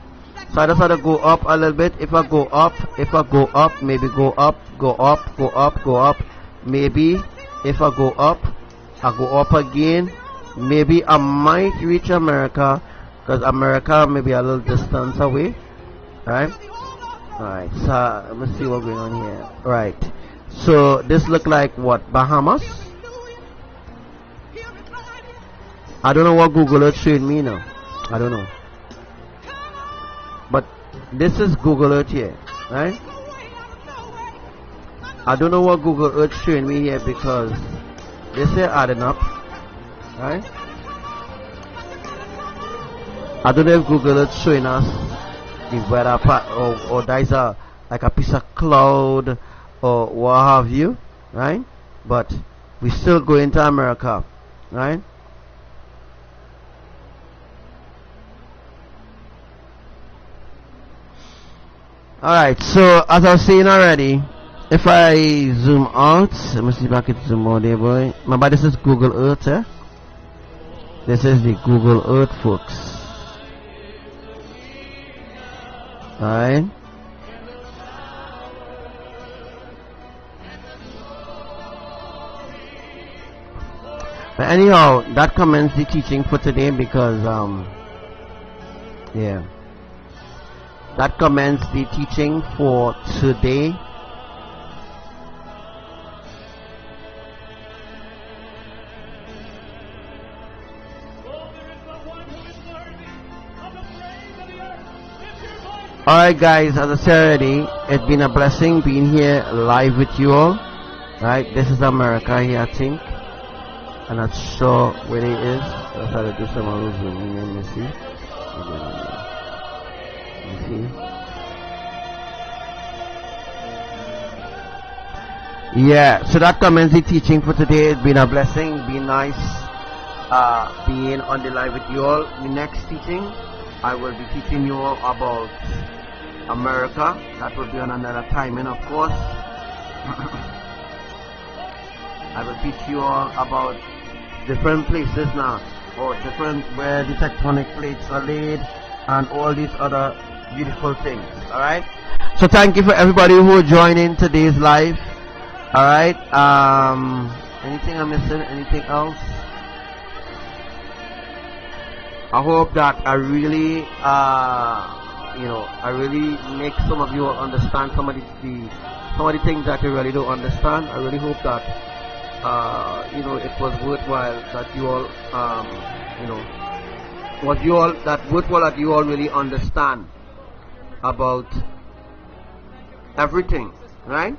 So I just have to go up a little bit. If I go up, maybe go up, maybe if I go up again, maybe I might reach America, because America may be a little distance away. Right? Alright, so let me see what's going on here. Right. So this look like what? Bahamas? I don't know what Google Earth showed me now. I don't know. But this is Google Earth here, right? I don't know what Google Earth showing me here because this here adding up, right? I don't know if Google Earth showing us the weather part or there's a like a piece of cloud or what have you, right? But we still going to America, right? Alright, so as I was saying already, if I zoom out, let me see if I can zoom out there, boy. Remember, this is Google Earth, eh? This is the Google Earth, folks. Alright. But anyhow, that comments the teaching for today because yeah, that comments the teaching for today. Alright guys, as I said already, it's been a blessing being here live with you all. Right, this is America here, I think. I'm not sure where it is. I'll try to do some of those zooming in, you see. You see? Yeah, so that comments the teaching for today. It's been a blessing, been nice being on the live with you all. The next teaching, I will be teaching you all about America. That will be on another timing, of course. I will teach you all about different places now, or different where the tectonic plates are laid, and all these other beautiful things. Alright? So thank you for everybody who joined in today's live. Alright? Anything I'm missing? Anything else? I hope that I really I really make some of you understand some of the things that you really don't understand. I really hope that it was worthwhile that you all worthwhile that you all really understand about everything, right?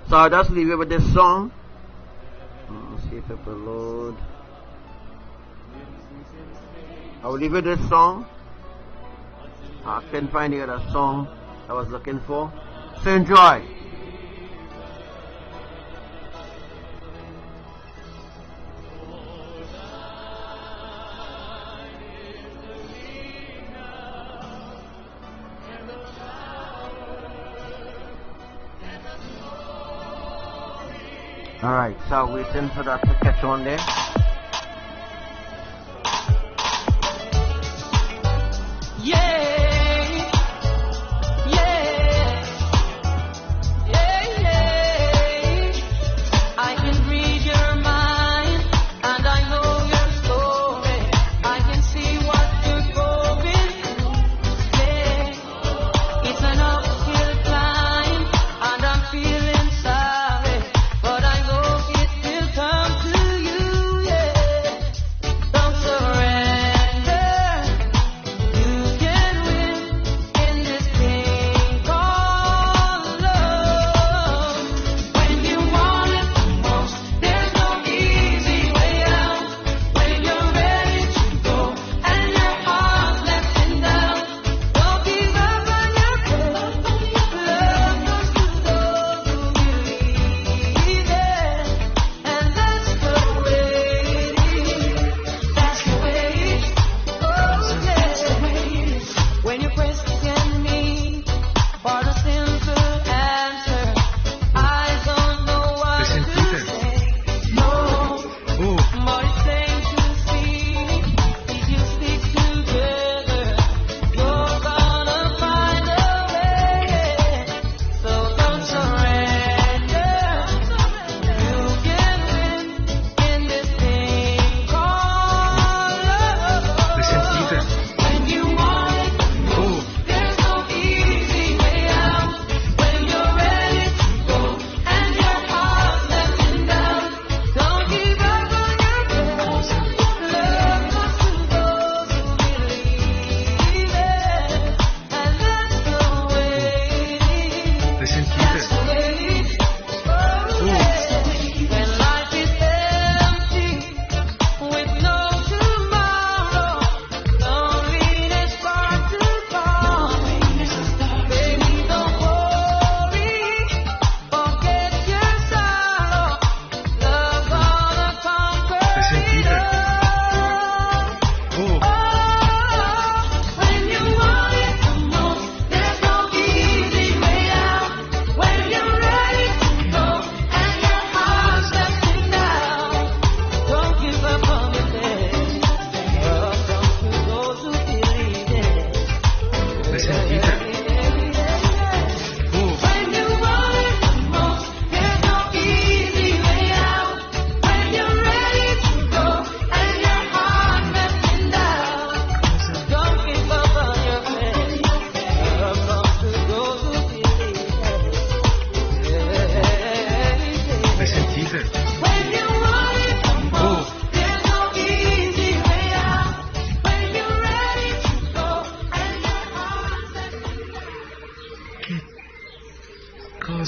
So I'll just leave you with this song. Let's see if it will load. I will leave you this song. I couldn't find the other song I was looking for. So enjoy. Alright, so waiting for that to catch on there. Feeling sorry, but I know it will come to you.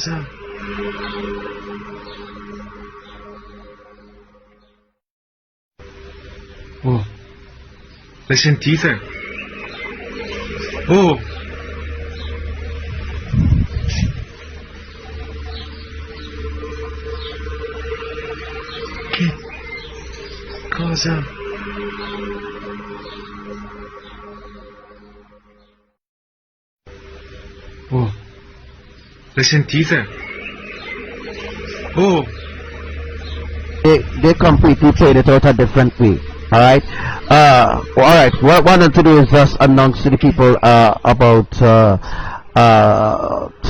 Cosa? Oh, le sentite? Oh! Che cosa? Oh, le sentite? Oh! They completely played it out a different way. Alright? Alright, what I wanted to do is just announce to the people about to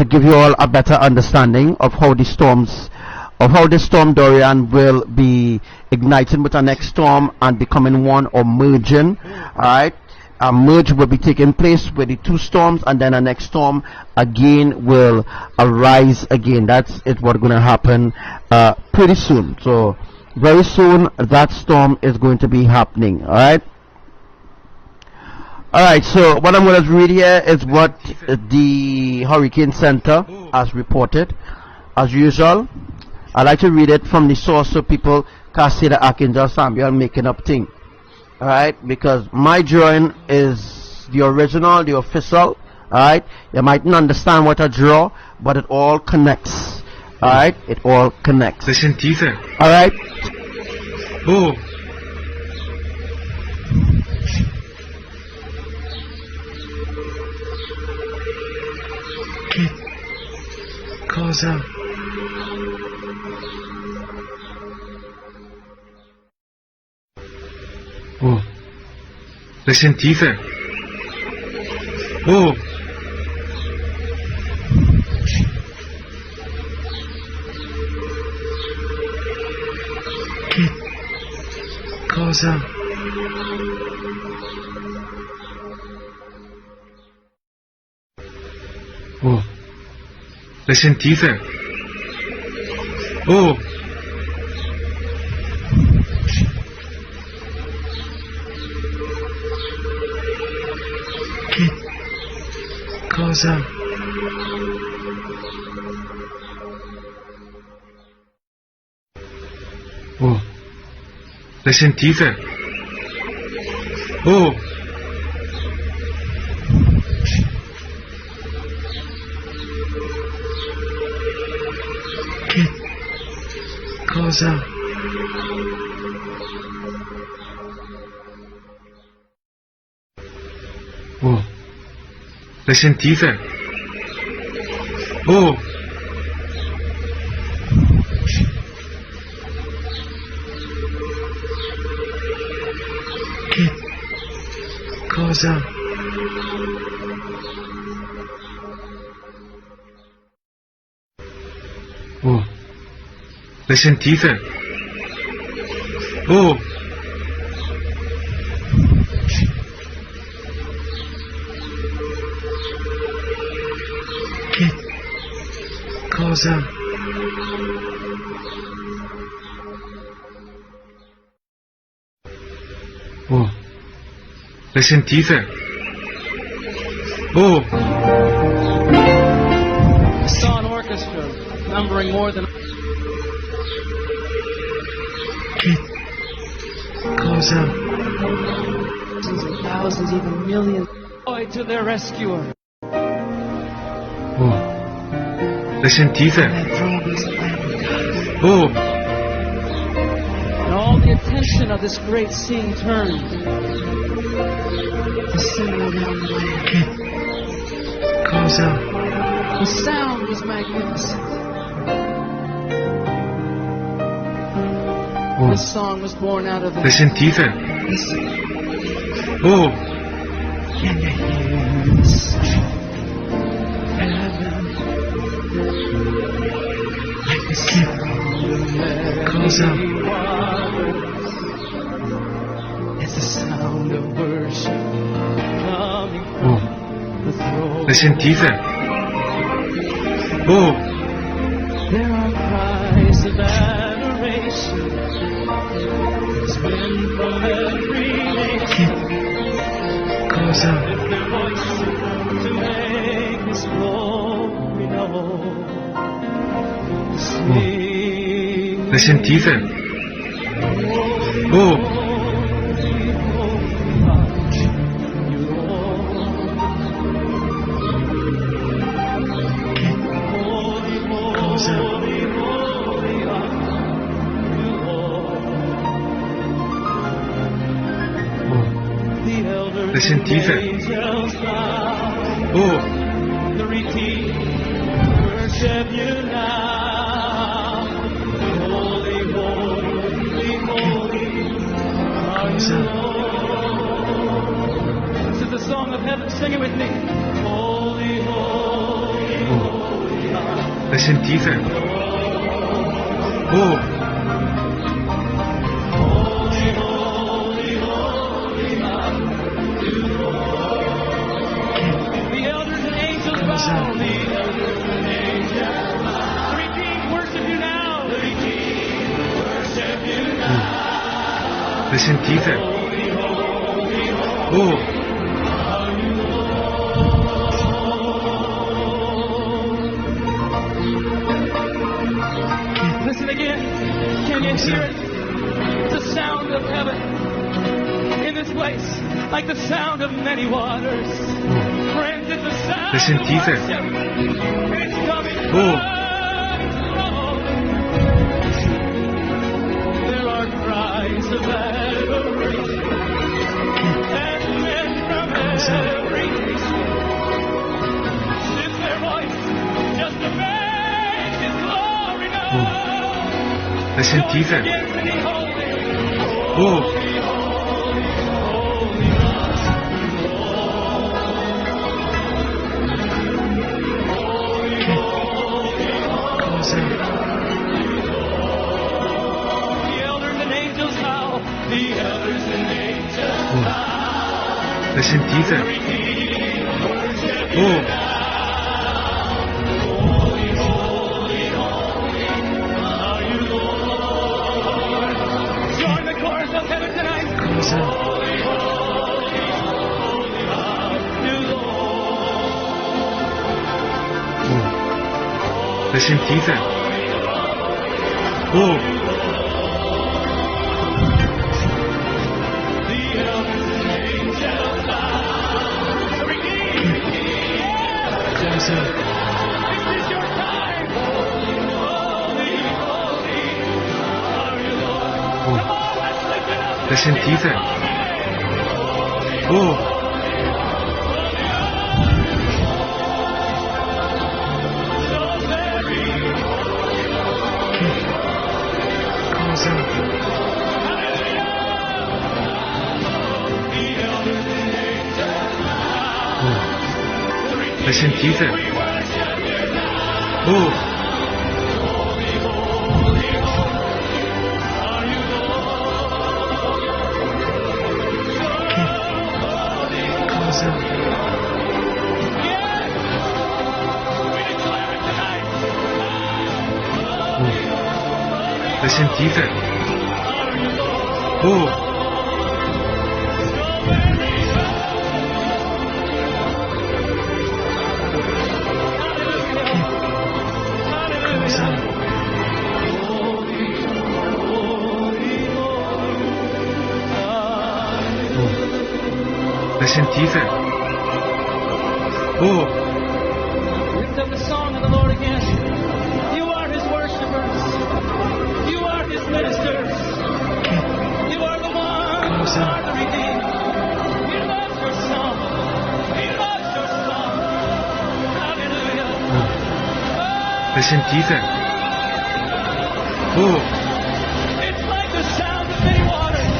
give you all a better understanding of how the storm Dorian will be igniting with our next storm and becoming one or merging. Alright? A merge will be taking place with the two storms, and then a next storm again will arise again. That's it, what's going to happen pretty soon. So very soon that storm is going to be happening. Alright, so what I'm going to read here is what the Hurricane Center has reported. As usual, I like to read it from the source so people can't say that Archangel Samuel making up thing. Alright, because my drawing is the original, the official. Alright, you might not understand what I draw, but it all connects. Alright, it all connects. Le sentite? Alright. Oh! Che cosa? Oh! Le sentite? Oh! Che cosa? Oh! Le sentite? Oh! Che cosa? Oh! Le sentite? Oh! Che cosa? Oh! Le sentite? Oh! Che cosa? Oh! Le sentite? Oh! Che cosa? Oh! Le sentite? Oh! I saw an orchestra numbering more than Che cosa? thousands, even millions, to their rescuer. Oh! Le sentite? That throne is the Lamb of God. Oh! And all the attention of this great scene turned to center around the Lamb. Che cosa? The sound was magnificent. Oh! This song was born out of Le that. sentite? Listen, Oh! can you hear the sound? Heaven, like the sound of Cosa? many waters. It's the sound of worship coming Oh! from the throne. Le sentite? Oh! There are cries of adoration. It's been from every Che nation. cosa? Lift their voices to make His glory known. Le sentite? Oh, cosa? Le sentite? Oh, The redeemed worship you now. Holy, holy, holy are you, cosa? Lord. This is the song of heaven. Sing it with me. Holy, holy, holy are Le sentite? Oh, holy, holy, holy are you, Lord. The elders and angels cosa? bow. The elders and angels bow. The redeemed worship you now. The redeemed worship you now. Le sentite? Oh, Listen again. Can you hear it? The sound of heaven in this place, like the sound of many waters. Friends, it's the sound Le sentite? of worship. It's coming Oh. from there are cries of adoration and men from every nation lift their voice just to make His glory known. le sentite? Yes, and He holy. Oh, cosa? The elders and angels bow. The elders and angels bow. Le sentite? Oh, Are you Lord? Join the chorus of heaven tonight. cosa? Holy, holy, holy are you, Lord. Le sentite? Oh, The elders and angels bow. The redeemed. cosa? This is your time. Holy, holy, holy are you, Lord. Come on, let's lift it up. Le sentite? Oh, So very cosa? Le sentite? Oh, cosa? Le sentite? Oh, cosa? Le sentite? Oh, Lift up the song of the Lord again. You are His worshipers. You are His ministers. You are the one who Cosa? are the redeemed. He loves your song. He loves your song. Hallelujah. le sentite? Oh, It's like the sound of many waters.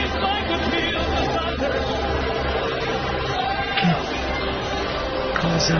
It's like the peals of thunder. cosa?